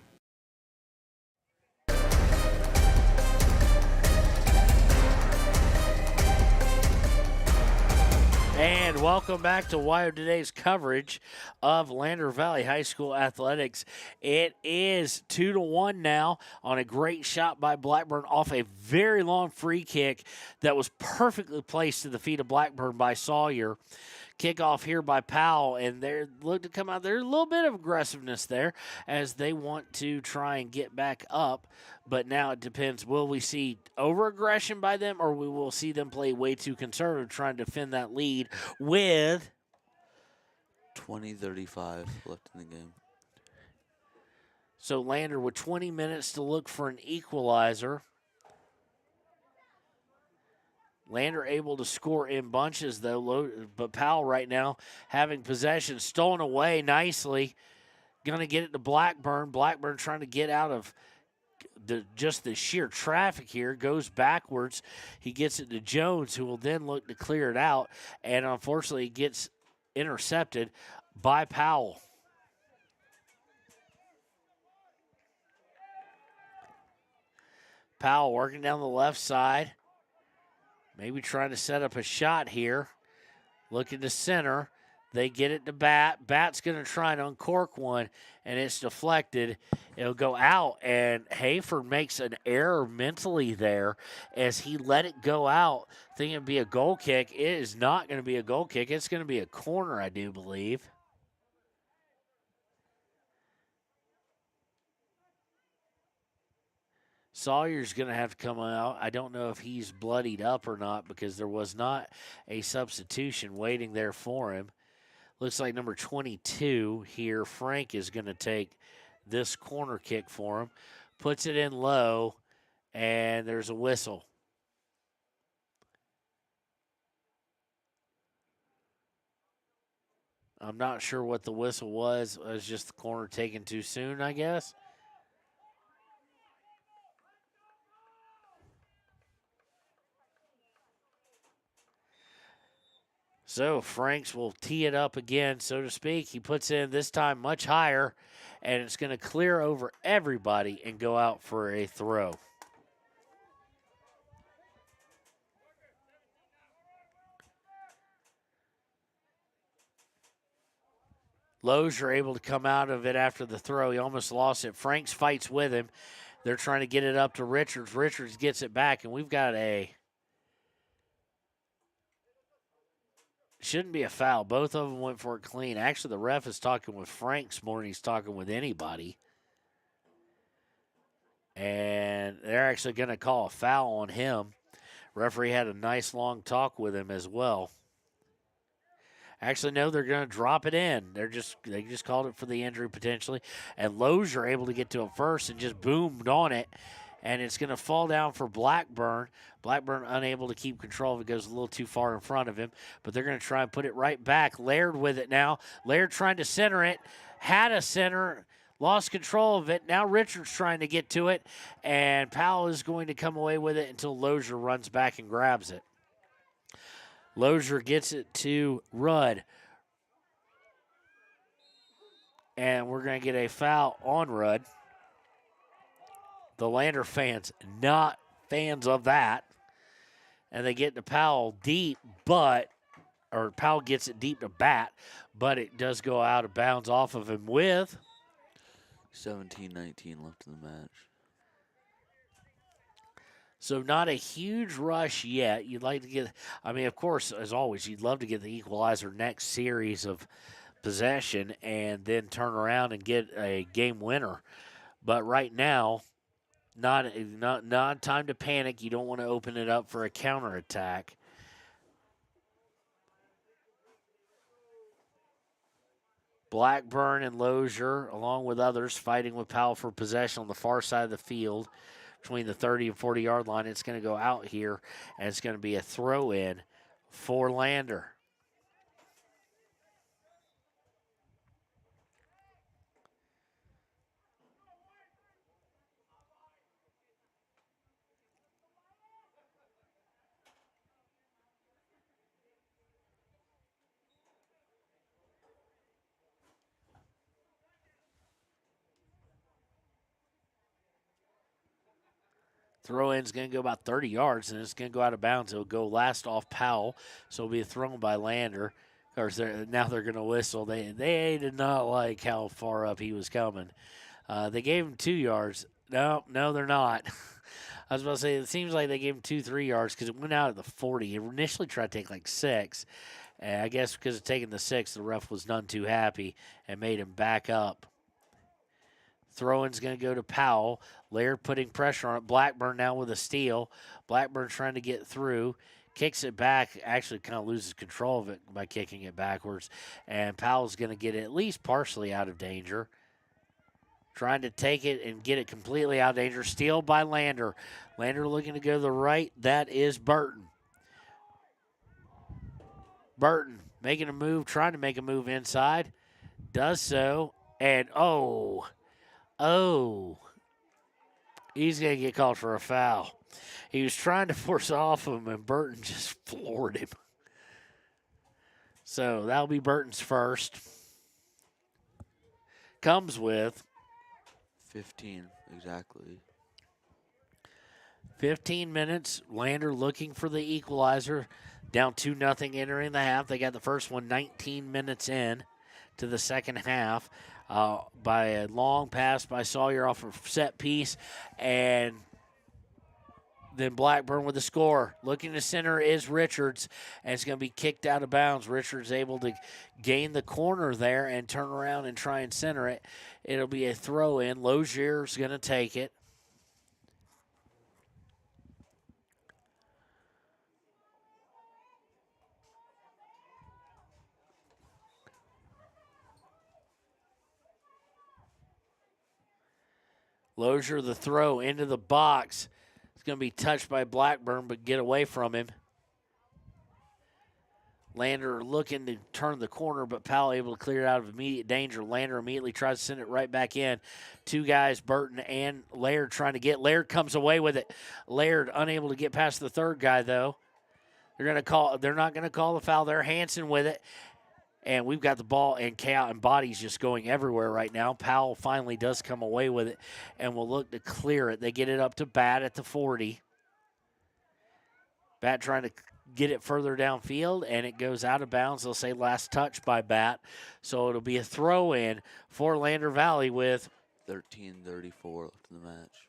[SPEAKER 1] And welcome back to Wire Today's coverage of Lander Valley High School athletics. It is 2-1 now on a great shot by Blackburn off a very long free kick that was perfectly placed to the feet of Blackburn by Sawyer. Kickoff here by Powell, and they look to come out. There's a little bit of aggressiveness there as they want to try and get back up. But now it depends. Will we see over-aggression by them, or we will see them play way too conservative, trying to defend that lead with
[SPEAKER 19] 20:35 left in the game.
[SPEAKER 1] So Lander with 20 minutes to look for an equalizer. Lander able to score in bunches, though, but Powell right now having possession, stolen away nicely. Going to get it to Blackburn. Blackburn trying to get out of just the sheer traffic here, goes backwards. He gets it to Jones, who will then look to clear it out, and unfortunately gets intercepted by Powell. Powell working down the left side. Maybe trying to set up a shot here. Looking to center. They get it to Bat. Bat's going to try and uncork one, and it's deflected. It'll go out, and Hayford makes an error mentally there as he let it go out, thinking it'd be a goal kick. It is not going to be a goal kick. It's going to be a corner, I do believe. Sawyer's going to have to come out. I don't know if he's bloodied up or not because there was not a substitution waiting there for him. Looks like number 22 here, Frank, is going to take this corner kick for him. Puts it in low, and there's a whistle. I'm not sure what the whistle was. It was just the corner taken too soon, I guess. So Franks will tee it up again, so to speak. He puts in this time much higher, and it's going to clear over everybody and go out for a throw. Lozier able to come out of it after the throw. He almost lost it. Franks fights with him. They're trying to get it up to Richards. Richards gets it back, and we've got a... Shouldn't be a foul. Both of them went for it clean. Actually, the ref is talking with Franks more than he's talking with anybody. And they're actually going to call a foul on him. Referee had a nice long talk with him as well. Actually, no, they're going to drop it in. They just called it for the injury potentially. And Lozier able to get to it first and just boomed on it. And it's going to fall down for Blackburn. Blackburn unable to keep control of it, goes a little too far in front of him. But they're going to try and put it right back. Laird with it now. Laird trying to center it. Had a center. Lost control of it. Now Richards trying to get to it. And Powell is going to come away with it until Lozier runs back and grabs it. Lozier gets it to Rudd. And we're going to get a foul on Rudd. The Lander fans, not fans of that. And they get to Powell deep, Powell gets it deep to bat, but it does go out of bounds off of him with
[SPEAKER 19] 17-19 left in the match.
[SPEAKER 1] So not a huge rush yet. You'd like to get, of course, as always, you'd love to get the equalizer next series of possession and then turn around and get a game winner. But right now, not time to panic. You don't want to open it up for a counterattack. Blackburn and Lozier, along with others, fighting with Powell for possession on the far side of the field between the 30 and 40-yard line. It's going to go out here, and it's going to be a throw-in for Lander. Throw-in's going to go about 30 yards, and it's going to go out of bounds. It'll go last off Powell, so it'll be thrown by Lander. Of course, now they're going to whistle. They did not like how far up he was coming. They gave him 2 yards. No, they're not. I was about to say, it seems like they gave him 2-3 yards because it went out at the 40. He initially tried to take like 6. And I guess because of taking the 6, the ref was none too happy and made him back up. Throw-in's going to go to Powell. Laird putting pressure on it. Blackburn now with a steal. Blackburn trying to get through. Kicks it back. Actually kind of loses control of it by kicking it backwards. And Powell's going to get it at least partially out of danger. Trying to take it and get it completely out of danger. Steal by Lander. Lander looking to go to the right. That is Burton. Burton making a move, trying to make a move inside. Does so. And he's going to get called for a foul. He was trying to force it off him, and Burton just floored him. So that'll be Burton's first. Comes with
[SPEAKER 19] 15, exactly.
[SPEAKER 1] 15 minutes. Lander looking for the equalizer. Down 2-0 entering the half. They got the first one 19 minutes in to the second half. By a long pass by Sawyer off a set piece, and then Blackburn with the score. Looking to center is Richards, and it's going to be kicked out of bounds. Richards able to gain the corner there and turn around and try and center it. It'll be a throw-in. Lozier's going to take it. Lozier the throw into the box. It's going to be touched by Blackburn, but get away from him. Lander looking to turn the corner, but Powell able to clear it out of immediate danger. Lander immediately tries to send it right back in. Two guys, Burton and Laird, trying to get. Laird comes away with it. Laird unable to get past the third guy, though. They're not going to call the foul there. Hanson with it. And we've got the ball and chaos and bodies just going everywhere right now. Powell finally does come away with it and will look to clear it. They get it up to Bat at the 40. Bat trying to get it further downfield, and it goes out of bounds. They'll say last touch by Bat. So it'll be a throw-in for Lander Valley with
[SPEAKER 19] 13:34 left in the match.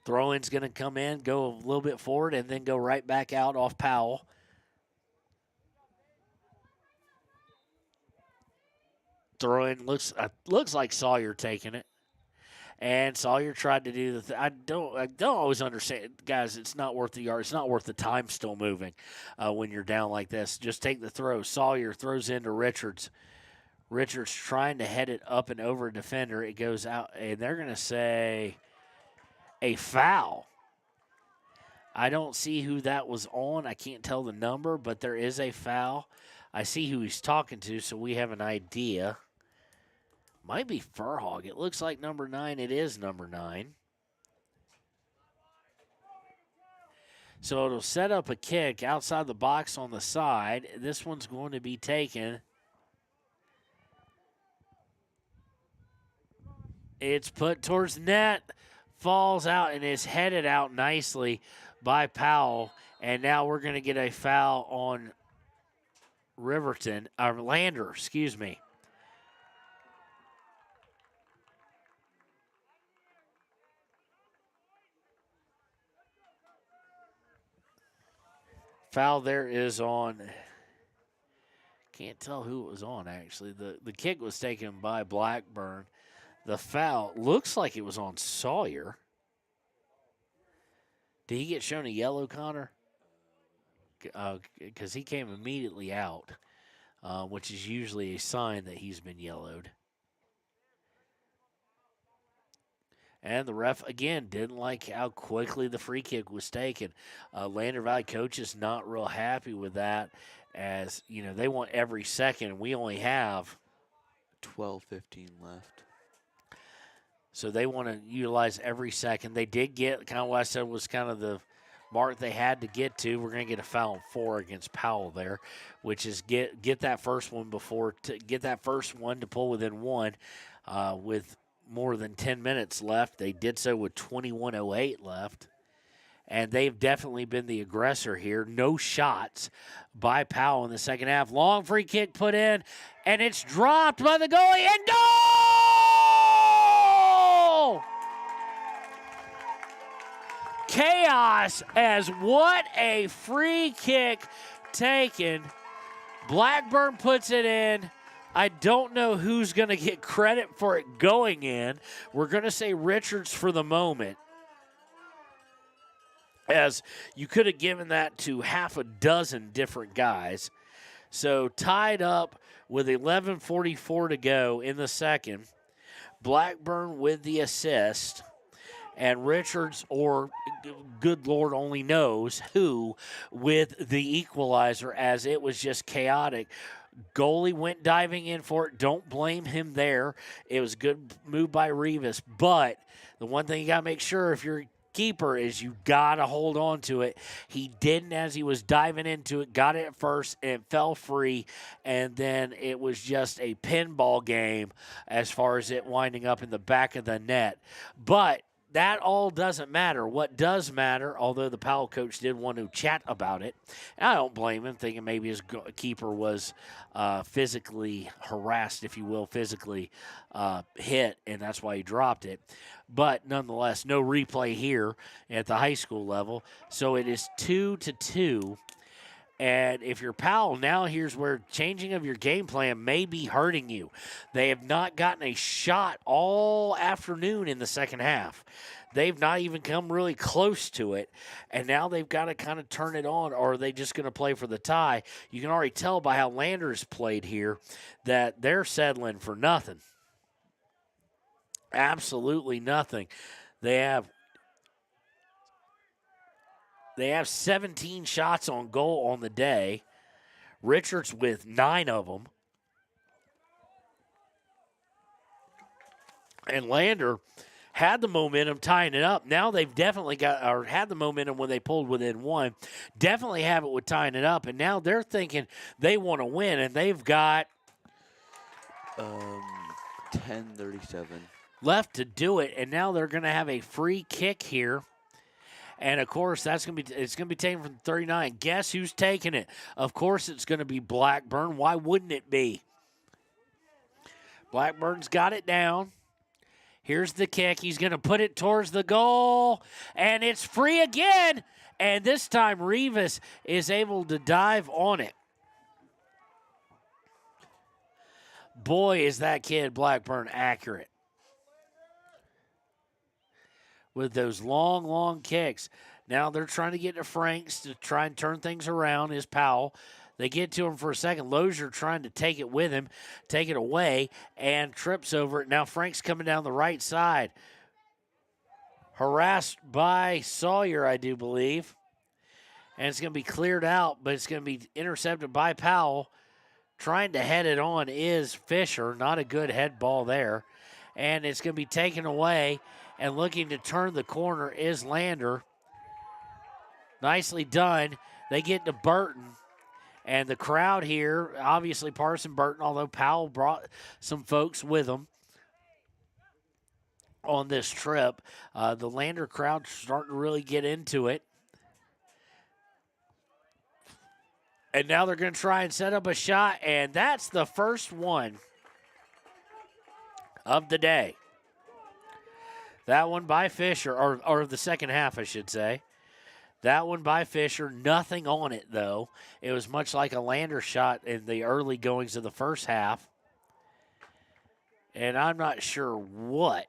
[SPEAKER 1] Throw-in's going to come in, go a little bit forward, and then go right back out off Powell. Throw-in looks like Sawyer taking it. And Sawyer tried to do the I don't always understand, guys. It's not worth the yard. It's not worth the time still moving when you're down like this. Just take the throw. Sawyer throws into Richards. Richards trying to head it up and over a defender. It goes out, and they're going to say a foul. I don't see who that was on. I can't tell the number, but there is a foul. I see who he's talking to, so we have an idea. Might be Furhog. It looks like number 9. It is number 9. So it'll set up a kick outside the box on the side. This one's going to be taken. It's put towards net, falls out, and is headed out nicely by Powell. And now we're going to get a foul on Lander, excuse me. Foul there is on, can't tell who it was on actually. The kick was taken by Blackburn. The foul looks like it was on Sawyer. Did he get shown a yellow, Connor? Because he came immediately out, which is usually a sign that he's been yellowed. And the ref, again, didn't like how quickly the free kick was taken. Lander Valley coach is not real happy with that, as, you know, they want every second. We only have
[SPEAKER 19] 12:15 left.
[SPEAKER 1] So they want to utilize every second. They did get, kind of what I said was kind of the mark they had to get to. We're going to get a foul on 4 against Powell there, which is get that first one get that first one to pull within 1 with more than 10 minutes left. They did so with 21:08 left. And they've definitely been the aggressor here. No shots by Powell in the second half. Long free kick put in, and it's dropped by the goalie, and goal! Chaos, as what a free kick taken. Blackburn puts it in. I don't know who's going to get credit for it going in. We're going to say Richards for the moment, as you could have given that to half a dozen different guys. So tied up with 11:44 to go in the second. Blackburn with the assist, and Richards, or good Lord only knows who, with the equalizer, as it was just chaotic. Goalie went diving in for it. Don't blame him there. It was a good move by Rivas. But the one thing you got to make sure if you're keeper is you got to hold on to it. He didn't as he was diving into it. Got it at first and fell free. And then it was just a pinball game as far as it winding up in the back of the net. But that all doesn't matter. What does matter, although the Powell coach did want to chat about it, and I don't blame him, thinking maybe his keeper was physically harassed, if you will, physically hit, and that's why he dropped it. But nonetheless, no replay here at the high school level. So it is 2-2. And if you're Powell, now here's where changing of your game plan may be hurting you. They have not gotten a shot all afternoon in the second half. They've not even come really close to it. And now they've got to kind of turn it on, or are they just going to play for the tie? You can already tell by how Landers played here that they're settling for nothing. Absolutely nothing. They They have 17 shots on goal on the day. Richards with 9 of them. And Lander had the momentum tying it up. Now they've definitely had the momentum when they pulled within 1. Definitely have it with tying it up. And now they're thinking they want to win, and they've got
[SPEAKER 19] 10:37
[SPEAKER 1] left to do it. And now they're going to have a free kick here. And, of course, it's going to be taken from 39. Guess who's taking it? Of course it's going to be Blackburn. Why wouldn't it be? Blackburn's got it down. Here's the kick. He's going to put it towards the goal, and it's free again. And this time Rivas is able to dive on it. Boy, is that kid Blackburn accurate with those long, long kicks. Now they're trying to get to Franks to try and turn things around. Is Powell. They get to him for a second. Lozier trying to take it with him, take it away, and trips over it. Now Frank's coming down the right side. Harassed by Sawyer, I do believe. And it's going to be cleared out, but it's going to be intercepted by Powell. Trying to head it on is Fisher. Not a good head ball there. And it's going to be taken away. And looking to turn the corner is Lander. Nicely done. They get to Burton. And the crowd here, obviously Parson Burton, although Powell brought some folks with him on this trip. The Lander crowd starting to really get into it. And now they're going to try and set up a shot, and that's the first one of the day. That one by Fisher, or the second half, I should say. That one by Fisher, nothing on it, though. It was much like a Lander shot in the early goings of the first half. And I'm not sure what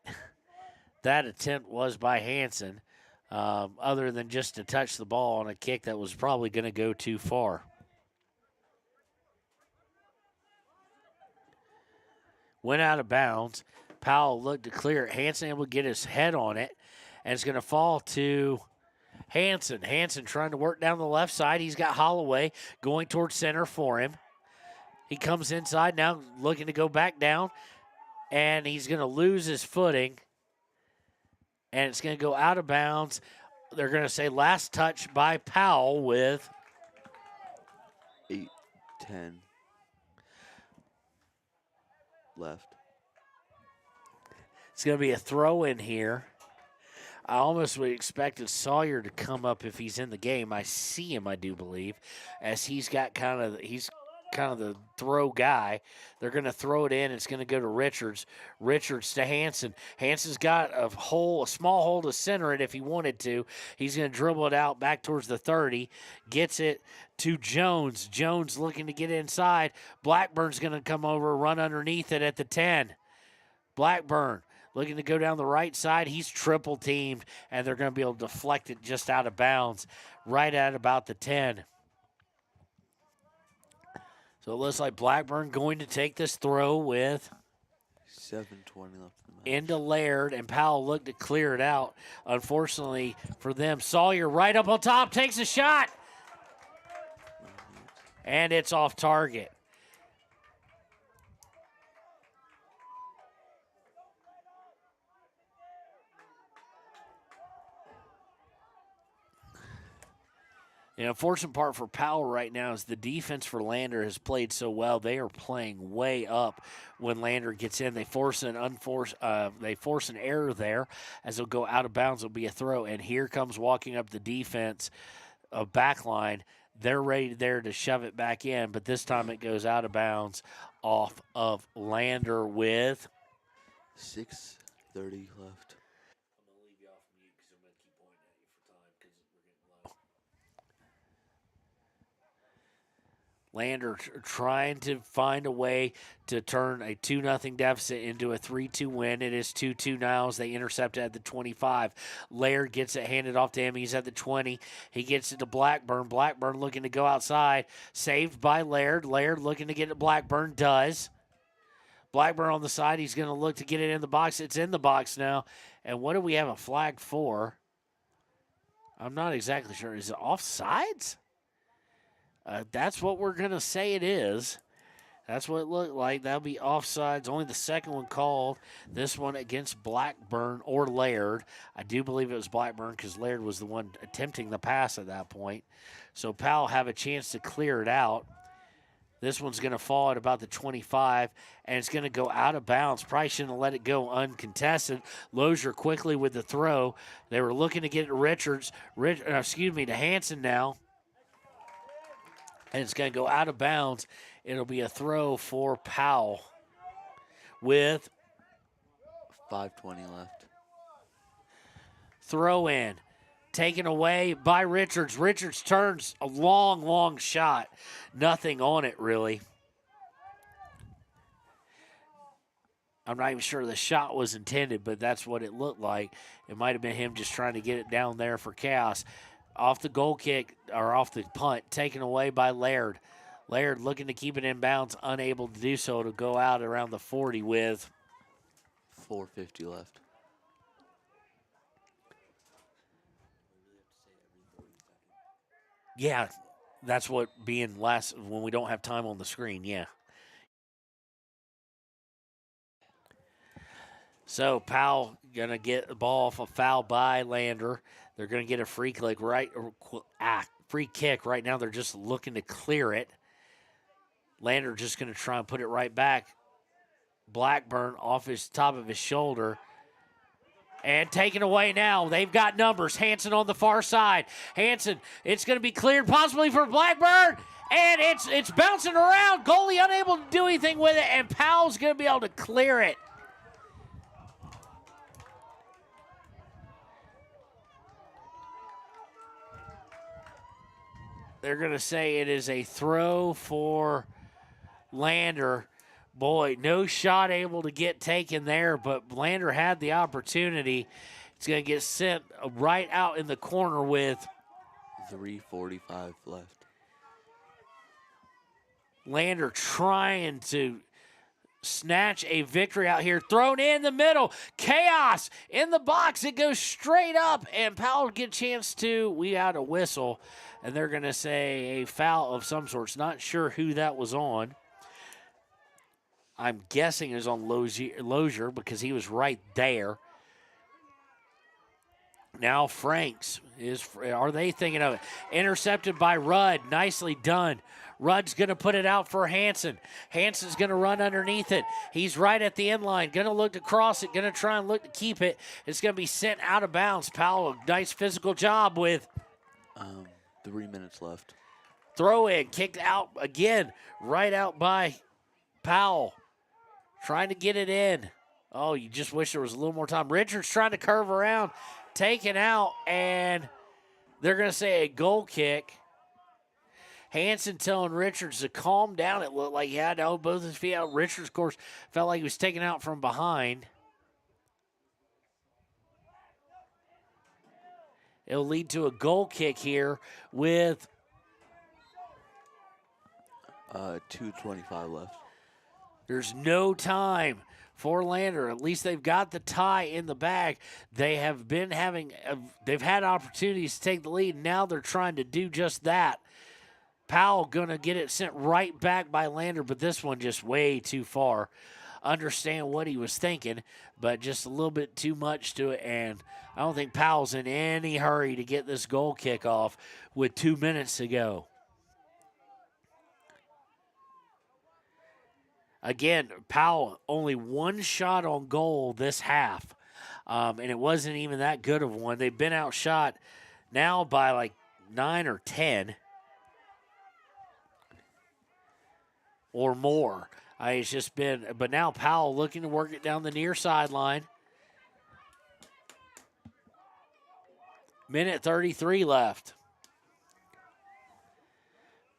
[SPEAKER 1] that attempt was by Hansen, other than just to touch the ball on a kick that was probably going to go too far. Went out of bounds. Powell looked to clear it. Hansen able to get his head on it, and it's going to fall to Hansen. Hansen trying to work down the left side. He's got Holloway going towards center for him. He comes inside now looking to go back down, and he's going to lose his footing, and it's going to go out of bounds. They're going to say last touch by Powell with
[SPEAKER 19] 8:10 left.
[SPEAKER 1] It's going to be a throw in here. I almost would expected Sawyer to come up if he's in the game. I see him, I do believe, as he's kind of the throw guy. They're going to throw it in. It's going to go to Richards. Richards to Hansen. Hansen's got a small hole to center it if he wanted to. He's going to dribble it out back towards the 30. Gets it to Jones. Jones looking to get inside. Blackburn's going to come over, run underneath it at the 10. Blackburn looking to go down the right side. He's triple teamed, and they're going to be able to deflect it just out of bounds, right at about the 10. So it looks like Blackburn going to take this throw with
[SPEAKER 19] 7:20 left in the match.
[SPEAKER 1] Into Laird, and Powell looked to clear it out. Unfortunately for them, Sawyer right up on top, takes a shot. And it's off target. The unfortunate part for Powell right now is the defense for Lander has played so well. They are playing way up when Lander gets in. They force an error there as they'll go out of bounds. It'll be a throw, and here comes walking up the defense back line. They're ready there to shove it back in, but this time it goes out of bounds off of Lander with
[SPEAKER 19] 6:30 left.
[SPEAKER 1] Lander trying to find a way to turn a 2-0 deficit into a 3-2 win. It is 2-2 now as they intercept it at the 25. Laird gets it handed off to him. He's at the 20. He gets it to Blackburn. Blackburn looking to go outside. Saved by Laird. Laird looking to get it. Blackburn does. Blackburn on the side. He's going to look to get it in the box. It's in the box now. And what do we have a flag for? I'm not exactly sure. Is it offsides? That's what we're going to say it is. That's what it looked like. That'll be offsides. Only the second one called. This one against Blackburn or Laird. I do believe it was Blackburn because Laird was the one attempting the pass at that point. So Powell have a chance to clear it out. This one's going to fall at about the 25, and it's going to go out of bounds. Probably shouldn't have let it go uncontested. Lozier quickly with the throw. They were looking to get it to Richards. To Hanson now. And it's going to go out of bounds. It'll be a throw for Powell with
[SPEAKER 19] 5:20 left.
[SPEAKER 1] Throw in. Taken away by Richards. Richards turns a long, long shot. Nothing on it, really. I'm not even sure the shot was intended, but that's what it looked like. It might have been him just trying to get it down there for chaos. Off the goal kick, or off the punt, taken away by Laird. Laird looking to keep it in bounds, unable to do so. To go out around the 40 with
[SPEAKER 19] 4:50 left.
[SPEAKER 1] Yeah, that's what being last when we don't have time on the screen, yeah. So Powell going to get the ball off a foul by Lander. They're going to get a free kick right now. They're just looking to clear it. Lander just going to try and put it right back. Blackburn off his top of his shoulder. And taken away now. They've got numbers. Hanson on the far side. Hanson, it's going to be cleared possibly for Blackburn. And it's bouncing around. Goalie unable to do anything with it. And Powell's going to be able to clear it. They're going to say it is a throw for Lander. Boy, no shot able to get taken there, but Lander had the opportunity. It's going to get sent right out in the corner with
[SPEAKER 19] 3:45 left.
[SPEAKER 1] Lander trying to snatch a victory out here. Thrown in the middle. Chaos in the box. It goes straight up, and Powell get a chance to. We had a whistle, and they're going to say a foul of some sorts. Not sure who that was on. I'm guessing it was on Lozier because he was right there. Now Franks are they thinking of it? Intercepted by Rudd. Nicely done. Rudd's going to put it out for Hanson. Hanson's going to run underneath it. He's right at the end line. Going to look to cross it. Going to try and look to keep it. It's going to be sent out of bounds. Powell, nice physical job with
[SPEAKER 19] 3 minutes left.
[SPEAKER 1] Throw in. Kicked out again. Right out by Powell. Trying to get it in. Oh, you just wish there was a little more time. Richards trying to curve around. Taken out, and they're going to say a goal kick. Hanson telling Richards to calm down. It looked like he had to hold both his feet out. Richards, of course, felt like he was taken out from behind. It'll lead to a goal kick here with
[SPEAKER 19] 2:25 left.
[SPEAKER 1] There's no time for Lander. At least they've got the tie in the bag. They have been they've had opportunities to take the lead. Now they're trying to do just that. Powell going to get it sent right back by Lander, but this one just way too far. Understand what he was thinking, but just a little bit too much to it, and I don't think Powell's in any hurry to get this goal kick off with 2 minutes to go. Again, Powell only one shot on goal this half, and it wasn't even that good of one. They've been outshot now by like 9 or 10 or more. It's just been, but now Powell looking to work it down the near sideline. Minute 33 left.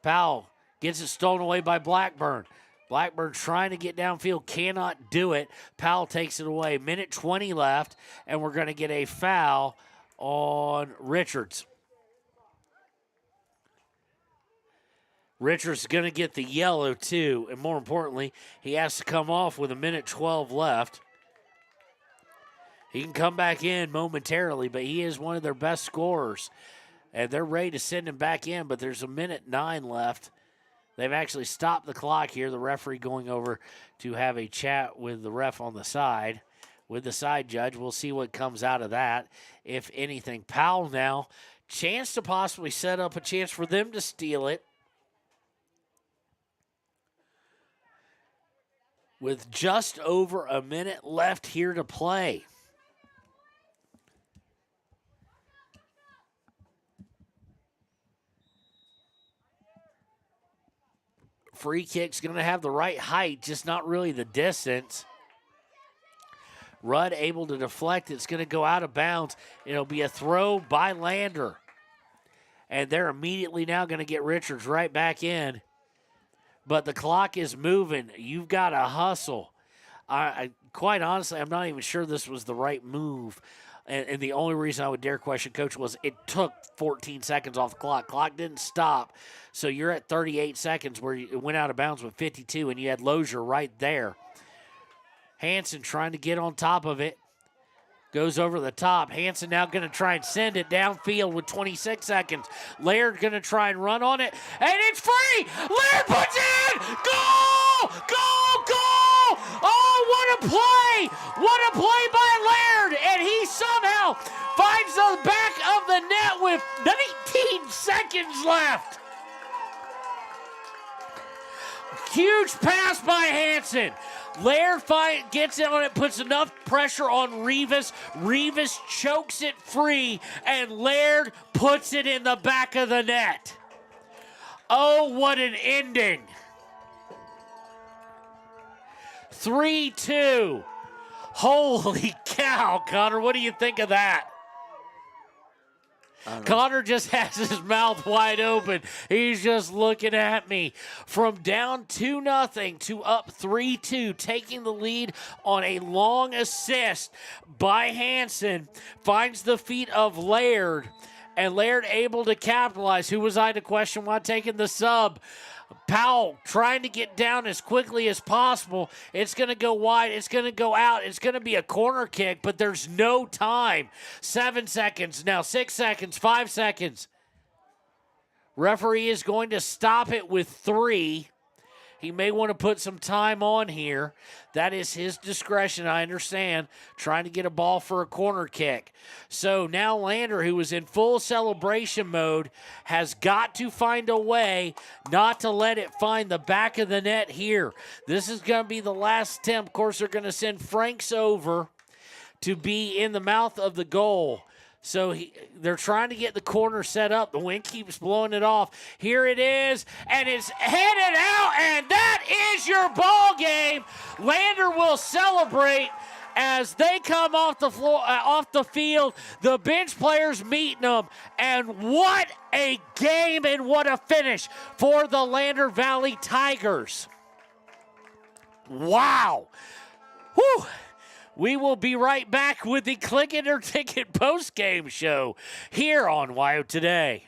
[SPEAKER 1] Powell gets it stolen away by Blackburn. Blackburn trying to get downfield, cannot do it. Powell takes it away. Minute 20 left, and we're going to get a foul on Richards. Richards is going to get the yellow, too, and more importantly, he has to come off with a minute 12 left. He can come back in momentarily, but he is one of their best scorers. And they're ready to send him back in, but there's 1:09 left. They've actually stopped the clock here. The referee going over to have a chat with the ref on the side, with the side judge. We'll see what comes out of that, if anything. Powell now, chance to possibly set up a chance for them to steal it. With just over a minute left here to play. Free kick's going to have the right height, just not really the distance. Rudd able to deflect. It's going to go out of bounds. It'll be a throw by Lander. And they're immediately now going to get Richards right back in. But the clock is moving. You've got to hustle. I quite honestly, I'm not even sure this was the right move. And the only reason I would dare question Coach was it took 14 seconds off the clock. Clock didn't stop. So you're at 38 seconds where it went out of bounds with 52, and you had Lozier right there. Hanson trying to get on top of it. Goes over the top. Hanson now going to try and send it downfield with 26 seconds. Laird going to try and run on it, and it's free! Laird puts it in! Goal! Goal! Goal! Oh, what a play! What a play by Laird! And he somehow finds the back of the net with 19 seconds left. Huge pass by Hanson. Laird gets it on it, puts enough pressure on Rivas. Rivas chokes it free, and Laird puts it in the back of the net. Oh, what an ending. 3-2. Holy cow, Connor, what do you think of that? Connor just has his mouth wide open. He's just looking at me. From down 2-0 to up 3-2, taking the lead on a long assist by Hanson. Finds the feet of Laird, and Laird able to capitalize. Who was I to question while taking the sub? Powell trying to get down as quickly as possible. It's going to go wide. It's going to go out. It's going to be a corner kick, but there's no time. 7 seconds now, 6 seconds, 5 seconds. Referee is going to stop it with 3. He may want to put some time on here. That is his discretion, I understand, trying to get a ball for a corner kick. So now Lander, who was in full celebration mode, has got to find a way not to let it find the back of the net here. This is going to be the last attempt. Of course, they're going to send Franks over to be in the mouth of the goal. So they're trying to get the corner set up. The wind keeps blowing it off. Here it is, and it's headed out, and that is your ball game. Lander will celebrate as they come off the floor, off the field. The bench players meeting them, and what a game and what a finish for the Lander Valley Tigers. Wow. Whew. We will be right back with the Click It or Ticket post-game show here on WYO Today.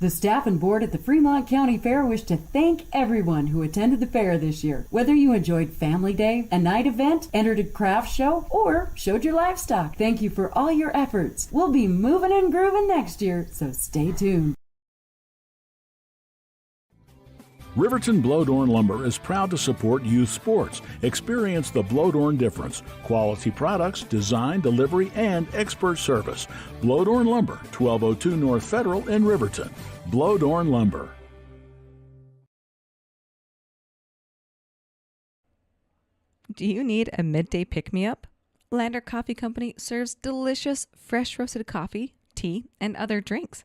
[SPEAKER 14] The staff and board at the Fremont County Fair wish to thank everyone who attended the fair this year. Whether you enjoyed Family Day, a night event, entered a craft show, or showed your livestock, thank you for all your efforts. We'll be moving and grooving next year, so stay tuned.
[SPEAKER 6] Riverton Blowdorn Lumber is proud to support youth sports. Experience the Blowdorn difference. Quality products, design, delivery, and expert service. Blowdorn Lumber, 1202 North Federal in Riverton. Blowdorn Lumber.
[SPEAKER 3] Do you need a midday pick-me-up? Lander Coffee Company serves delicious, fresh roasted coffee, tea, and other drinks.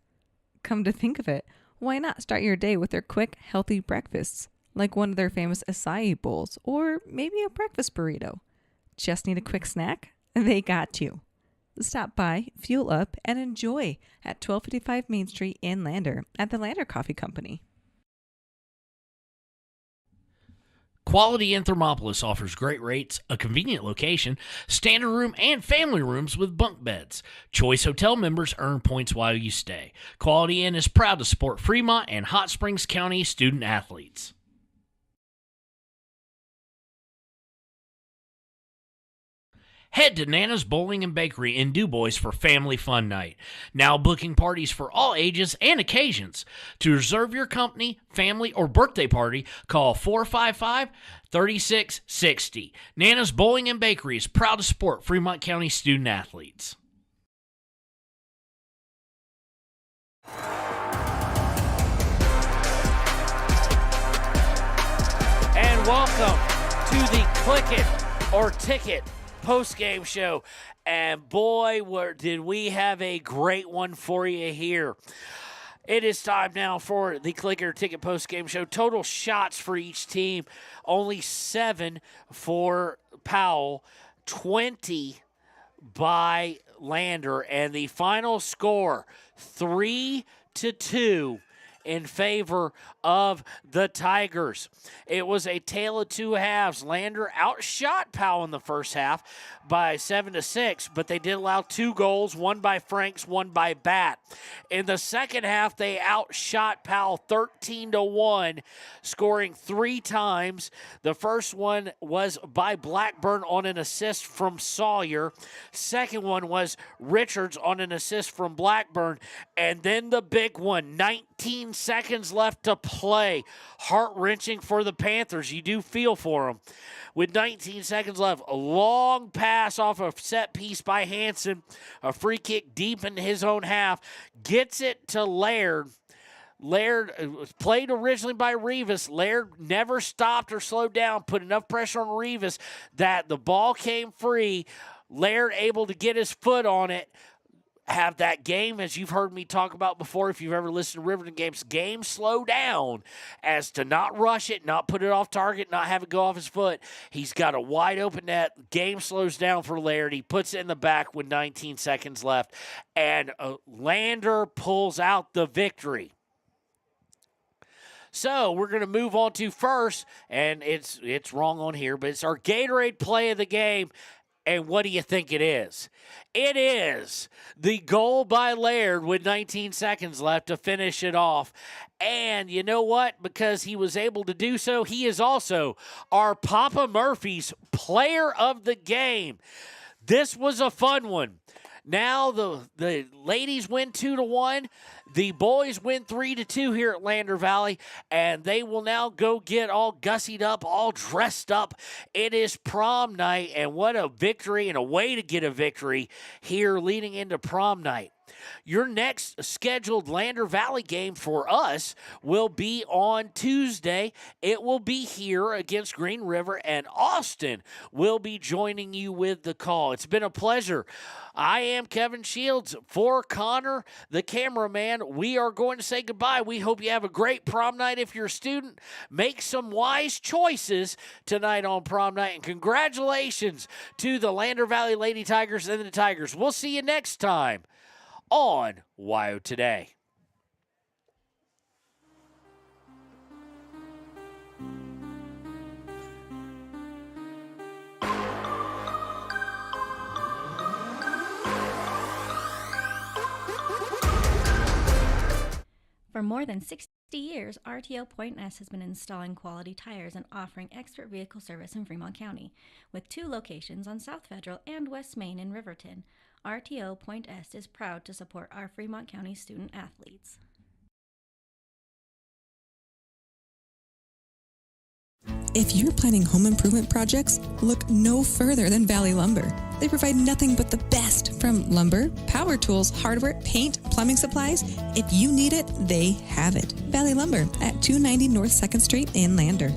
[SPEAKER 3] Come to think of it, why not start your day with their quick, healthy breakfasts, like one of their famous acai bowls, or maybe a breakfast burrito? Just need a quick snack? They got you. Stop by, fuel up, and enjoy at 1255 Main Street in Lander at the Lander Coffee Company.
[SPEAKER 1] Quality in Thermopolis offers great rates, a convenient location, standard room, and family rooms with bunk beds. Choice Hotel members earn points while you stay. Quality Inn is proud to support Fremont and Hot Springs County student athletes. Head to Nana's Bowling and Bakery in DuBois for Family Fun Night. Now booking parties for all ages and occasions. To reserve your company, family, or birthday party, call 455-3660. Nana's Bowling and Bakery is proud to support Fremont County student athletes. And welcome to the Click It or Ticket post-game show, and boy, did we have a great one for you here. It is time now for the Click It or Ticket post-game show. Total shots for each team, only 7 for Powell, 20 by Lander, and the final score, 3-2 in favor of the Tigers. It was a tale of two halves. Lander outshot Powell in the first half by 7-6, but they did allow 2 goals, one by Franks, one by Bat. In the second half, they outshot Powell 13-1, scoring 3 times. The first one was by Blackburn on an assist from Sawyer. Second one was Richards on an assist from Blackburn. And then the big one, 19 seconds left to play. Heart-wrenching for the Panthers. You do feel for them. With 19 seconds left, a long pass off a set piece by Hansen, a free kick deep into his own half, gets it to Laird. Laird was played originally by Rivas. Laird never stopped or slowed down, put enough pressure on Rivas that the ball came free. Laird able to get his foot on it, have that game, as you've heard me talk about before, if you've ever listened to Riverton games, game slow down as to not rush it, not put it off target, not have it go off his foot. He's got a wide open net. Game slows down for Laird. He puts it in the back with 19 seconds left, and Lander pulls out the victory. So we're going to move on to first, and it's wrong on here, but it's our Gatorade play of the game. And what do you think it is? It is the goal by Laird with 19 seconds left to finish it off. And you know what? Because he was able to do so, he is also our Papa Murphy's player of the game. This was a fun one. Now the ladies win 2-1. The boys win 3-2 here at Lander Valley, and they will now go get all gussied up, all dressed up. It is prom night, and what a victory and a way to get a victory here leading into prom night. Your next scheduled Lander Valley game for us will be on Tuesday. It will be here against Green River, and Austin will be joining you with the call. It's been a pleasure. I am Kevin Shields. For Connor, the cameraman, we are going to say goodbye. We hope you have a great prom night. If you're a student, make some wise choices tonight on prom night, and congratulations to the Lander Valley Lady Tigers and the Tigers. We'll see you next time on WYO Today.
[SPEAKER 15] For more than 60 years, RTO Point S has been installing quality tires and offering expert vehicle service in Fremont County, with 2 locations on South Federal and West Main in Riverton. RTO Point S is proud to support our Fremont County student athletes.
[SPEAKER 3] If you're planning home improvement projects, look no further than Valley Lumber. They provide nothing but the best from lumber, power tools, hardware, paint, plumbing supplies. If you need it, they have it. Valley Lumber at 290 North 2nd Street in Lander.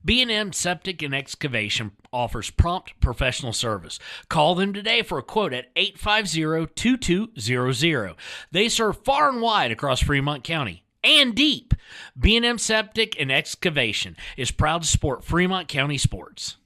[SPEAKER 1] B&M Septic and Excavation offers prompt professional service. Call them today for a quote at 850-2200. They serve far and wide across Fremont County and deep. B&M Septic and Excavation is proud to support Fremont County sports.